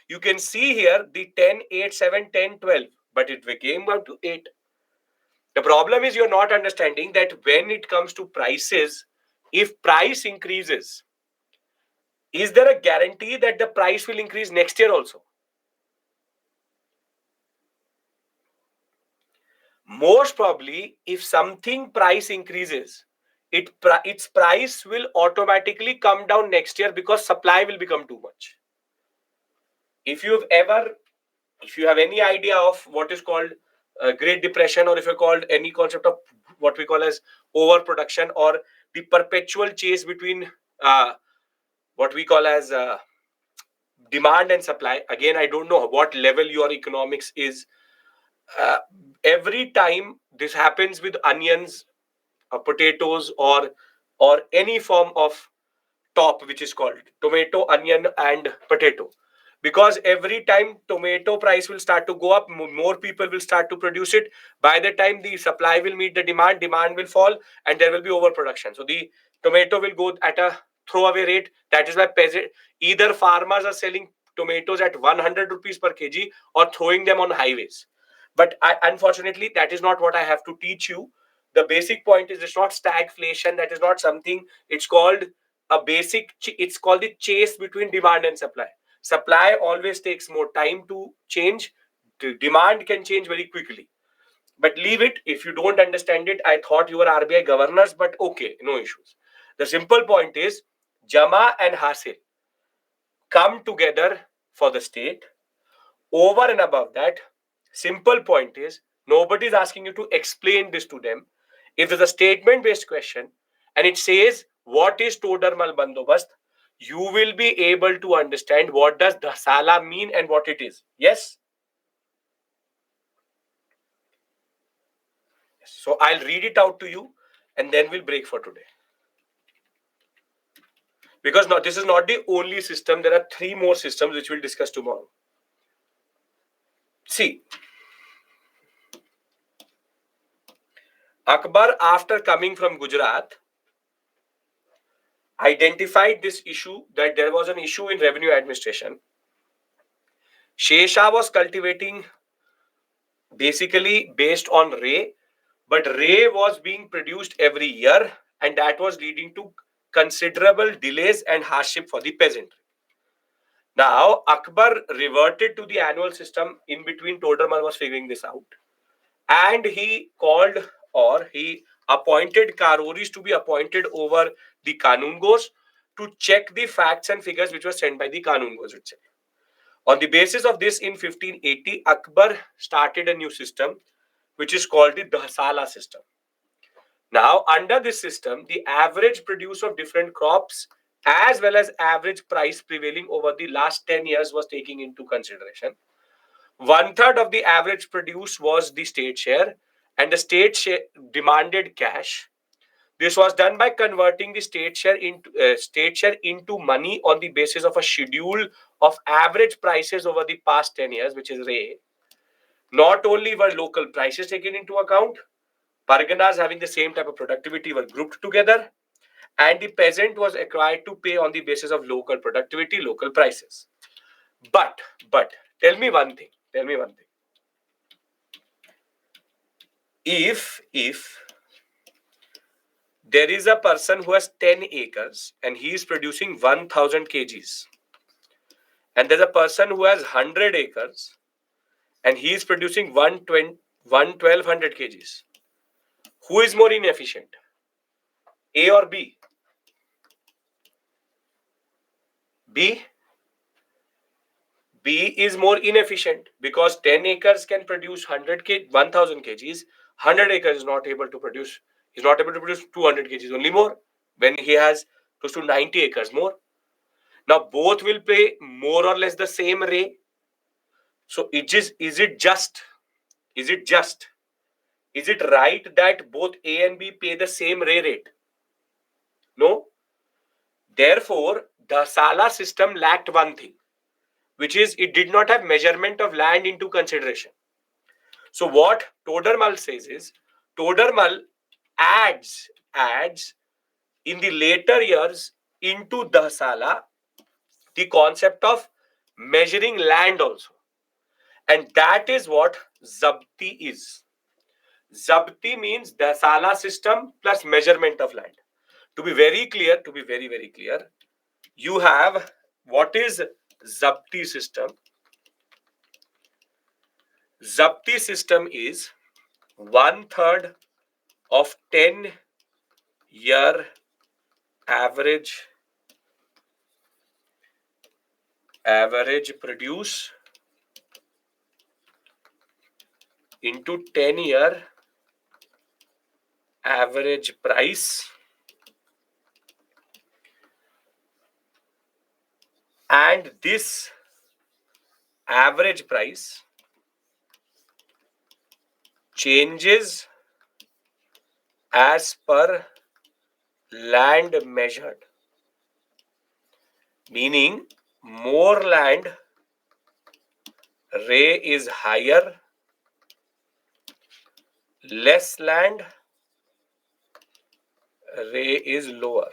You can see here the 10, 8, 7, 10, 12, but it came up to 8. The problem is you're not understanding that when it comes to prices, if price increases, is there a guarantee that the price will increase next year also? Most probably, if something price increases, its price will automatically come down next year because supply will become too much. If you have any idea of what is called Great Depression, or if you're called any concept of what we call as overproduction, or the perpetual chase between what we call as demand and supply. Again, I don't know what level your economics is. uh, every time this happens with onions, potatoes, or any form of top, which is called tomato, onion, and potato. Because every time tomato price will start to go up, more people will start to produce it. By the time the supply will meet the demand will fall, and there will be overproduction. So the tomato will go at a throwaway rate. That is why either farmers are selling tomatoes at 100 rupees per kg or throwing them on highways. But unfortunately, that is not what I have to teach you. The basic point is it's not stagflation. That is not something. It's called it's called the chase between demand and supply. Supply always takes more time to change. The demand can change very quickly. But leave it. If you don't understand it, I thought you were RBI governors, but okay, no issues. The simple point is Jama and Hasil come together for the state. Over and above that, simple point is nobody is asking you to explain this to them. If there's a statement based question and it says what is Todarmal Bandobast, you will be able to understand what does Dasala mean and what it is. Yes? So I'll read it out to you and then we'll break for today. Because now this is not the only system. There are 3 more systems which we'll discuss tomorrow. See, Akbar, after coming from Gujarat, identified this issue, that there was an issue in revenue administration. Sher Shah was cultivating basically based on Ray, but Ray was being produced every year, and that was leading to considerable delays and hardship for the peasantry. Now, Akbar reverted to the annual system. In between, Todarmal was figuring this out, and he appointed Karoris to be appointed over the Kanungos to check the facts and figures which were sent by the Kanungos itself. On the basis of this, in 1580, Akbar started a new system which is called the Dasala system. Now, under this system, the average produce of different crops as well as average price prevailing over the last 10 years was taken into consideration. 1/3 of the average produce was the state share, and the state share demanded cash. This was done by converting the state share into money on the basis of a schedule of average prices over the past 10 years, which is Ray. Not only were local prices taken into account, Parganas having the same type of productivity were grouped together, and the peasant was required to pay on the basis of local productivity, local prices. But Tell me one thing. If there is a person who has 10 acres and he is producing 1000 kgs, and there's a person who has 100 acres and he is producing 1200 kgs, who is more inefficient, A or B? B is more inefficient because 10 acres can produce 1000 kgs. 100 acres is not able to produce 200 kgs, only more, when he has close to 90 acres more. Now both will pay more or less the same ray. So is it just? Is it right that both A and B pay the same ray rate? No. Therefore, the Dasala system lacked one thing, which is it did not have measurement of land into consideration. So what Todermal says is, Todermal adds in the later years into Dasala the concept of measuring land also. And that is what Zabti is. Zabti means Dasala system plus measurement of land. To be very clear, very clear, you have what is Zabti system. Zabti system is 1/3 of 10-year average produce into 10-year average price, and this average price changes as per land measured, meaning more land ray is higher, less land ray is lower.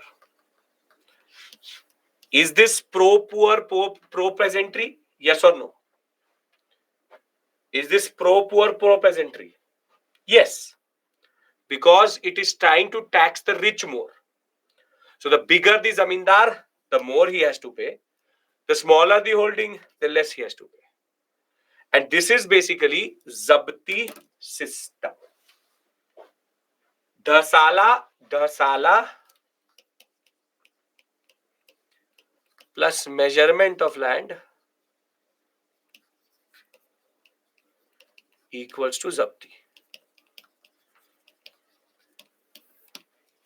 Is this pro poor, pro peasantry? Yes or no? Is this pro poor, pro peasantry? Yes, because it is trying to tax the rich more. So the bigger the zamindar, the more he has to pay. The smaller the holding, the less he has to pay. And this is basically Zabti system. Dasala plus measurement of land equals to Zabti.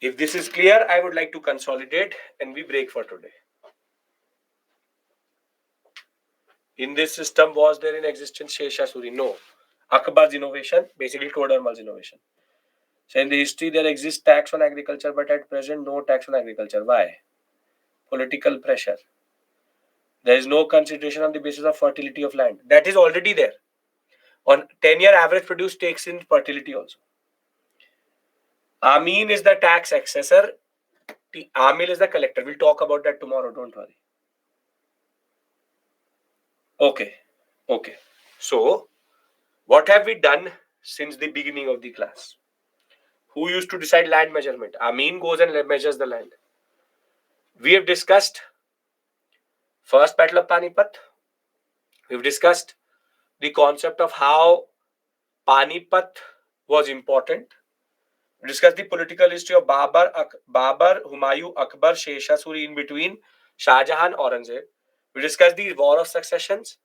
If this is clear, I would like to consolidate and we break for today. In this system, was there in existence Sher Shah Suri? No. Akbar's innovation, basically Todermal's innovation. So in the history, there exists tax on agriculture, but at present, no tax on agriculture. Why? Political pressure. There is no consideration on the basis of fertility of land. That is already there. On 10-year average produce takes in fertility also. Amin is the tax assessor. Amil is the collector. We'll talk about that tomorrow. Don't worry. Okay. So, what have we done since the beginning of the class? Who used to decide land measurement? Amin goes and measures the land. We have discussed First Battle of Panipat. We've discussed the concept of how Panipat was important. We discussed the political history of Babur, Humayun, Akbar, Sher Shah Suri, in between Shah Jahan, Aurangzeb. We discussed the War of Successions.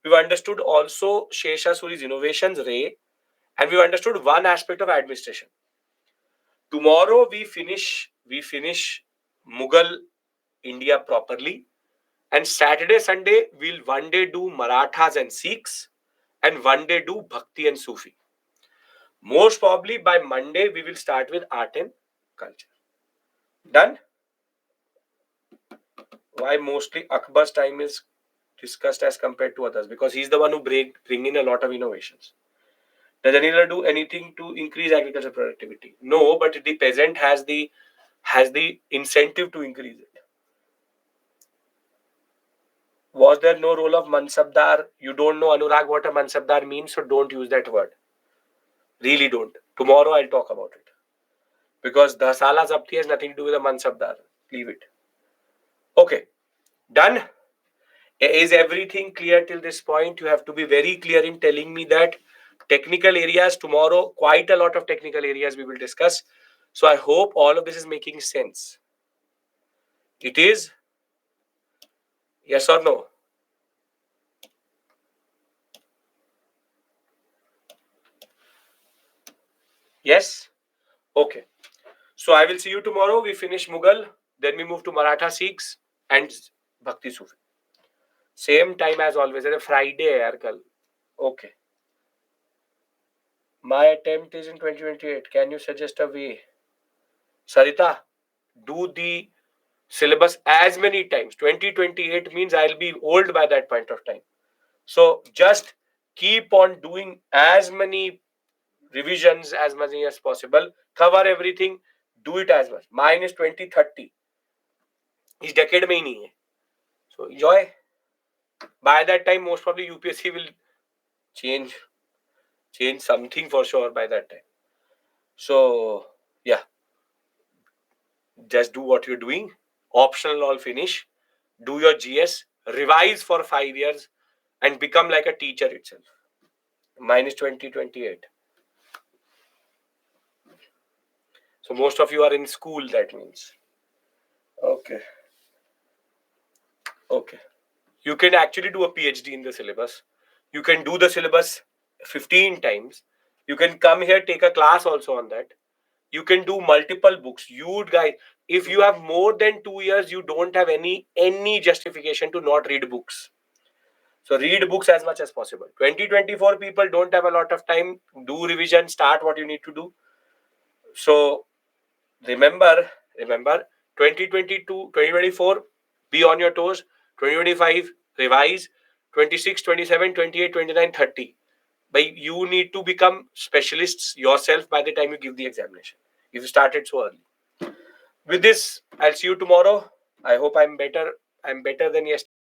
We've understood also Sher Shah Suri's innovations, Ray, and we've understood one aspect of administration. Tomorrow we finish Mughal India properly, and Saturday, Sunday we'll one day do Marathas and Sikhs, and one day do Bhakti and Sufi. Most probably by Monday we will start with art and culture. Done? Why mostly Akbar's time is discussed as compared to others? Because he's the one who bring in a lot of innovations. Does anyone do anything to increase agricultural productivity? No, but the peasant has the incentive to increase it. Was there no role of Mansabdar? You don't know, Anurag, what a Mansabdar means, so don't use that word. Really don't. Tomorrow I'll talk about it. Because Dasala Zabti has nothing to do with a Mansabdar. Leave it. Okay. Done. Is everything clear till this point? You have to be very clear in telling me that technical areas tomorrow, quite a lot of technical areas we will discuss. So I hope all of this is making sense. It is? Yes or no? Yes? Okay. So I will see you tomorrow. We finish Mughal. Then we move to Maratha Sikhs and Bhakti Sufi. Same time as always. It's a Friday, yaar, kal. Okay. My attempt is in 2028. Can you suggest a way? Sarita, do the syllabus as many times. 2028 means I'll be old by that point of time. So just keep on doing as many revisions as much as possible. Cover everything. Do it as much. Mine is 2030. इस decade में ही नहीं है. So enjoy. By that time, most probably UPSC will change something for sure by that time. So yeah, just do what you're doing. Optional all finish. Do your GS. Revise for 5 years and become like a teacher itself. Mine is 2028. So most of you are in school, that means. Okay. Okay. You can actually do a PhD in the syllabus. You can do the syllabus 15 times. You can come here, take a class also on that. You can do multiple books. You guys, if you have more than 2 years, you don't have any justification to not read books. So read books as much as possible. 2024 people don't have a lot of time. Do revision, start what you need to do. So remember 2022, 2024, be on your toes. 2025, revise. 26, 27, 28, 29, 30. But you need to become specialists yourself by the time you give the examination. If you started so early. With this, I'll see you tomorrow. I hope I'm better. I'm better than yesterday.